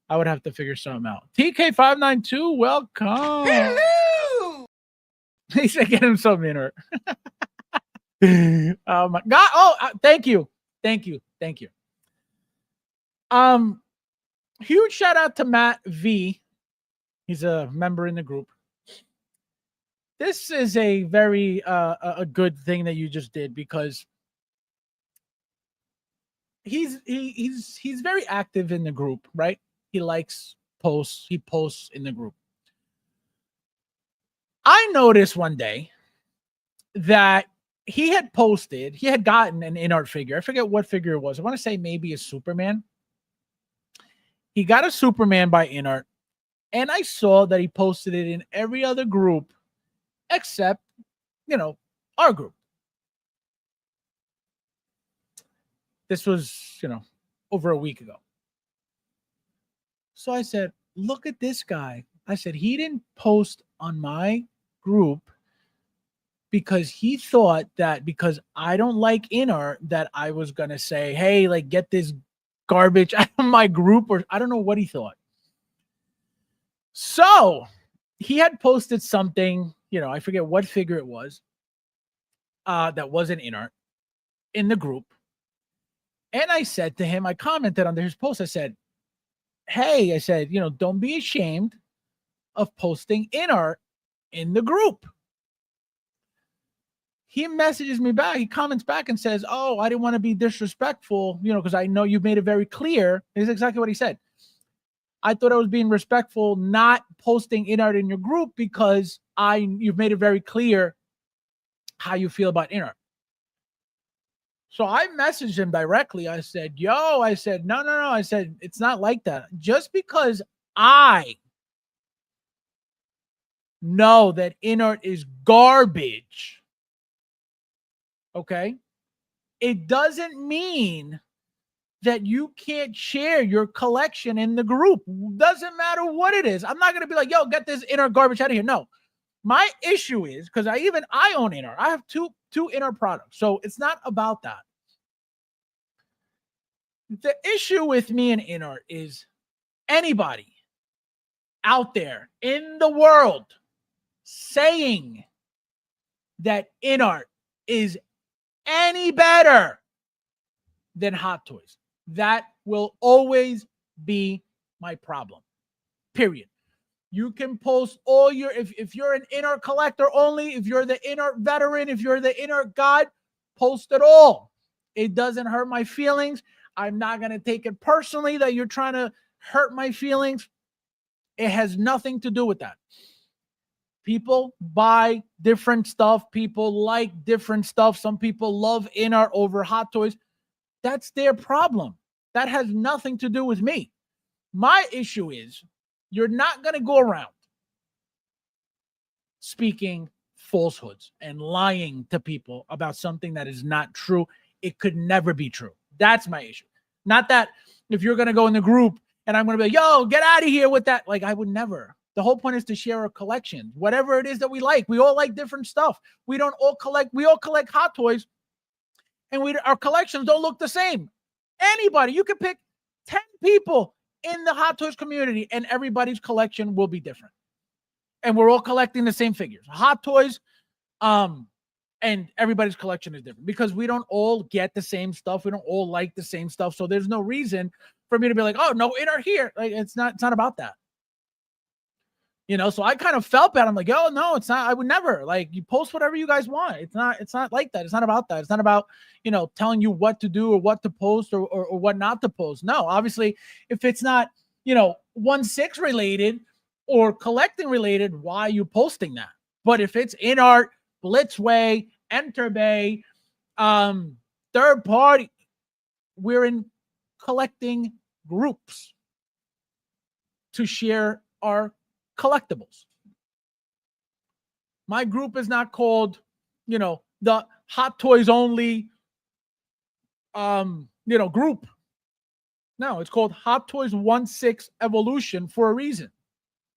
TK592, welcome. Hello. He said, get him some inner. Oh my God. Oh, thank you. Huge shout out to Matt V. He's a member in the group. This is a very a good thing that you just did, because he's very active in the group, right? He likes posts. He posts in the group. I noticed one day that he had gotten an in-art figure. I forget what figure it was. I want to say maybe a Superman. He got a Superman by in-art, and I saw that he posted it in every other group except, our group. This was, over a week ago. So I said, look at this guy. I said, he didn't post on my group because he thought that because I don't like in-art that I was going to say, hey, like, get this garbage out of my group, or I don't know what he thought. So he had posted something, I forget what figure it was, that wasn't in-art in the group. And I said to him, I commented under his post, I said, hey, don't be ashamed of posting in-art in the group. He messages me back. He comments back and says, oh, I didn't want to be disrespectful, because I know you've made it very clear. This is exactly what he said. I thought I was being respectful, not posting in-art in your group because you've made it very clear how you feel about in-art. So I messaged him directly. I said, no. I said, it's not like that. Just because I know that in-art is garbage, okay, it doesn't mean that you can't share your collection in the group. Doesn't matter what it is. I'm not going to be like, yo, get this in-art garbage out of here. No. My issue is, because I own in-art. I have two in-art products. So it's not about that. The issue with me and in-art is anybody out there in the world saying that in-art is any better than Hot Toys. That will always be my problem. Period. You can post all your, if you're an in-art collector only, if you're the in-art veteran, if you're the in-art god, post it all. It doesn't hurt my feelings. I'm not going to take it personally that you're trying to hurt my feelings. It has nothing to do with that. People buy different stuff. People like different stuff. Some people love in-art over Hot Toys. That's their problem. That has nothing to do with me. My issue is you're not going to go around speaking falsehoods and lying to people about something that is not true. It could never be true. That's my issue. Not that if you're going to go in the group and I'm going to be like, yo, get out of here with that. Like, I would never. The whole point is to share our collection. Whatever it is that we like. We all like different stuff. We all collect Hot Toys, and our collections don't look the same. Anybody, you can pick 10 people in the Hot Toys community, and everybody's collection will be different. And we're all collecting the same figures. Hot Toys, and everybody's collection is different because we don't all get the same stuff. We don't all like the same stuff. So there's no reason for me to be like, oh, no, in or here. Like, it's not about that. So I kind of felt bad. I'm like, oh, no, it's not. I would never. Like, you post whatever you guys want. It's not like that. It's not about that. It's not about, telling you what to do or what to post or what not to post. No, obviously, if it's not, 1/6 related or collecting related, why are you posting that? But if it's in art, Blitzway, Enter Bay, third party, we're in collecting groups to share our collectibles. My group is not called the Hot Toys only, group. No, it's called Hot Toys 1/6 Evolution for a reason,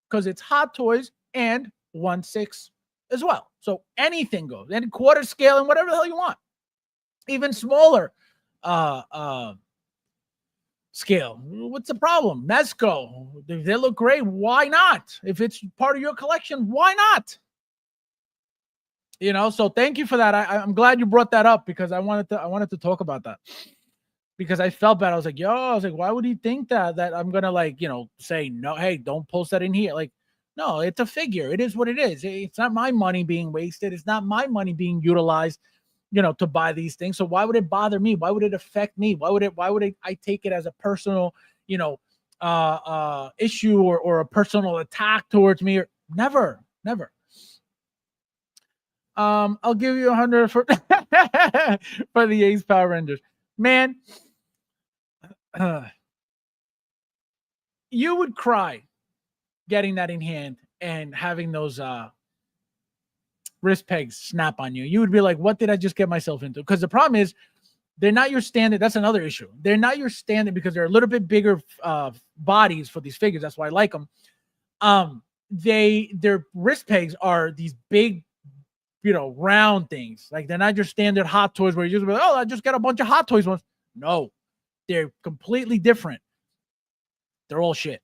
because it's Hot Toys and 1/6 as well. So anything goes, any quarter scale and whatever the hell you want, even smaller scale. What's the problem? Mezco, they look great. Why not? If it's part of your collection, why not? So thank you for that. I'm glad you brought that up, because I wanted to talk about that, because I felt bad. I was like, why would he think that I'm gonna say no, hey, don't post that in here? Like, no, it's a figure. It is what it is. It's not my money being wasted. It's not my money being utilized, to buy these things. So why would it bother me? Why would it affect me? Why would I take it as a personal, issue or a personal attack towards me? Or never. I'll give you 100 for for the Ace Power Rangers. Man, you would cry getting that in hand and having those wrist pegs snap on you. You would be like, what did I just get myself into? Because the problem is, they're not your standard. That's another issue. They're not your standard because they're a little bit bigger bodies for these figures. That's why I like them. Their wrist pegs are these big, round things. Like, they're not your standard Hot Toys where you just be like, oh, I just got a bunch of Hot Toys ones. No, they're completely different. They're all shit.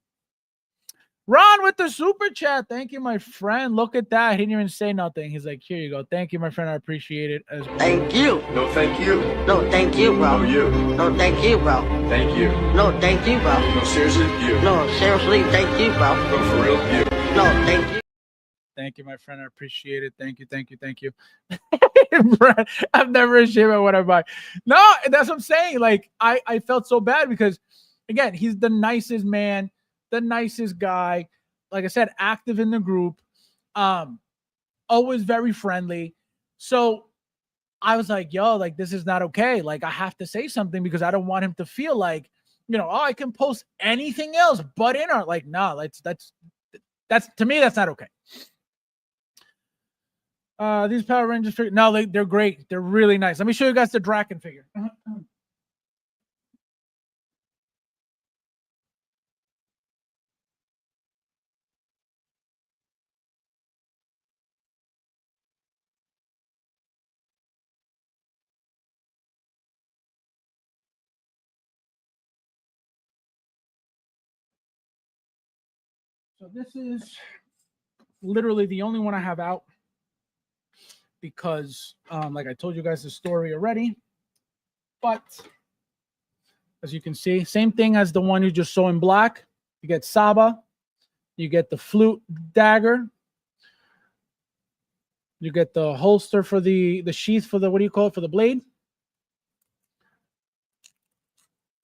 Ron with the super chat. Thank you, my friend. Look at that. He didn't even say nothing. He's like, here you go. Thank you, my friend. I appreciate it as well. Thank you. No, thank you. No, thank you, bro. No, you. No, thank you, bro. Thank you. No, thank you, bro. No, seriously, you. No, seriously, thank you, bro. No, for real, you. No, thank you. Thank you, my friend. I appreciate it. Thank you. Brad, I'm never ashamed of what I buy. No, that's what I'm saying. Like, I felt so bad because, again, he's the nicest man, the nicest guy. Like I said, active in the group, always very friendly. So I was like, yo, like, this is not okay. Like, I have to say something because I don't want him to feel like, I can post anything else but in art. Like, no, that's to me, that's not okay. These Power Rangers figures, no, they're great. They're really nice. Let me show you guys the Draken figure. So this is literally the only one I have out because, like I told you guys the story already. But as you can see, same thing as the one you just saw in black. You get Saba, you get the flute dagger, you get the holster for the sheath for the, what do you call it, for the blade.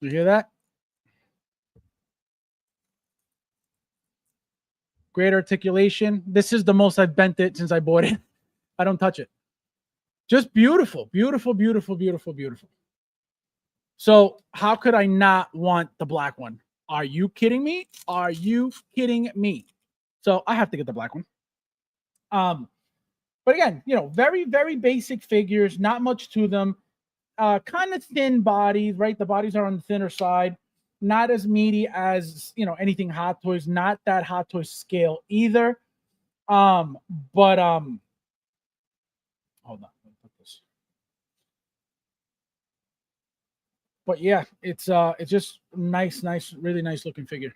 You hear that? Great articulation. This is the most I've bent it since I bought it. I don't touch it. Just beautiful. So how could I not want the black one? Are you kidding me? So I have to get the black one. But again, very, very basic figures, not much to them. Kind of thin bodies, right? The bodies are on the thinner side. Not as meaty as, anything Hot Toys, not that Hot Toys scale either. Hold on, let me put this. But yeah, it's just nice, really nice looking figure.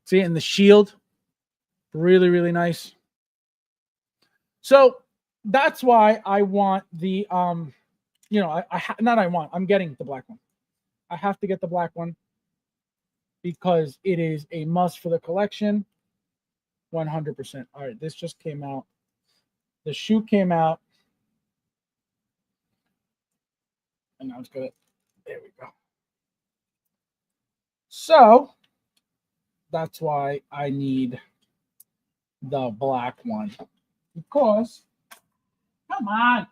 See, and the shield, really, really nice. So that's why I want the I'm getting the black one. I have to get the black one because it is a must for the collection. 100%. All right, this just came out. The shoe came out. And now it's good. There we go. So that's why I need the black one. Because, come on.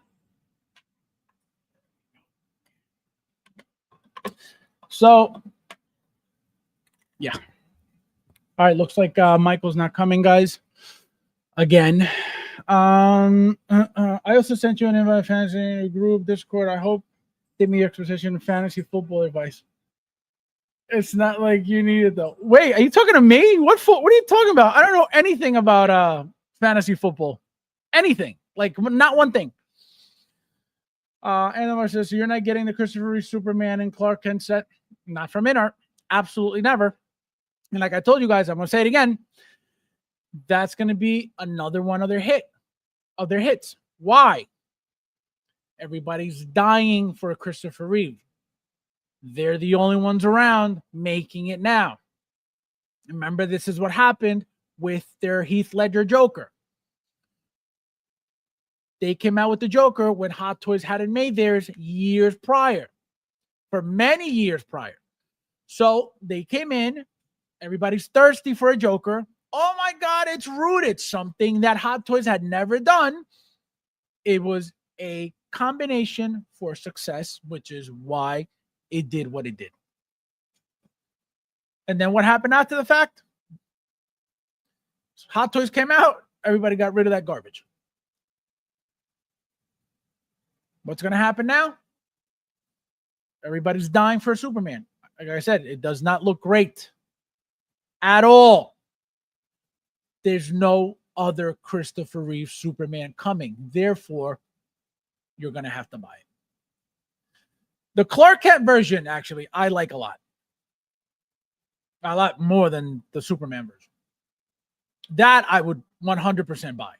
So, yeah. All right, looks like Michael's not coming, guys. Again. I also sent you an invite fantasy group Discord. I hope give me your exposition fantasy football advice. It's not like you need it though. Wait, are you talking to me? What are you talking about? I don't know anything about fantasy football. Anything. Like not one thing. And says, so you're not getting the Christopher Reeve Superman and Clark Kent set? Not from InArt. Absolutely never. And like I told you guys, I'm gonna say it again. That's gonna be another one of their hits. Why? Everybody's dying for a Christopher Reeve. They're the only ones around making it now. Remember, this is what happened with their Heath Ledger Joker. They came out with the Joker when Hot Toys hadn't made theirs years prior. For many years prior. So they came in. Everybody's thirsty for a Joker. Oh my God, it's rooted. Something that Hot Toys had never done. It was a combination for success, which is why it did what it did. And then what happened after the fact? Hot Toys came out. Everybody got rid of that garbage. What's going to happen now? Everybody's dying for a Superman. Like I said, it does not look great at all. There's no other Christopher Reeve Superman coming. Therefore, you're going to have to buy it. The Clark Kent version, actually, I like a lot. A lot more than the Superman version. That I would 100% buy.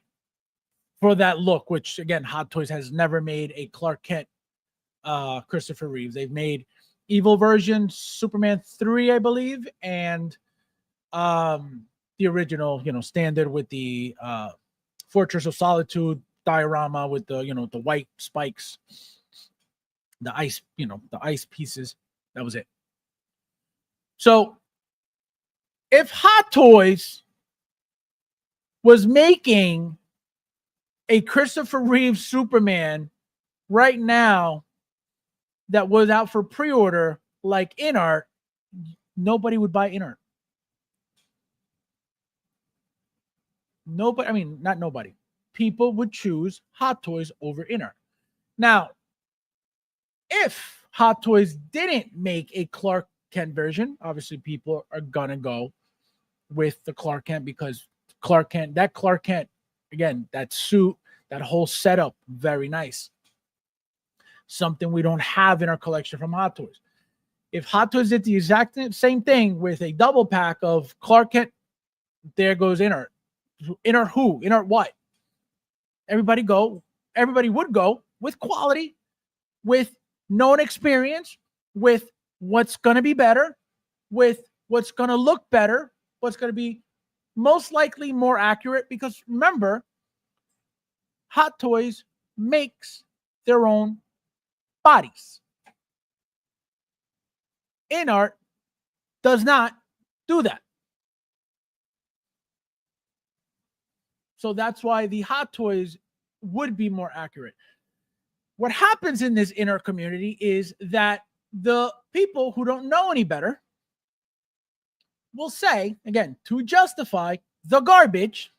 For that look, which, again, Hot Toys has never made a Clark Kent Christopher Reeves. They've made Evil version, Superman 3, I believe, and the original, standard with the Fortress of Solitude diorama with the, the white spikes, the ice, the ice pieces. That was it. So if Hot Toys was making a Christopher Reeve Superman right now that was out for pre-order like InArt, nobody would buy InArt. Nobody, I mean, not nobody. People would choose Hot Toys over InArt. Now, if Hot Toys didn't make a Clark Kent version, obviously people are going to go with the Clark Kent because Clark Kent, again, that suit, that whole setup, very nice. Something we don't have in our collection from Hot Toys. If Hot Toys did the exact same thing with a double pack of Clark Kent, there goes InArt. InArt who? InArt what? Everybody would go with quality, with known experience, with what's going to be better, with what's going to look better, what's going to be most likely more accurate. Because remember, Hot Toys makes their own bodies. InArt does not do that. So that's why the Hot Toys would be more accurate. What happens in this InArt community is that the people who don't know any better will say, again, to justify the garbage,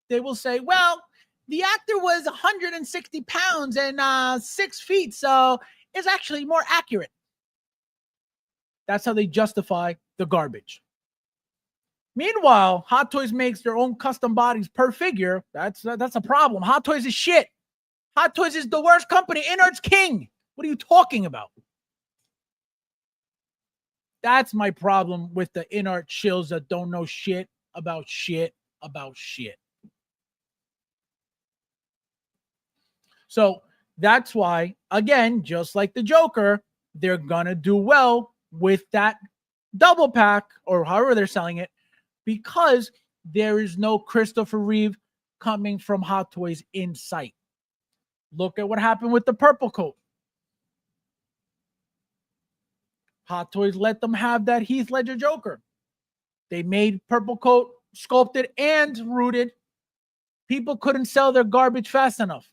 they will say, well, the actor was 160 pounds and 6 feet, so it's actually more accurate. That's how they justify the garbage. Meanwhile, Hot Toys makes their own custom bodies per figure. That's a problem. Hot Toys is shit. Hot Toys is the worst company. InArt's king. What are you talking about? That's my problem with the InArt shills that don't know shit about shit about shit. So that's why, again, just like the Joker, they're going to do well with that double pack or however they're selling it, because there is no Christopher Reeve coming from Hot Toys in sight. Look at what happened with the purple coat. Hot Toys let them have that Heath Ledger Joker. They made purple coat sculpted and rooted. People couldn't sell their garbage fast enough.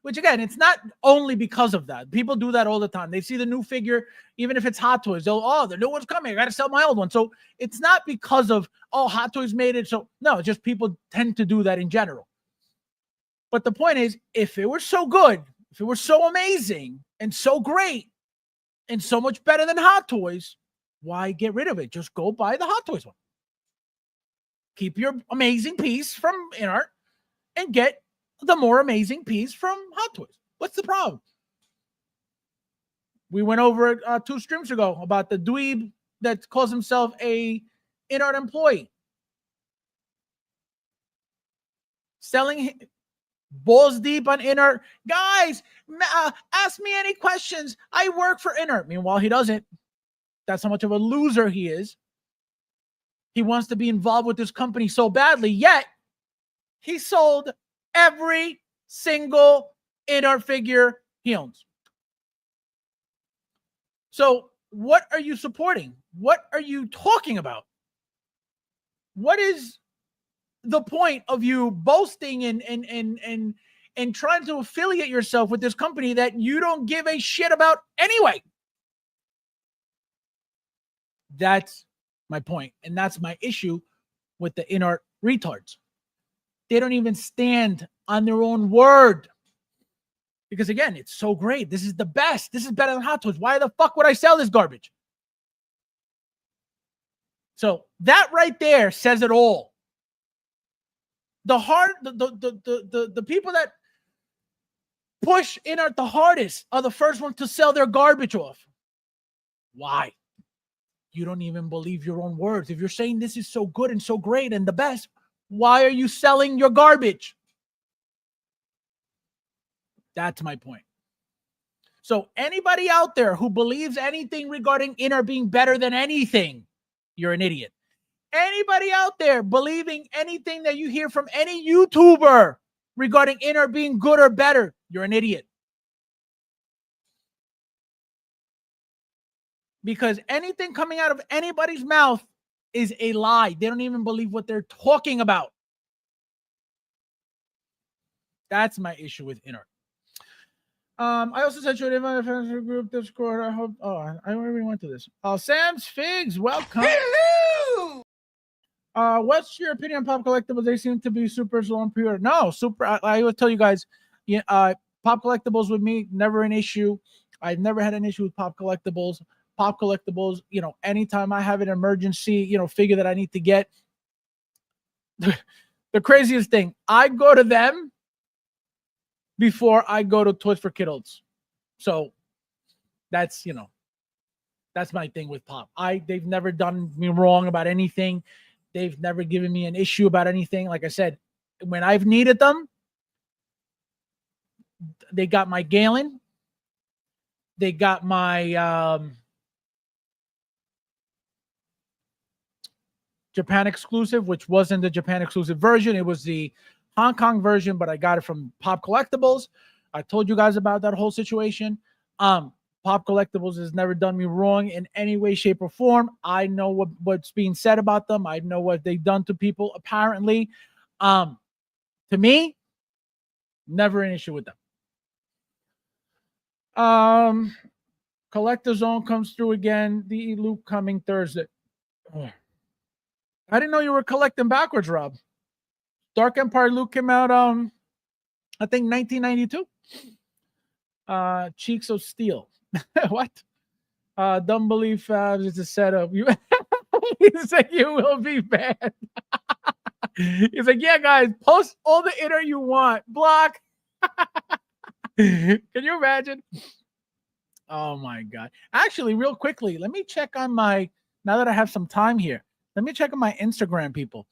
Which again, it's not only because of that. People do that all the time. They see the new figure, even if it's Hot Toys. The new one's coming. I got to sell my old one. So it's not because of, Hot Toys made it. So no, just people tend to do that in general. But the point is, if it were so good, if it were so amazing and so great and so much better than Hot Toys, why get rid of it? Just go buy the Hot Toys one. Keep your amazing piece from InArt and get the more amazing piece from Hot Toys. What's the problem? We went over it 2 streams ago about the dweeb that calls himself a InArt employee. Selling balls deep on InArt. Guys, ask me any questions. I work for InArt. Meanwhile, he doesn't. That's how much of a loser he is. He wants to be involved with this company so badly, yet he sold every single InArt figure he owns. So what are you supporting? What are you talking about? What is the point of you boasting and trying to affiliate yourself with this company that you don't give a shit about anyway? That's my point, and that's my issue with the InArt retards. They don't even stand on their own word. Because again, it's so great. This is the best. This is better than Hot Toys. Why the fuck would I sell this garbage? So that right there says it all. The people that push InArt the hardest are the first ones to sell their garbage off. Why? You don't even believe your own words. If you're saying this is so good and so great and the best, why are you selling your garbage? That's my point. So anybody out there who believes anything regarding InArt being better than anything, you're an idiot. Anybody out there believing anything that you hear from any YouTuber regarding InArt being good or better, you're an idiot. Because anything coming out of anybody's mouth is a lie. They don't even believe what they're talking about. That's my issue with InArt. I also sent you an invite to group Discord. I hope. I already went to this. Sam's Figs, welcome. Hello! What's your opinion on Pop Collectibles? They seem to be super slow on pre-order. No, super. I will tell you guys. Pop Collectibles with me, never an issue. I've never had an issue with Pop Collectibles. Pop Collectibles, anytime I have an emergency, figure that I need to get. The craziest thing, I go to them before I go to Toys for Kiddos. So that's my thing with Pop. They've never done me wrong about anything. They've never given me an issue about anything. Like I said, when I've needed them, they got my Galen. They got my Japan exclusive, which wasn't the Japan exclusive version. It was the Hong Kong version, but I got it from Pop Collectibles. I told you guys about that whole situation. Pop Collectibles has never done me wrong in any way, shape, or form. I know what's being said about them. I know what they've done to people, apparently. To me, never an issue with them. Collector Zone comes through again. The loop coming Thursday. Oh. I didn't know you were collecting backwards, Rob. Dark Empire Luke came out, I think 1992. Cheeks of Steel. What? Don't believe Fabs. It's a setup. He's like, you will be banned. He's like, yeah, guys, post all the inner you want. Block. Can you imagine? Oh my God. Actually, real quickly, let me check on now that I have some time here. Let me check on my Instagram, people.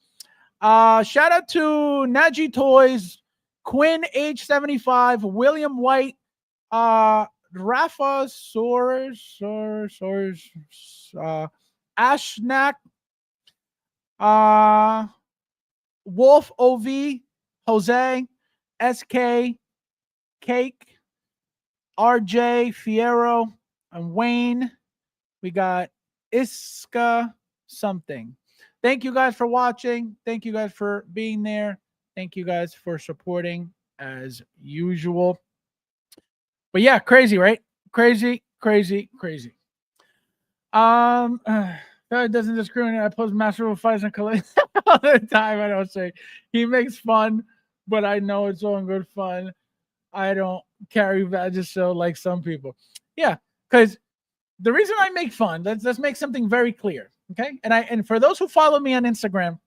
Shout out to Naji Toys, Quinn, age 75, William White, Rafa Soares, Ashnak, Wolf OV, Jose, SK, Cake, RJ, Fierro, and Wayne. We got Iska something. Thank you guys for watching. Thank you guys for being there. Thank you guys for supporting as usual. But yeah, crazy, right? Crazy. It doesn't discriminate. I post masterful fights and collect all the time. I don't say he makes fun, but I know it's all in good fun. I don't carry badges so like some people. Yeah, because the reason I make fun, let's make something very clear. Okay. And for those who follow me on Instagram,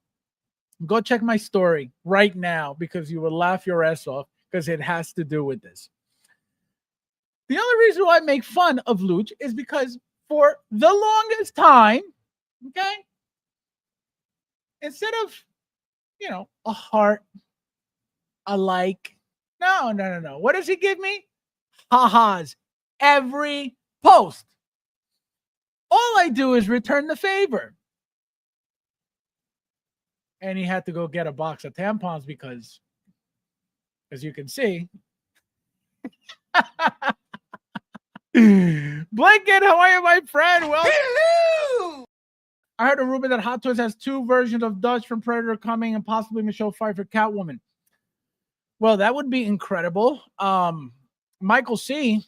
go check my story right now because you will laugh your ass off because it has to do with this. The only reason why I make fun of Luch is because for the longest time, okay, instead of, a heart, a like, no. What does he give me? Ha-has every post. All I do is return the favor. And he had to go get a box of tampons because, as you can see, Blanket, how are you, my friend? Well, hello. I heard a rumor that Hot Toys has 2 versions of Dutch from Predator coming and possibly Michelle Pfeiffer Catwoman. Well, that would be incredible. Michael C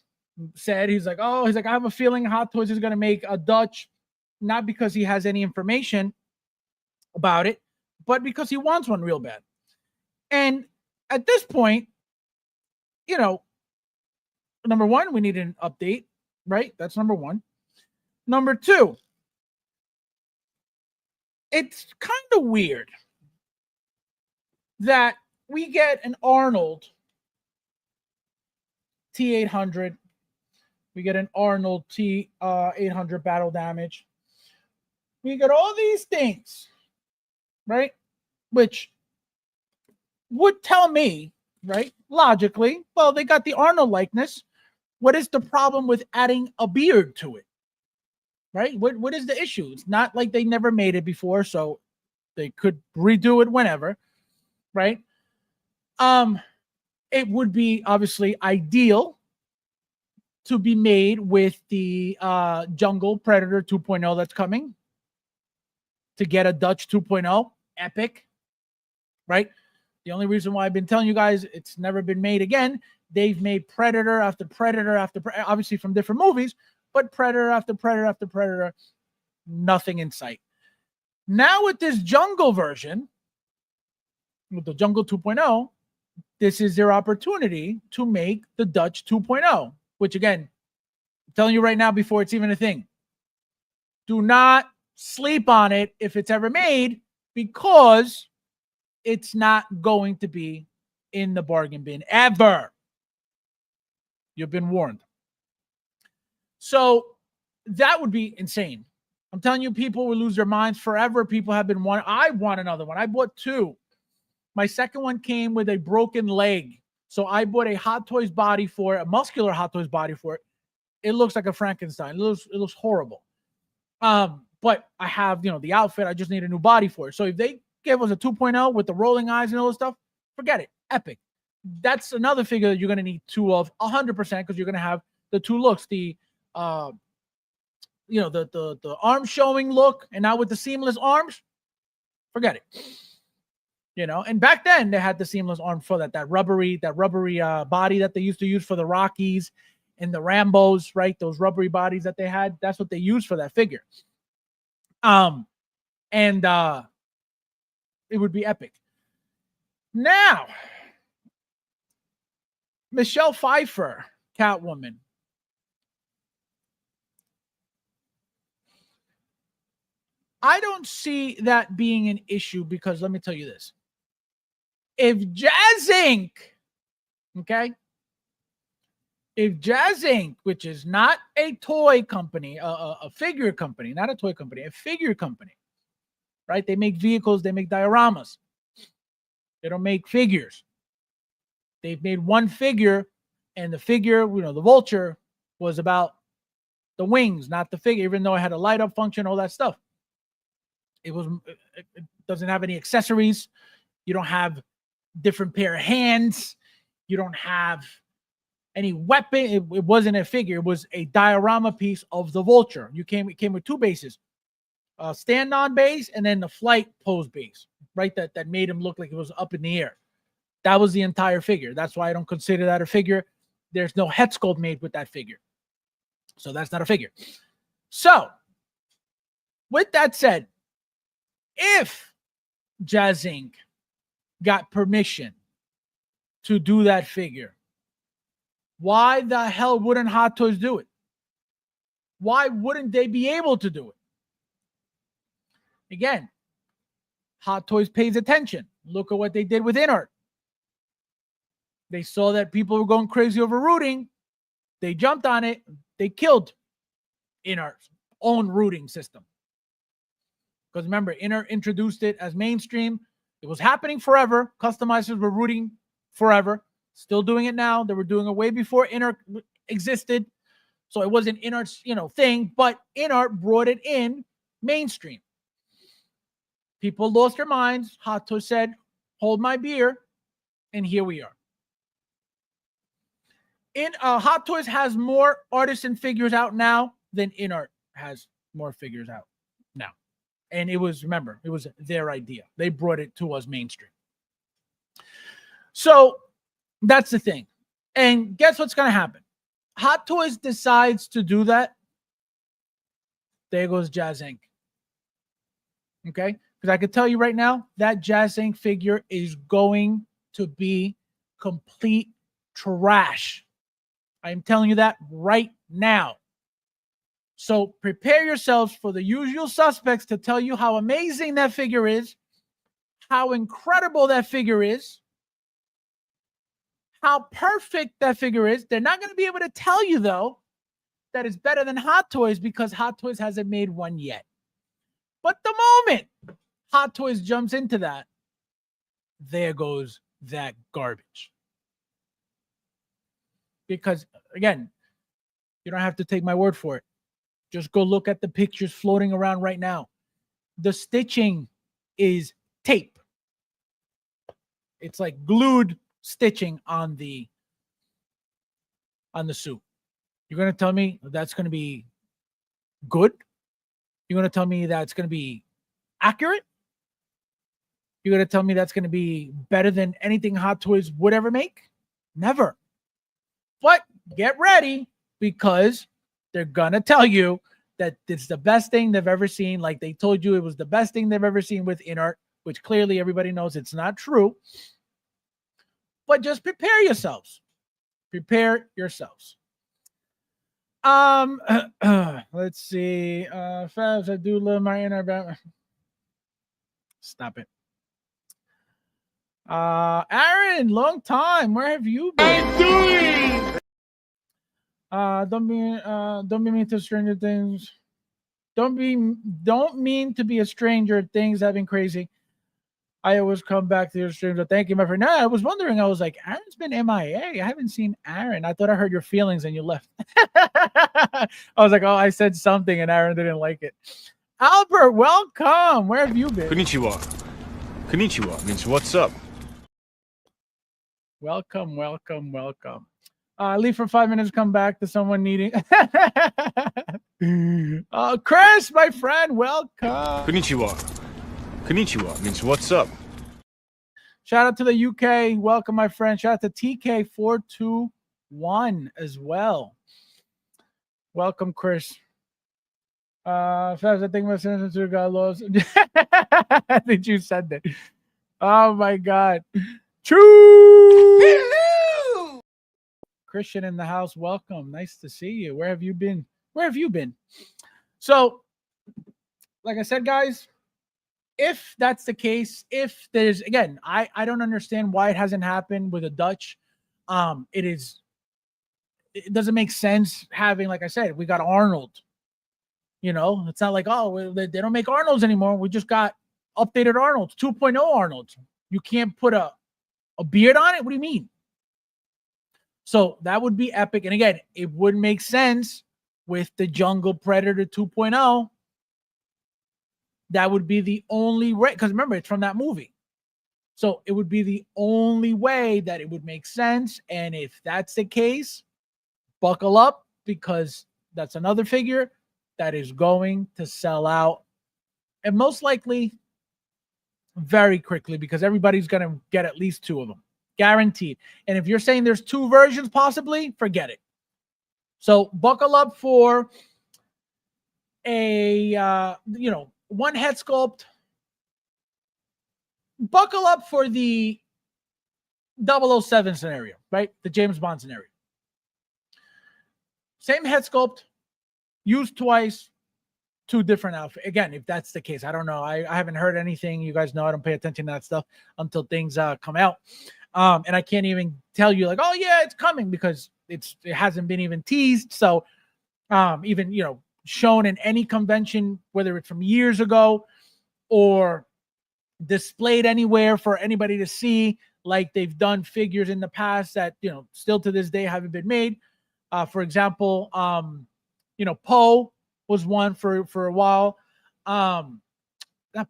said, he's like, I have a feeling Hot Toys is going to make a Dutch, not because he has any information about it, but because he wants one real bad. And at this point, number one, we need an update, right? That's number one. Number two, it's kind of weird that we get an Arnold T800. We get an Arnold T800 battle damage. We get all these things, right? Which would tell me, right, logically, well, they got the Arnold likeness. What is the problem with adding a beard to it? Right? What is the issue? It's not like they never made it before, so they could redo it whenever, right? It would be obviously ideal to be made with the Jungle Predator 2.0 that's coming, to get a Dutch 2.0 epic, right? The only reason why I've been telling you guys it's never been made again, they've made Predator after Predator obviously from different movies, but Predator after Predator after Predator, nothing in sight. Now with this Jungle version, with the Jungle 2.0, this is their opportunity to make the Dutch 2.0, which again, I'm telling you right now before it's even a thing, do not sleep on it if it's ever made, because it's not going to be in the bargain bin ever. You've been warned. So that would be insane. I'm telling you, people will lose their minds forever. People have been wanting. I want another one. I bought 2. My second one came with a broken leg. So I bought a Hot Toys body for it, a muscular Hot Toys body for it. It looks like a Frankenstein. It looks horrible. But I have, the outfit. I just need a new body for it. So if they give us a 2.0 with the rolling eyes and all this stuff, forget it. Epic. That's another figure that you're going to need 2 of 100%, because you're going to have the 2 looks, the arm showing look, and now with the seamless arms, forget it. And back then they had the seamless arm for that rubbery body that they used to use for the Rockies and the Rambos, right? Those rubbery bodies that they had, that's what they used for that figure. And it would be epic. Now, Michelle Pfeiffer, Catwoman. I don't see that being an issue, because let me tell you this. If Jazz Inc., okay, if Jazz Inc., which is not a toy company, a figure company, not a toy company, a figure company, right? They make vehicles, they make dioramas. They don't make figures. They've made one figure, and the figure, the Vulture, was about the wings, not the figure, even though it had a light up function, all that stuff. It doesn't have any accessories. You don't have different pair of hands. You don't have any weapon. It wasn't a figure. It was a diorama piece of the Vulture. It came with 2 bases, stand-on base and then the flight pose base, right? That made him look like it was up in the air. That was the entire figure. That's why I don't consider that a figure. there's no head sculpt made with that figure. So that's not a figure. So with that said, if Jazz Inc. got permission to do that figure, why the hell wouldn't Hot Toys do it? Why wouldn't they be able to do it? Again, Hot Toys pays attention. Look at what they did with InArt. They saw that people were going crazy over rooting. They jumped on it. They killed InArt's own rooting system. Because remember, InArt introduced it as mainstream. It was happening forever. Customizers were rooting forever. Still doing it now. They were doing it way before InArt existed. So it wasn't InArt's, thing, but InArt brought it in mainstream. People lost their minds. Hot Toys said, hold my beer. And here we are. Hot Toys has more artisan figures out now than InArt has more figures out now. And it was their idea. They brought it to us mainstream. So that's the thing. And guess what's going to happen? Hot Toys decides to do that. There goes Jazz Inc. Okay? Because I can tell you right now, that Jazz Inc. figure is going to be complete trash. I'm telling you that right now. So prepare yourselves for the usual suspects to tell you how amazing that figure is, how incredible that figure is, how perfect that figure is. They're not going to be able to tell you, though, that it's better than Hot Toys because Hot Toys hasn't made one yet. But the moment Hot Toys jumps into that, there goes that garbage. Because, again, you don't have to take my word for it. Just go look at the pictures floating around right now. The stitching is tape. It's like glued stitching on the suit. You're going to tell me that's going to be good? You're going to tell me that's going to be accurate? You're going to tell me that's going to be better than anything Hot Toys would ever make? Never. But get ready, because they're going to tell you that it's the best thing they've ever seen. Like they told you it was the best thing they've ever seen with InArt, which clearly everybody knows it's not true. But just prepare yourselves. Prepare yourselves. Let's see. Fabs, I do love my InArt. Stop it. Aaron, long time. Where have you been? I'm doing. Don't be mean to Stranger Things. Don't mean to be a stranger. Things have been crazy. I always come back to your streams. So thank you, my friend. No, I was wondering. I was like, Aaron's been MIA. I haven't seen Aaron. I thought I heard your feelings and you left. I was like, oh, I said something and Aaron didn't like it. Albert, welcome. Where have you been? Konnichiwa. Konnichiwa means what's up. Welcome. Leave for 5 minutes, come back to someone needing. Chris, my friend, welcome. Konnichiwa. Konnichiwa means what's up. Shout out to the UK. Welcome, my friend. Shout out to TK421 as well. Welcome, Chris. Fabs, I think my signature got lost. I think you said that. Oh my God. True. Hello! Christian in the house. Welcome. Nice to see you. Where have you been? So, like I said, guys, if that's the case, if there's, again, I don't understand why it hasn't happened with a Dutch. It doesn't make sense having, like I said, we got Arnold. It's not like, oh, they don't make Arnolds anymore. We just got updated Arnolds, 2.0 Arnolds. You can't put a beard on it? What do you mean? So that would be epic. And again, it would make sense with the Jungle Predator 2.0. That would be the only way, because remember, it's from that movie. So it would be the only way that it would make sense. And if that's the case, buckle up, because that's another figure that is going to sell out, and most likely very quickly, because everybody's going to get at least two of them. guaranteed. And if you're saying there's two versions possibly, forget it. So buckle up for a one head sculpt. Buckle up for the 007 scenario, right? The James Bond scenario. Same head sculpt, used twice, two different outfits. Again, if that's the case, I don't know. I haven't heard anything. You guys know I don't pay attention to that stuff until things come out. And I can't even tell you like, oh yeah, it's coming, because it hasn't been even teased. So even, shown in any convention, whether it's from years ago or displayed anywhere for anybody to see, like they've done figures in the past that, still to this day haven't been made. For example, Poe was one for a while. Not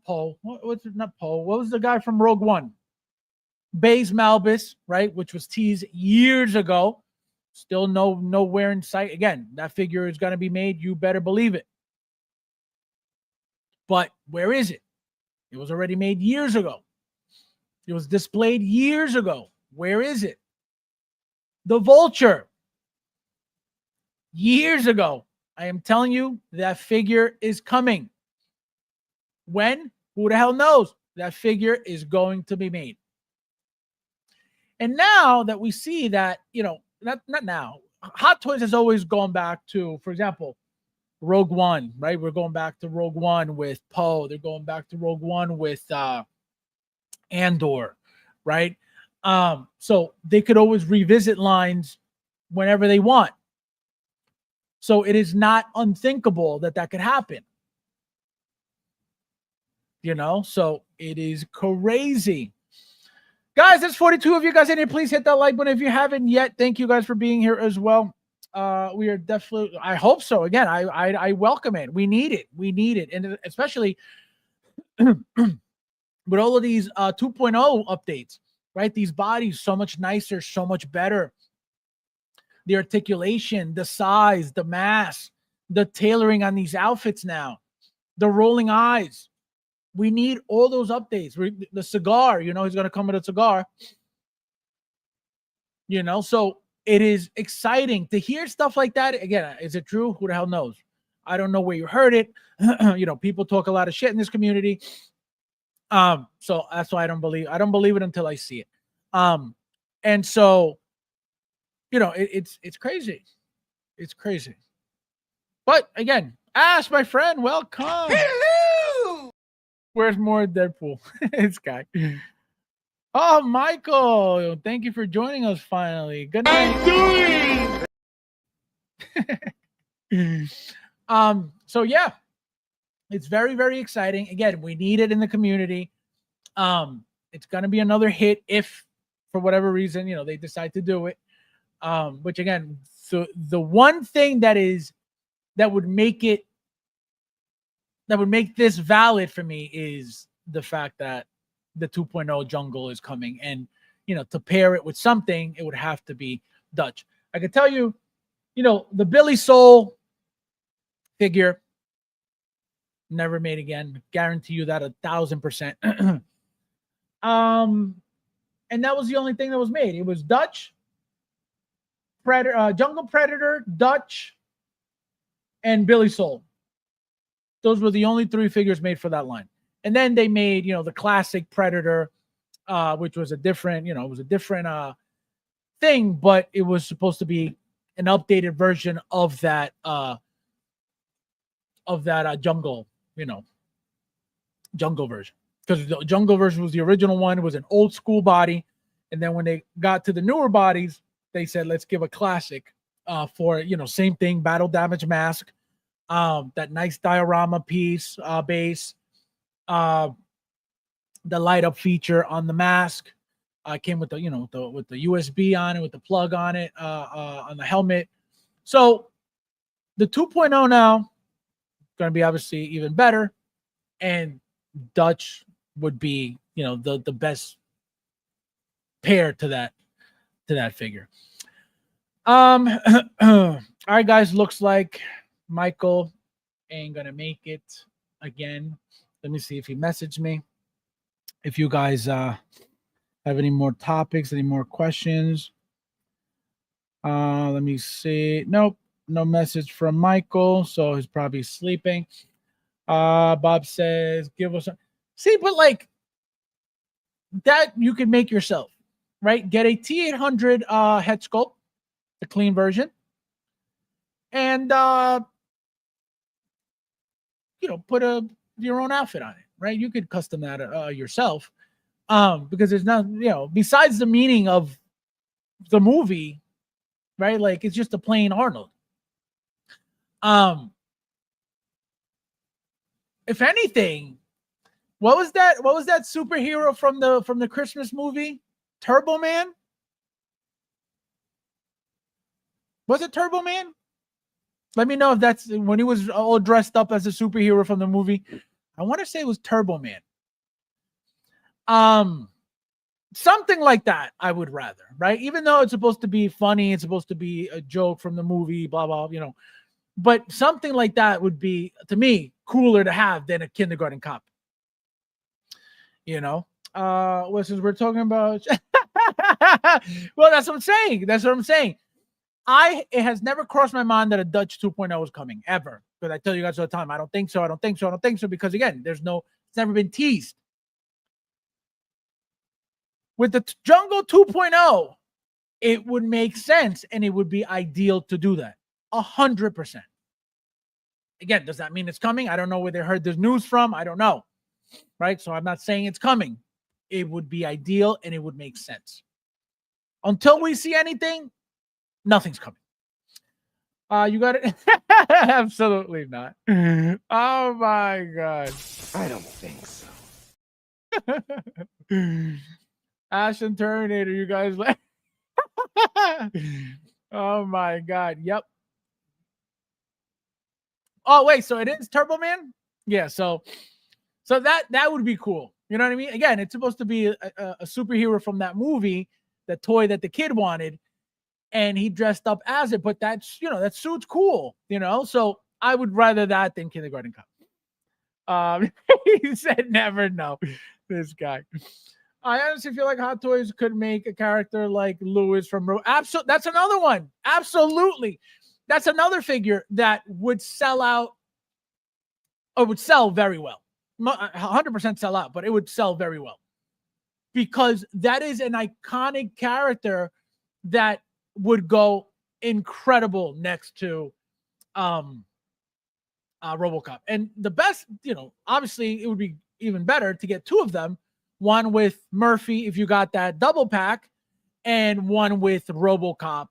Poe. Not Poe. What was the guy from Rogue One? Baze Malbus, right? Which was teased years ago. Still nowhere in sight. Again, that figure is going to be made. You better believe it. But where is it? It was already made years ago. It was displayed years ago. Where is it? The Vulture. Years ago. I am telling you, that figure is coming. When? Who the hell knows? That figure is going to be made. And now that we see that, not now. Hot Toys has always gone back to, for example, Rogue One, right? We're going back to Rogue One with Poe. They're going back to Rogue One with Andor, right? So they could always revisit lines whenever they want. So it is not unthinkable that could happen. So it is crazy. Guys, there's 42 of you guys in here. Please hit that like button if you haven't yet. Thank you guys for being here as well. We are definitely, I hope so. Again, I welcome it. We need it. And especially with all of these 2.0 updates, right? These bodies so much nicer, so much better. The articulation, the size, the mass, the tailoring on these outfits now, the rolling eyes. We need all those updates. The cigar, he's going to come with a cigar. So it is exciting to hear stuff like that. Again, is it true? Who the hell knows? I don't know where you heard it. People talk a lot of shit in this community. So that's why I don't believe it until I see it. And so, it's crazy. It's crazy. But again, Ash, my friend, welcome. Hello! Where's more Deadpool? This guy. Oh, Michael, thank you for joining us finally. Good night. So yeah, it's very, very exciting. Again, we need it in the community. It's gonna be another hit if, for whatever reason, they decide to do it. Which again, so the one thing that would make this valid for me is the fact that the 2.0 jungle is coming, and to pair it with something, it would have to be Dutch. I could tell you, the Billy Soul figure never made again. Guarantee you that 1,000%. And that was the only thing that was made. It was Dutch, Jungle Predator, Dutch, and Billy Soul. Those were the only three figures made for that line. And then they made, the classic Predator, which was a different, thing, but it was supposed to be an updated version of that jungle, jungle version. Because the jungle version was the original one. It was an old school body. And then when they got to the newer bodies, they said, let's give a classic for, same thing, battle damage mask, that nice diorama piece, base, the light up feature on the mask. Came with the with the USB on it, with the plug on it, on the helmet. So the 2.0 now going to be obviously even better, and Dutch would be the best pair to that figure. All right, guys, looks like Michael ain't gonna make it again. Let me see if he messaged me. If you guys have any more topics, any more questions. Let me see. Nope, no message from Michael, so he's probably sleeping. Bob says, give us see, but like that you can make yourself, right? Get a T800 head sculpt, the clean version, and put your own outfit on it, right? You could custom that yourself, because there's not, besides the meaning of the movie, right? Like it's just a plain Arnold. If anything, what was that superhero from the Christmas movie? Turbo Man? Was it Turbo Man? Let me know if that's when he was all dressed up as a superhero from the movie. I want to say it was Turbo Man. Something like that, I would rather, right? Even though it's supposed to be funny, it's supposed to be a joke from the movie, blah, blah, but something like that would be, to me, cooler to have than a kindergarten cop. Since we're talking about, well, that's what I'm saying. It has never crossed my mind that a Dutch 2.0 is coming ever. Because I tell you guys all the time, I don't think so. Because again, it's never been teased. With the Jungle 2.0, it would make sense and it would be ideal to do that. 100%. Again, does that mean it's coming? I don't know where they heard this news from. I don't know. Right? So I'm not saying it's coming. It would be ideal and it would make sense. Until we see anything, nothing's coming. You got it? Absolutely not. Oh my God. I don't think so. Ash and Terminator, you guys. Oh my God. Yep. Oh wait, so it is Turbo Man? Yeah. So that would be cool. You know what I mean? Again, it's supposed to be a superhero from that movie, the toy that the kid wanted, and he dressed up as it. But that suit's cool. So I would rather that than Kindergarten Cop. He said, "Never know." This guy. I honestly feel like Hot Toys could make a character like Lewis from Absolutely. That's another one. Absolutely. That's another figure that would sell out or would sell very well. 100% sell out, but it would sell very well. Because that is an iconic character that would go incredible next to RoboCop. And the best, obviously it would be even better to get two of them. One with Murphy, if you got that double pack, and one with RoboCop,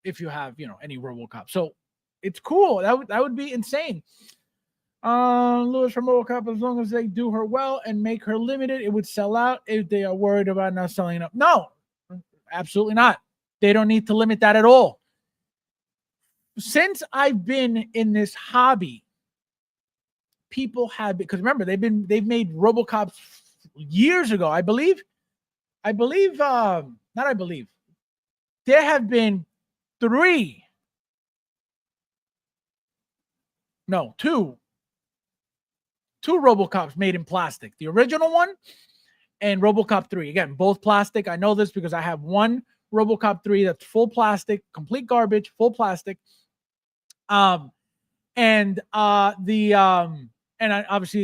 if you have, any RoboCop. So it's cool. That would be insane. Lewis from RoboCop, as long as they do her well and make her limited, it would sell out. If they are worried about not selling up, no, absolutely not. They don't need to limit that at all. Since I've been in this hobby, people have, because remember they've made RoboCops years ago. There have been two RoboCops made in plastic. The original one and RoboCop 3. Again, both plastic. I know this because I have one RoboCop 3 that's full plastic, complete garbage, full plastic. Obviously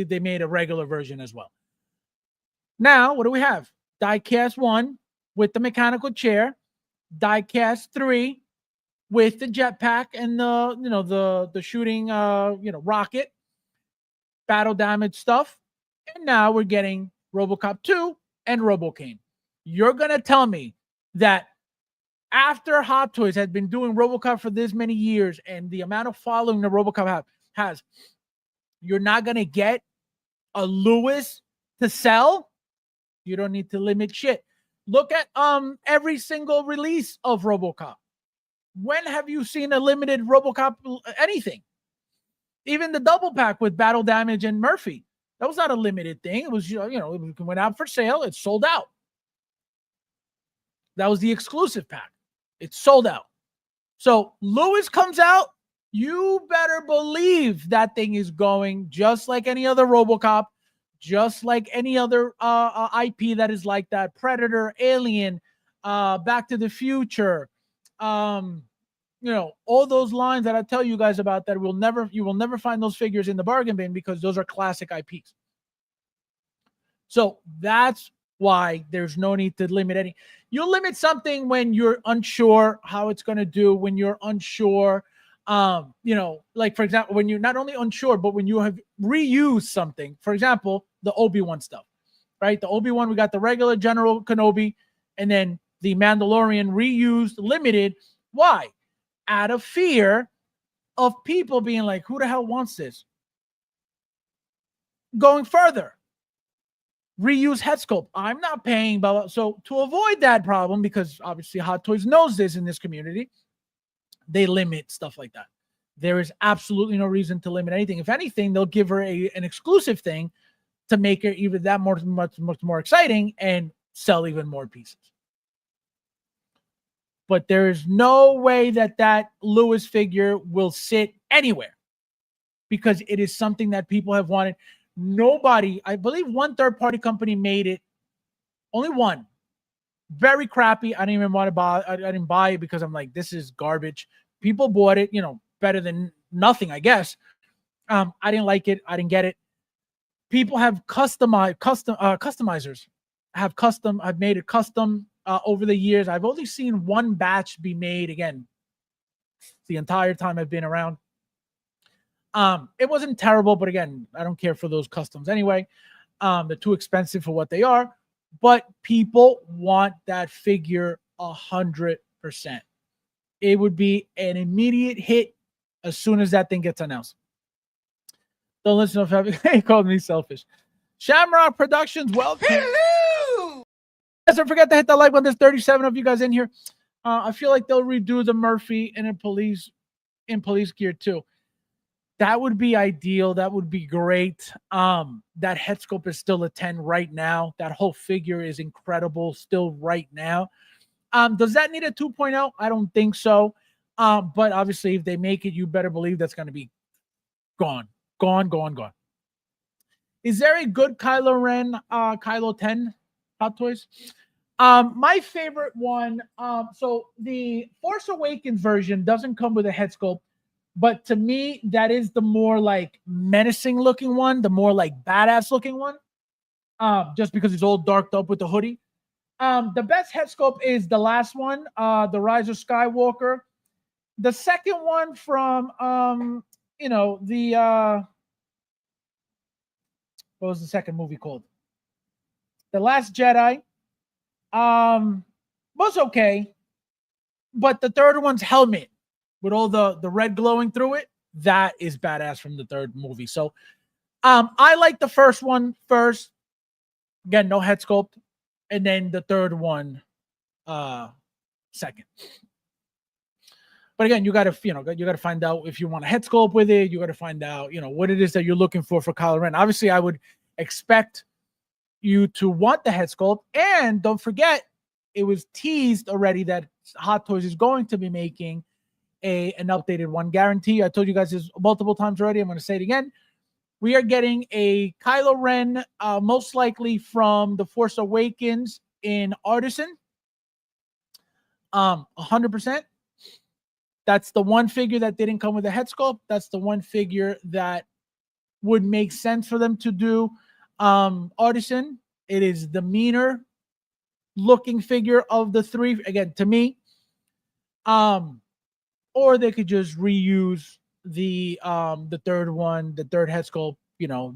they made a regular version as well. Now, what do we have? Diecast 1 with the mechanical chair, Diecast 3 with the jetpack and the shooting rocket, battle damage stuff. And now we're getting RoboCop 2 and RoboCane. You're going to tell me that after Hot Toys had been doing RoboCop for this many years and the amount of following the RoboCop has, you're not going to get a Lewis to sell? You don't need to limit shit. Look at every single release of RoboCop. When have you seen a limited RoboCop anything? Even the double pack with battle damage and Murphy. That was not a limited thing. It was, it went out for sale. It sold out. That was the exclusive pack. It sold out. So Lewis comes out. You better believe that thing is going just like any other RoboCop, just like any other IP that is like that. Predator, Alien, Back to the Future, all those lines that I tell you guys about that you will never find those figures in the bargain bin because those are classic IPs. So that's why there's no need to limit any. You limit something when you're unsure how it's going to do, when you're unsure, like for example, when you're not only unsure, but when you have reused something. For example, the Obi-Wan stuff, right? The Obi-Wan, we got the regular General Kenobi, and then the Mandalorian reused limited. Why? Out of fear of people being like, who the hell wants this? Going further, reuse head sculpt. I'm not paying, blah, blah. So to avoid that problem, because obviously Hot Toys knows this in this community, they limit stuff like that. There is absolutely no reason to limit anything. If anything, they'll give her an exclusive thing to make it even that much more exciting and sell even more pieces. But there is no way that Lewis figure will sit anywhere because it is something that people have wanted. Nobody, I believe one third-party company made it. Only one. Very crappy. I didn't even want to buy. I didn't buy it because I'm like, this is garbage. People bought it, better than nothing, I guess. I didn't like it. I didn't get it. People have customizers. I've made it custom over the years. I've only seen one batch be made again the entire time I've been around. It wasn't terrible, but again, I don't care for those customs anyway. They're too expensive for what they are, but people want that figure 100%. It would be an immediate hit as soon as that thing gets announced. Don't listen to him. He called me selfish. Shamrock Productions, welcome. Hello! Don't forget to hit the like button. There's 37 of you guys in here. I feel like they'll redo the Murphy in police gear too. That would be ideal. That would be great. That head sculpt is still a 10 right now. That whole figure is incredible still right now. Does that need a 2.0? I don't think so. But obviously, if they make it, you better believe that's going to be gone. Is there a good Kylo Ren, Kylo 10 Hot Toys? My favorite one, so the Force Awakens version doesn't come with a head sculpt, but to me, that is the more like menacing looking one, the more like badass looking one, just because it's all darked up with the hoodie. The best head sculpt is the last one, the Rise of Skywalker. The second one from, what was the second movie called? The Last Jedi. Was okay, but the third one's helmet with all the red glowing through it, that is badass from the third movie. So I like the first one first. Again, no head sculpt, and then the third one second. But again, you gotta find out if you want a head sculpt with it. You gotta find out, what it is that you're looking for Kylo Ren. Obviously, I would expect you to want the head sculpt, and don't forget, it was teased already that Hot Toys is going to be making an updated one. Guarantee. I told you guys this multiple times already. I'm going to say it again. We are getting a Kylo Ren, most likely from The Force Awakens in Artisan. 100%. That's the one figure that didn't come with a head sculpt. That's the one figure that would make sense for them to do Artisan. It is the meaner looking figure of the three, again, to me. Or they could just reuse the third one, the third head sculpt,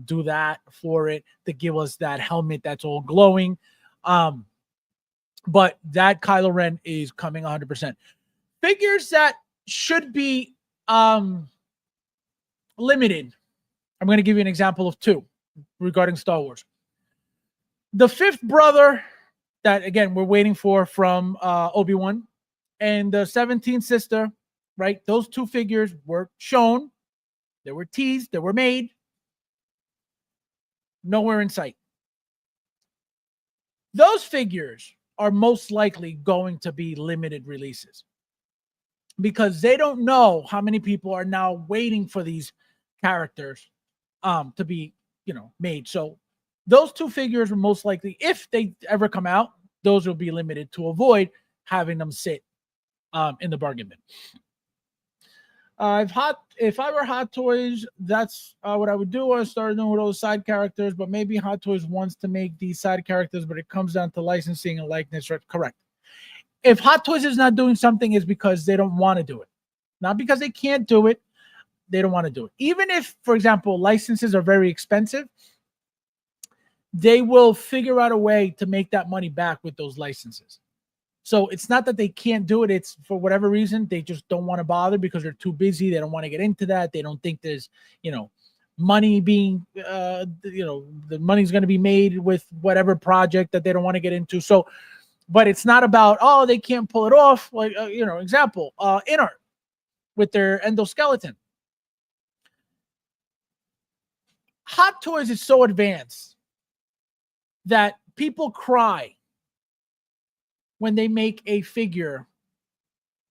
do that for it to give us that helmet that's all glowing. But that Kylo Ren is coming 100%. Figures that should be limited. I'm going to give you an example of two regarding Star Wars. The fifth brother that, again, we're waiting for from Obi-Wan, and the 17th sister, right? Those two figures were shown. They were teased. They were made. Nowhere in sight. Those figures are most likely going to be limited releases because they don't know how many people are now waiting for these characters to be, made. So Those two figures are most likely, if they ever come out, those will be limited to avoid having them sit in the bargain bin. If I were Hot Toys, that's what I would do. I started doing with those side characters, but maybe Hot Toys wants to make these side characters, but it comes down to licensing and likeness. Correct. If Hot Toys is not doing something, is because they don't want to do it, not because they can't do it. They don't want to do it. Even if, for example, licenses are very expensive, they will figure out a way to make that money back with those licenses. So it's not that they can't do it. It's for whatever reason, they just don't want to bother because they're too busy. They don't want to get into that. They don't think there's, money being, the money's going to be made with whatever project that they don't want to get into. So, but it's not about, oh, they can't pull it off. Like, example, Inart with their endoskeleton. Hot Toys is so advanced that people cry when they make a figure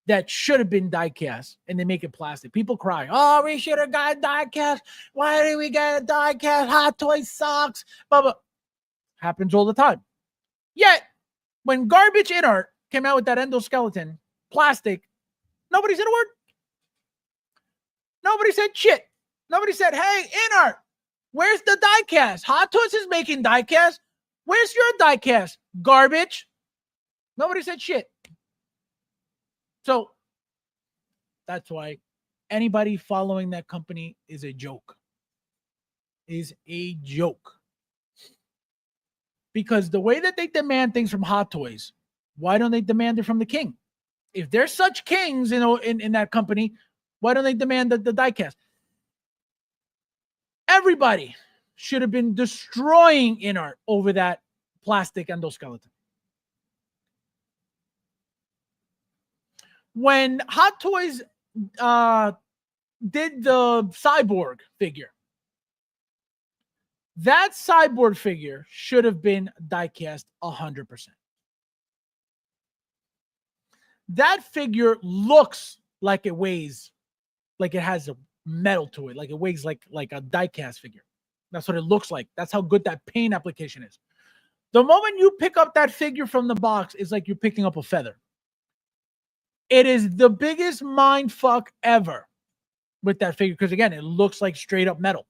that should have been die cast and they make it plastic. People cry, oh, we should have got die cast. Why did we get a die cast? Hot Toys sucks. Blah, blah. Happens all the time. Yet, when Garbage Inart came out with that endoskeleton, plastic, nobody said a word. Nobody said shit. Nobody said, hey, Inart, where's the die cast? Hot Toys is making die cast. Where's your die cast? Garbage. Nobody said shit. So that's why anybody following that company is a joke. Is a joke. Because the way that they demand things from Hot Toys, why don't they demand it from the king? If they're such kings in that company, why don't they demand the die cast? Everybody should have been destroying Inart over that plastic endoskeleton. When Hot Toys did the cyborg figure, that cyborg figure should have been die-cast 100%. That figure looks like it weighs, like it has a metal to it, like it weighs like a die-cast figure. That's what it looks like. That's how good that paint application is. The moment you pick up that figure from the box, it's like you're picking up a feather. It is the biggest mind fuck ever with that figure because, again, it looks like straight up metal.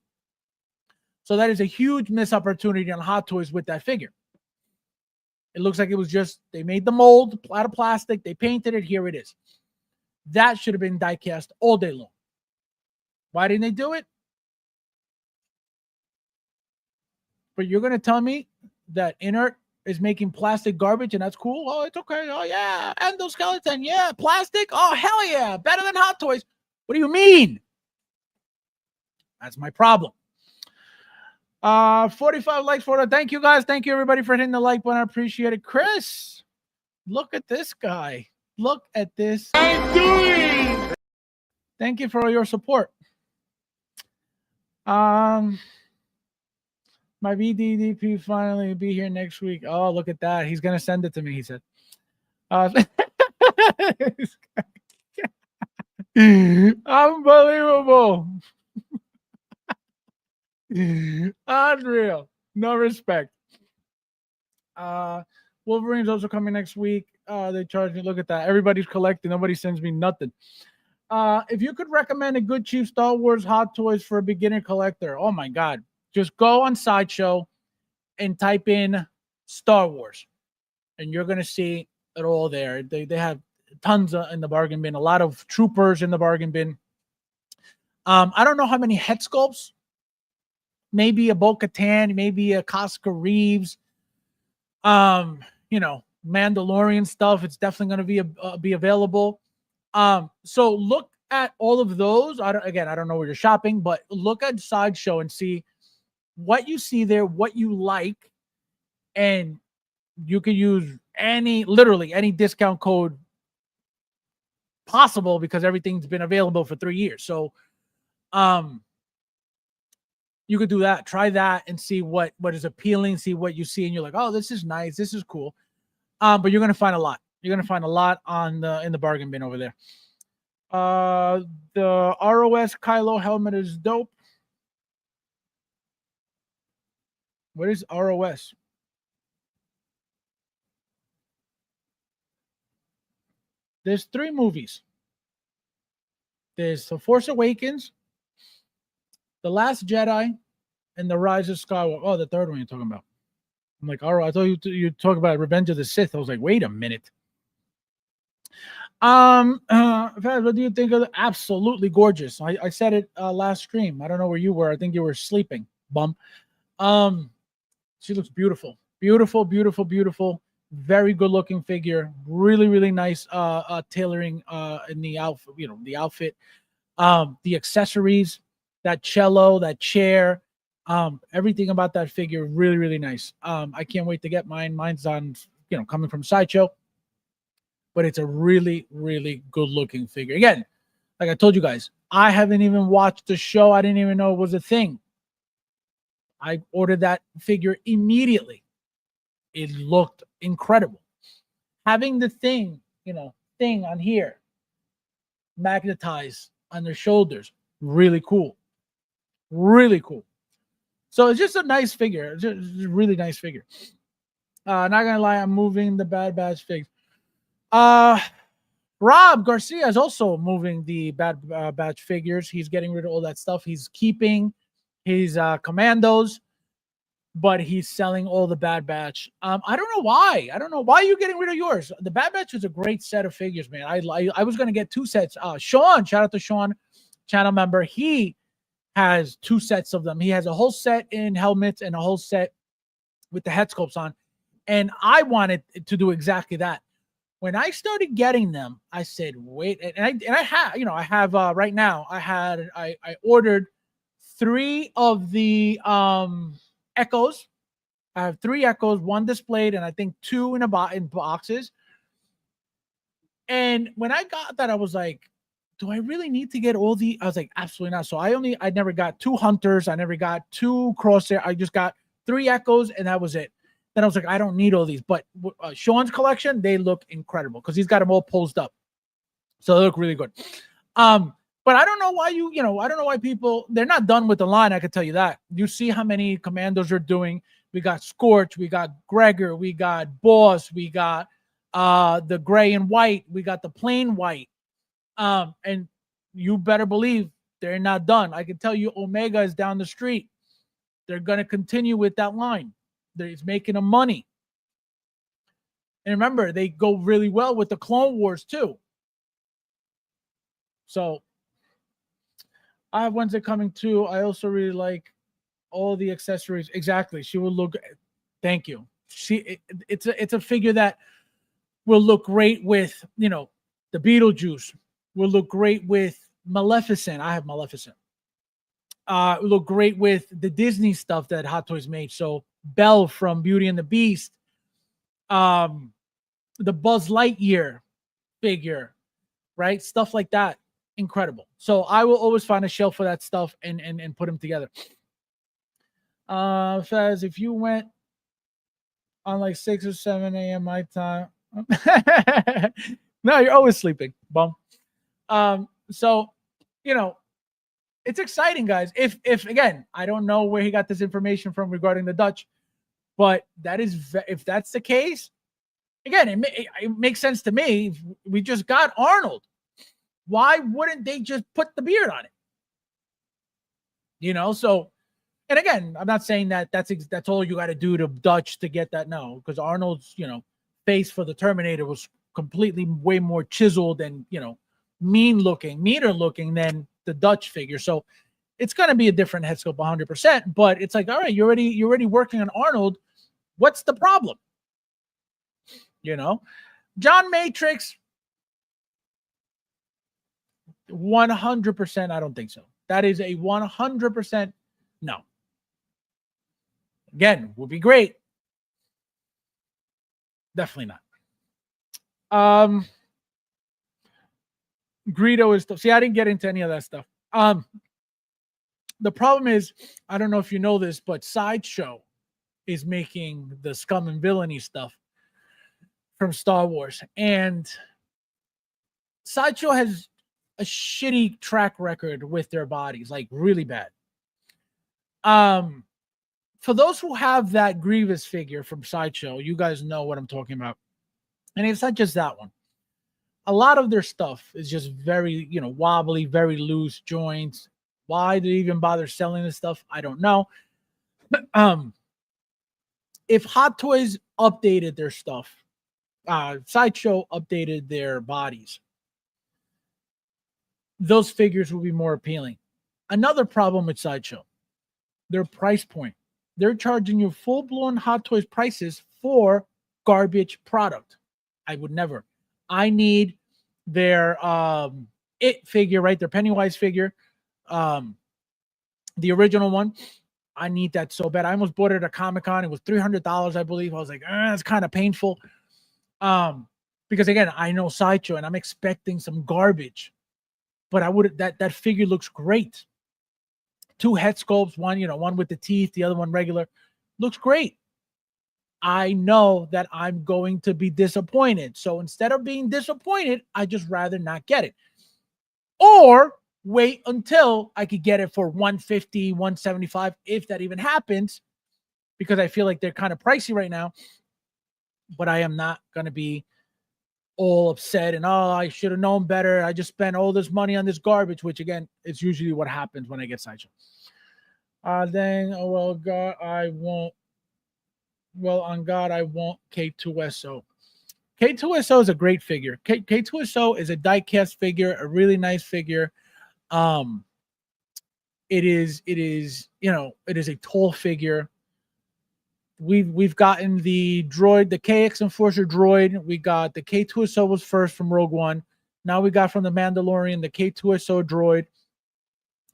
So that is a huge missed opportunity on Hot Toys with that figure. It looks like it was just, they made the mold out of plastic, they painted it, here it is. That should have been die cast all day long. Why didn't they do it? But you're going to tell me that Inart is making plastic garbage and that's cool? Oh, it's okay. Oh, yeah. Endoskeleton. Yeah. Plastic. Oh, hell yeah. Better than Hot Toys. What do you mean? That's my problem. 45 likes for it. Thank you, guys. Thank you, everybody, for hitting the like button. I appreciate it. Chris, look at this guy. Look at this. Thank you for all your support. My VDDP finally be here next week. Oh, look at that. He's going to send it to me, he said. Unbelievable. Unreal. No respect. Wolverine's also coming next week. They charge me. Look at that. Everybody's collecting. Nobody sends me nothing. If you could recommend a good cheap Star Wars Hot Toys for a beginner collector, oh my God. Just go on Sideshow and type in Star Wars, and you're going to see it all there. They have tons in the bargain bin, a lot of troopers in the bargain bin. I don't know how many head sculpts. Maybe a Bo-Katan, maybe a Casca Reeves. Mandalorian stuff. It's definitely going to be available. So look at all of those. I don't know where you're shopping, but look at Sideshow and see what you see there, what you like, and you can use literally any discount code possible because everything's been available for 3 years. So, you could do that. Try that and see what is appealing. See what you see, and you're like, oh, this is nice. This is cool. But you're gonna find a lot. You're gonna find a lot in the bargain bin over there. The ROS Kylo helmet is dope. What is ROS? There's 3 movies. There's The Force Awakens, The Last Jedi, and The Rise of Skywalker. Oh, the third one you're talking about. I'm like, all right, I thought you talk about Revenge of the Sith. I was like, wait a minute. What do you think of the absolutely gorgeous? I said it last stream. I don't know where you were. I think you were sleeping, bum. She looks beautiful. Beautiful, beautiful, beautiful. Very good looking figure. Really, really nice tailoring in the outfit, the outfit. The accessories, that cello, that chair, everything about that figure, really, really nice. I can't wait to get mine. Mine's on, coming from Sideshow. But it's a really, really good looking figure. Again, like I told you guys, I haven't even watched the show. I didn't even know it was a thing. I ordered that figure immediately. It looked incredible. Having the thing on here, magnetized on their shoulders, really cool. Really cool. So it's just a nice figure. It's just a really nice figure. Not gonna lie, I'm moving the Bad Batch figs. Rob Garcia is also moving the Bad Batch figures. He's getting rid of all that stuff. He's keeping his commandos, but he's selling all the Bad Batch. I don't know why. I don't know why you're getting rid of yours. The Bad Batch is a great set of figures, man. I was gonna get 2 sets. Sean, shout out to Sean, channel member. He has 2 sets of them. He has a whole set in helmets and a whole set with the head sculpts on. And I wanted to do exactly that. When I started getting them, I said, wait, and I have right now, I ordered 3 of the Echoes. I have 3 Echoes, 1 displayed, and I think 2 in boxes. And when I got that, I was like, do I really need to get all the? I was like, absolutely not. So I never got 2 Hunters. I never got 2 Crosshair. I just got 3 Echoes, and that was it. Then I was like, I don't need all these. But Sean's collection, they look incredible because he's got them all posed up. So they look really good. But I don't know why I don't know why people, they're not done with the line. I can tell you that. You see how many commandos are doing. We got Scorch, we got Gregor, we got Boss, we got the gray and white, we got the plain white. And you better believe they're not done. I can tell you Omega is down the street. They're going to continue with that line. It's making them money. And remember, they go really well with the Clone Wars too. So I have Wednesday coming too. I also really like all the accessories. Exactly. She will look. Thank you. It's a figure that will look great with the Beetlejuice. Will look great with Maleficent. I have Maleficent. Will look great with the Disney stuff that Hot Toys made. So Belle from Beauty and the Beast. The Buzz Lightyear figure, right? Stuff like that. Incredible. So I will always find a shelf for that stuff and put them together. Says if you went on like 6 or 7 a.m. my time. No, you're always sleeping, bum. So it's exciting, guys. If again, I don't know where he got this information from regarding the Dutch, but if that's the case, again, it makes sense to me. We just got Arnold. Why wouldn't they just put the beard on it? So, and again, I'm not saying that that's all you got to do to Dutch to get that. No, because Arnold's, face for the Terminator was completely way more chiseled and, meaner looking than the Dutch figure. So it's going to be a different head sculpt 100%, but it's like, all right, you're already working on Arnold. What's the problem? John Matrix, 100%. I don't think so. That is a 100% no. Again, would be great. Definitely not. Greedo is stuff. See, I didn't get into any of that stuff. The problem is, I don't know if you know this, but Sideshow is making the Scum and Villainy stuff from Star Wars. And Sideshow has a shitty track record with their bodies, like really bad. for those who have that Grievous figure from Sideshow, you guys know what I'm talking about. And it's not just that one. A lot of their stuff is just very, wobbly, very loose joints. Why did they even bother selling this stuff? I don't know. If Hot Toys updated their stuff, Sideshow updated their bodies, those figures will be more appealing. Another problem with Sideshow, their price point. They're charging you full-blown Hot Toys prices for garbage product. I would never. I need their It figure, right? Their Pennywise figure, the original one. I need that so bad. I almost bought it at a Comic-Con. It was $300, I believe. I was like, it's kind of painful. Because again, I know Sideshow and I'm expecting some garbage. But I would that figure looks great. 2 head sculpts, one with the teeth, the other one regular. Looks great. I know that I'm going to be disappointed. So instead of being disappointed, I just rather not get it. Or wait until I could get it for $150, $175, if that even happens, because I feel like they're kind of pricey right now. But I am not going to be all upset and, I should have known better. I just spent all this money on this garbage, which again, it's usually what happens when I get Sideshow. God, I won't. Well, on God, I won't K2SO. K2SO is a great figure. K2SO is a die-cast figure, a really nice figure. It is a tall figure. We've gotten the droid, the KX Enforcer droid. We got the K2SO was first from Rogue One. Now we got from the Mandalorian the K2SO droid,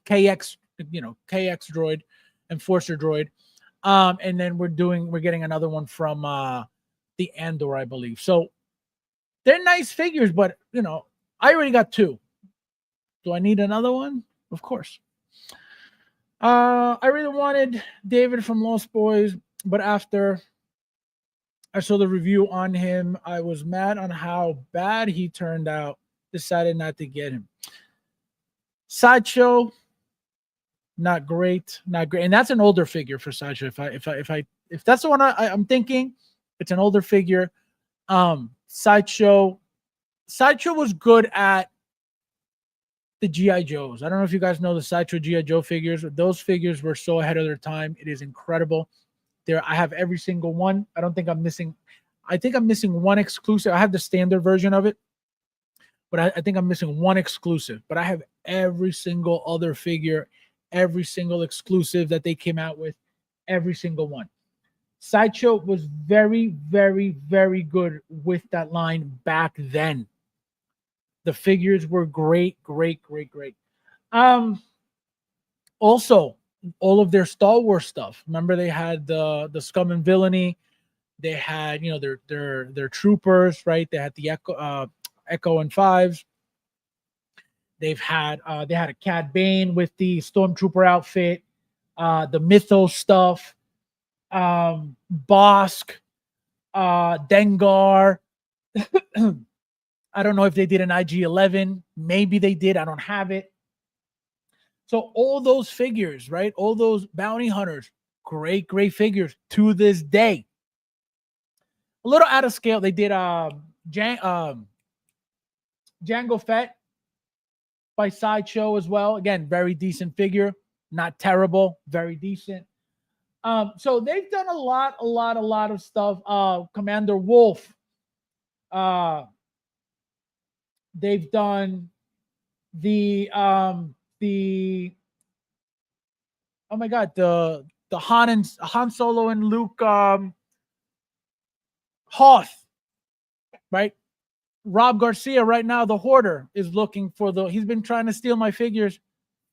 KX droid, Enforcer droid. And then we're getting another one from the Andor, I believe. So they're nice figures, but I already got 2. Do I need another one? Of course. I really wanted David from Lost Boys, but after I saw the review on him, I was mad on how bad he turned out. Decided not to get him. Sideshow, not great, and that's an older figure for Sideshow. If that's the one I'm thinking, it's an older figure. Sideshow was good at the G.I. Joes. I don't know if you guys know the Sideshow G.I. Joe figures. Those figures were so ahead of their time. It is incredible. I have every single one. I don't think I'm missing. I think I'm missing one exclusive. I have the standard version of it, but I think I'm missing one exclusive. But I have every single other figure, every single exclusive that they came out with, every single one. Sideshow was very, very, very good with that line back then. The figures were great. Also, all of their Star Wars stuff. Remember, they had the Scum and Villainy. They had, their troopers, right? They had the Echo and Fives. They had a Cad Bane with the Stormtrooper outfit, the Mythos stuff, Bosk, Dengar. I don't know if they did an IG-11. Maybe they did. I don't have it. So all those figures, right? All those bounty hunters, great figures to this day. A little out of scale. They did Jango Fett by Sideshow as well. Again, very decent figure. Not terrible. Very decent. So they've done a lot of stuff. Commander Wolf. They've done the oh my God, the Han Solo and Luke Hoth, right? Rob Garcia right now, the Hoarder, is looking for he's been trying to steal my figures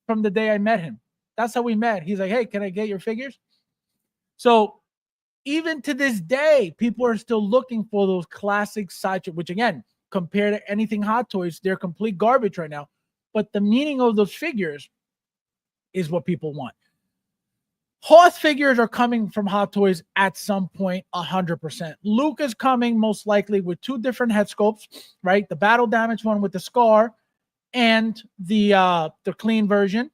from the day I met him. That's how we met. He's like, hey, can I get your figures? So even to this day, people are still looking for those classic Sideshow, which again, compared to anything Hot Toys, they're complete garbage right now. But the meaning of those figures is what people want. Hoth figures are coming from Hot Toys at some point, 100%. Luke is coming most likely with 2 different head sculpts, right? The battle damage one with the scar and the clean version.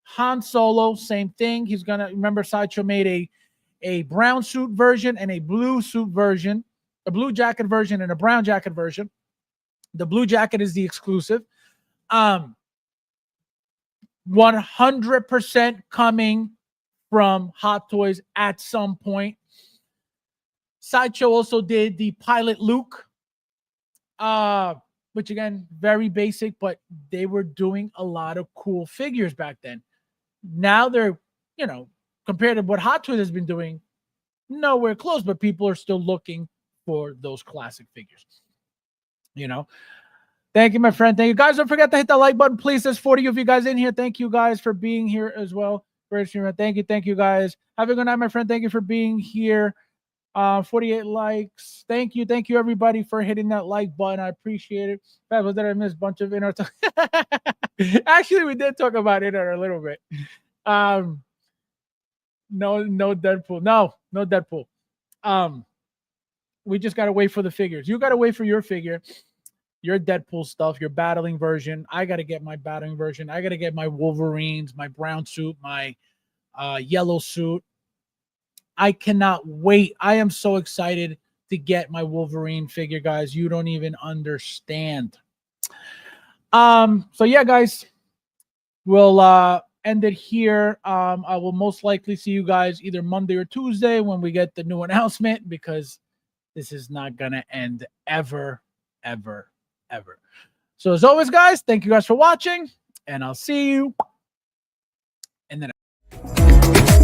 Han Solo, same thing. He's gonna remember Sideshow made a brown suit version and a blue suit version, a blue jacket version and a brown jacket version. The blue jacket is the exclusive. 100% coming from Hot Toys at some point. Sideshow also did the Pilot Luke, which again, very basic, but they were doing a lot of cool figures back then. Now they're, compared to what Hot Toys has been doing, nowhere close, but people are still looking for those classic figures. Thank you, my friend. Thank you, guys. Don't forget to hit that like button, please. There's 40 of you guys in here. Thank you, guys, for being here as well. Thank you, guys. Have a good night, my friend. Thank you for being here. 48 likes. Thank you, everybody, for hitting that like button. I appreciate it. What did I miss? Bunch of inner talk. Actually, we did talk about it a little bit. No Deadpool. No Deadpool. We just gotta wait for the figures. You gotta wait for your figure. Your Deadpool stuff, your battling version. I got to get my battling version. I got to get my Wolverines, my brown suit, my yellow suit. I cannot wait. I am so excited to get my Wolverine figure, guys. You don't even understand. So yeah, guys, we'll end it here. I will most likely see you guys either Monday or Tuesday when we get the new announcement, because this is not going to end ever. So as always, guys, thank you guys for watching, and I'll see you in the next.